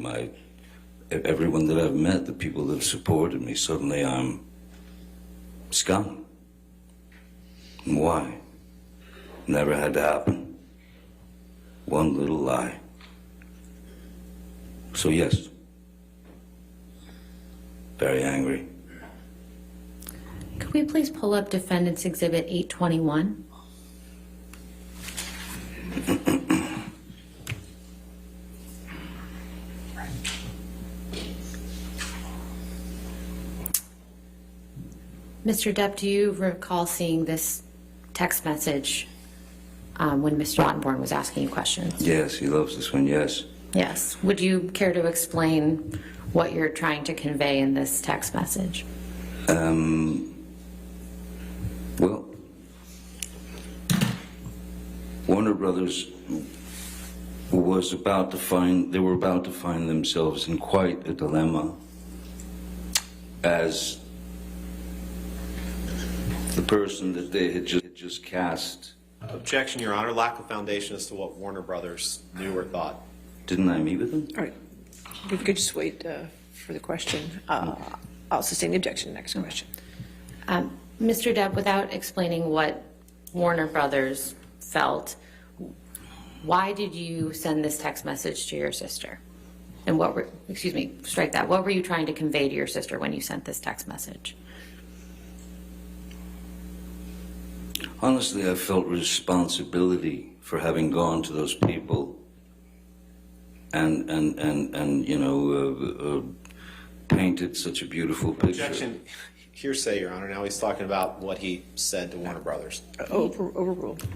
Speaker 8: everyone that I've met, the people that have supported me, suddenly I'm scum. And why? Never had to happen. One little lie. So yes, very angry.
Speaker 9: Could we please pull up Defendant's Exhibit 821? Mr. Depp, do you recall seeing this text message when Mr. Ottenborn was asking you questions?
Speaker 8: Yes, he loves this one, yes.
Speaker 9: Yes. Would you care to explain what you're trying to convey in this text message?
Speaker 8: Well, Warner Brothers was about to find themselves in quite a dilemma as the person that they had just cast.
Speaker 10: Objection, Your Honor. Lack of foundation as to what Warner Brothers knew or thought.
Speaker 8: Didn't I meet with them?
Speaker 4: All right. We could just wait for the question. I'll sustain the objection. Next question.
Speaker 9: Mr. Depp, without explaining what Warner Brothers felt, why did you send this text message to your sister? And what were, excuse me, strike that. What were you trying to convey to your sister when you sent this text message?
Speaker 8: Honestly, I felt responsibility for having gone to those people and you know, painted such a beautiful picture.
Speaker 10: Objection. Hearsay, Your Honor. Now he's talking about what he said to Warner Brothers.
Speaker 4: Overruled.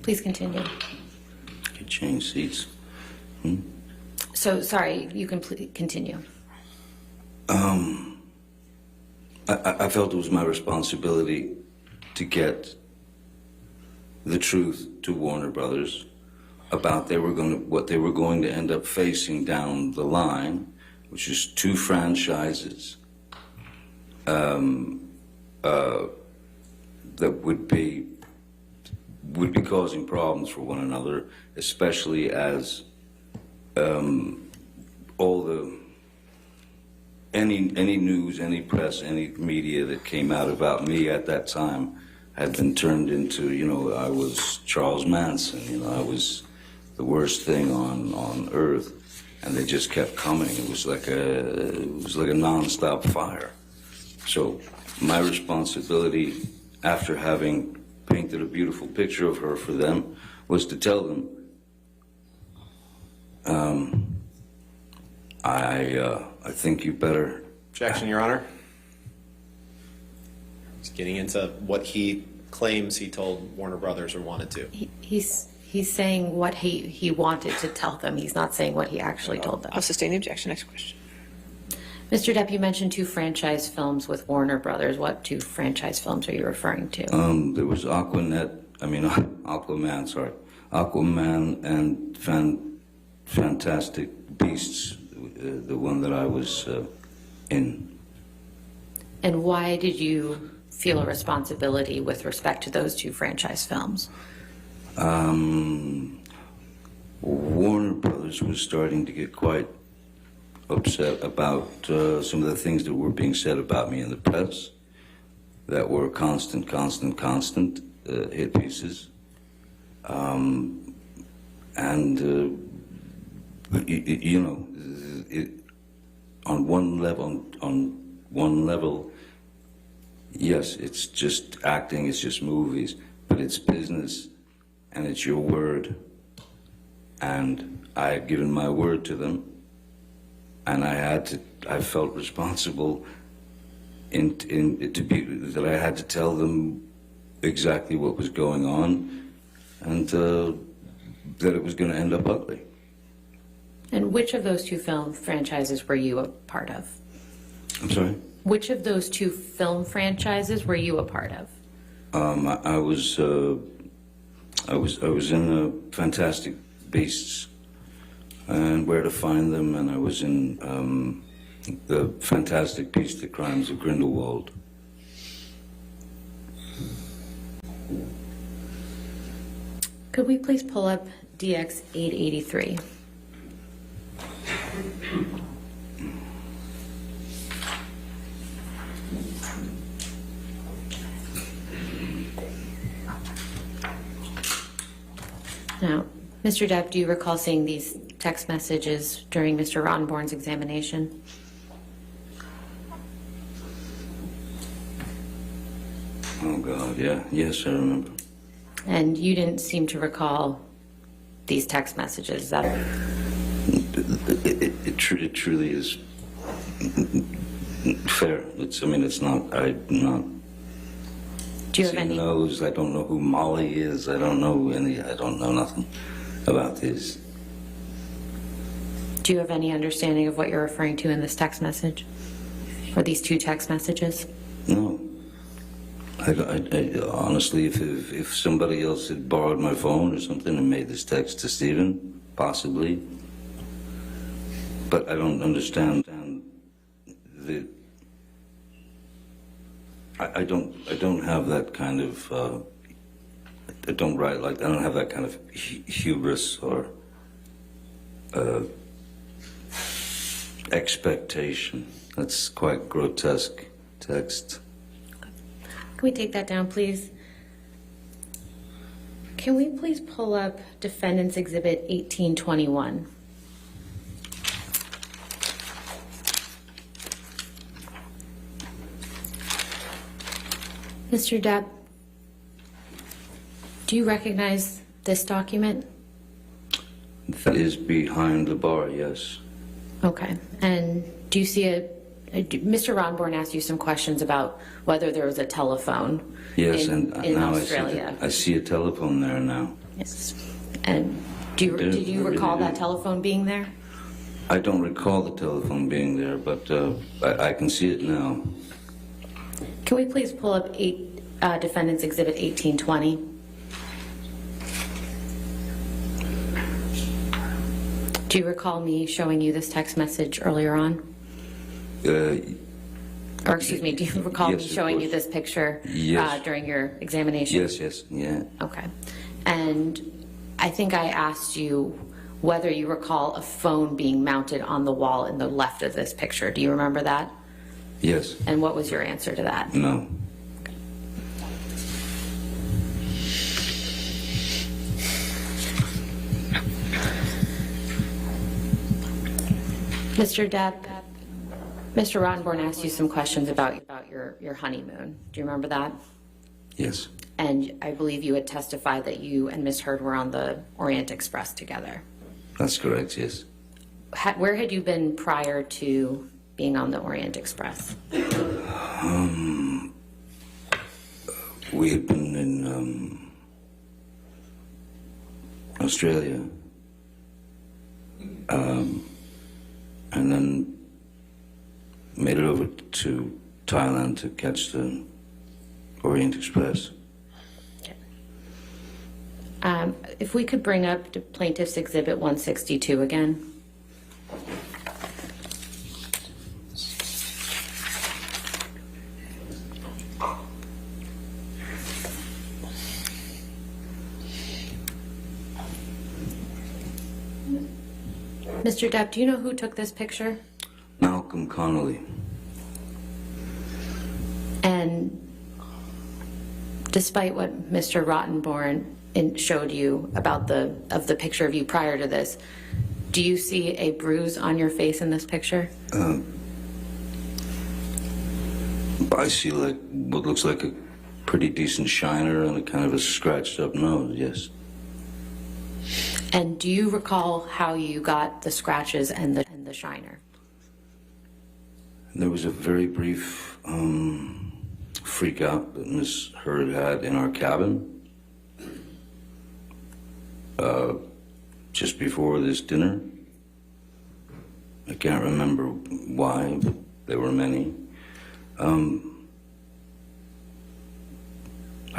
Speaker 9: Please continue.
Speaker 8: Could change seats.
Speaker 9: So, sorry, you can continue.
Speaker 8: I felt it was my responsibility to get the truth to Warner Brothers about what they were going to end up facing down the line, which is 2 franchises that would be causing problems for one another, especially as any news, any press, any media that came out about me at that time had been turned into, you know, I was Charles Manson, you know, I was the worst thing on earth, and they just kept coming. It was like a non-stop fire. So my responsibility, after having painted a beautiful picture of her for them, was to tell them, I think you better.
Speaker 10: Objection, Your Honor. He's getting into what he claims he told Warner Brothers or wanted to.
Speaker 9: He's saying what he wanted to tell them. He's not saying what he actually told them.
Speaker 4: I'll sustain the objection. Next question.
Speaker 9: Mr. Depp, you mentioned 2 franchise films with Warner Brothers. What 2 franchise films are you referring to?
Speaker 8: There was Aquaman and Fantastic Beasts, the one that I was in.
Speaker 9: And why did you feel a responsibility with respect to those 2 franchise films?
Speaker 8: Warner Brothers was starting to get quite upset about some of the things that were being said about me in the press that were constant hit pieces. You know, on one level, yes, it's just acting, it's just movies, but it's business, and it's your word. And I had given my word to them, and I felt responsible that I had to tell them exactly what was going on, and that it was going to end up ugly.
Speaker 9: And which of those 2 film franchises were you a part of?
Speaker 8: I'm sorry?
Speaker 9: Which of those 2 film franchises were you a part of?
Speaker 8: I was in Fantastic Beasts and Where to Find Them, and I was in the Fantastic Beasts: The Crimes of Grindelwald.
Speaker 9: Could we please pull up DX 883? Now, Mr. Depp, do you recall seeing these text messages during Mr. Rottenborn's examination?
Speaker 8: Oh, God, yeah. Yes, I remember.
Speaker 9: And you didn't seem to recall these text messages, is that
Speaker 8: It truly is fair. It's not, I'm not...
Speaker 9: Do you have any...
Speaker 8: knows, I don't know who Molly is, I don't know nothing about this.
Speaker 9: Do you have any understanding of what you're referring to in this text message? Or these two text messages?
Speaker 8: No. I honestly, if somebody else had borrowed my phone or something and made this text to Stephen, possibly. But I don't understand the... I don't have that kind of... I don't have that kind of hubris or expectation. That's quite grotesque text.
Speaker 9: Can we take that down, please? Can we please pull up Defendant's Exhibit 1821? Mr. Depp, do you recognize this document?
Speaker 8: That is behind the bar, yes.
Speaker 9: Okay. And do you see Mr. Rottenborn asked you some questions about whether there was a telephone
Speaker 8: Yes,
Speaker 9: in
Speaker 8: now
Speaker 9: Australia.
Speaker 8: I see a telephone there now.
Speaker 9: Yes. And did you recall that telephone being there?
Speaker 8: I don't recall the telephone being there, but I can see it now.
Speaker 9: Can we please pull up Defendant's Exhibit 1820? Do you recall me showing you this text message earlier on? Or excuse me, do you recall me showing you this picture during your examination?
Speaker 8: Yes, yeah.
Speaker 9: Okay. And I think I asked you whether you recall a phone being mounted on the wall in the left of this picture. Do you remember that?
Speaker 8: Yes.
Speaker 9: And what was your answer to that?
Speaker 8: No.
Speaker 9: Mr. Depp, Mr. Rottenborn asked you some questions about your honeymoon. Do you remember that?
Speaker 8: Yes.
Speaker 9: And I believe you had testified that you and Miss Heard were on the Orient Express together.
Speaker 8: That's correct, yes.
Speaker 9: Where had you been prior to being on the Orient Express?
Speaker 8: We had been in Australia. And then made it over to Thailand to catch the Orient Express.
Speaker 9: Okay. If we could bring up the Plaintiff's Exhibit 162 again. Mr. Depp, do you know who took this picture?
Speaker 8: Malcolm Connolly.
Speaker 9: And despite what Mr. Rottenborn showed you about the picture of you prior to this, do you see a bruise on your face in this picture?
Speaker 8: I see like what looks like a pretty decent shiner and a kind of a scratched up nose, yes.
Speaker 9: And do you recall how you got the scratches and the shiner?
Speaker 8: There was a very brief freak out that Miss Heard had in our cabin just before this dinner. I can't remember why, but there were many.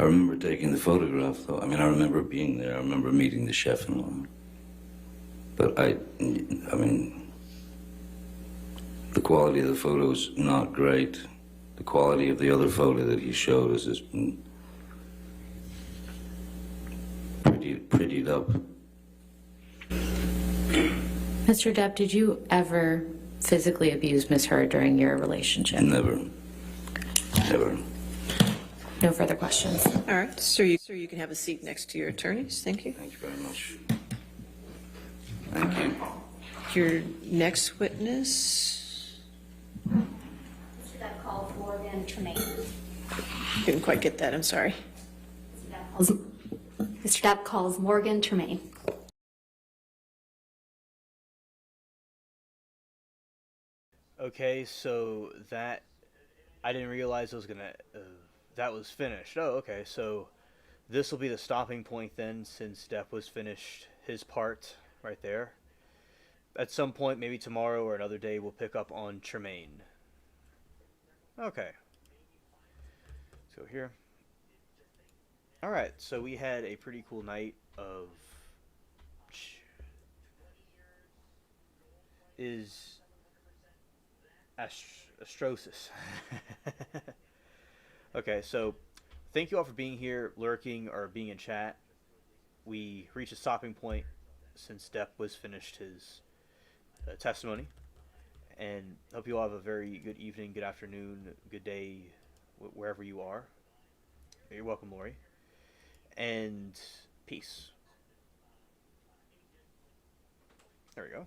Speaker 8: I remember taking the photograph, though. I mean, I remember being there. I remember meeting the chef and all. But I mean, the quality of the photo's not great. The quality of the other photo that he showed us has been prettied up.
Speaker 9: Mr. Depp, did you ever physically abuse Miss Heard during your relationship?
Speaker 8: Never. Never.
Speaker 9: No further questions.
Speaker 4: All right, sir, you can have a seat next to your attorneys. Thank you.
Speaker 8: Thank you very much. Thank you.
Speaker 4: Your next witness.
Speaker 3: That call Morgan Tremaine.
Speaker 4: Didn't quite get that. I'm sorry.
Speaker 3: Mr. Depp calls Morgan Tremaine.
Speaker 1: Okay, so that I didn't realize I was gonna. That was finished. Oh, okay. So this will be the stopping point then, since Depp was finished his part right there. At some point, maybe tomorrow or another day, we'll pick up on Tremaine. Okay. Let's go here. Alright, so we had a pretty cool night of... Astrosis. Okay, so thank you all for being here, lurking, or being in chat. We reached a stopping point since Depp was finished his testimony. And hope you all have a very good evening, good afternoon, good day, wherever you are. You're welcome, Lori. And peace. There we go.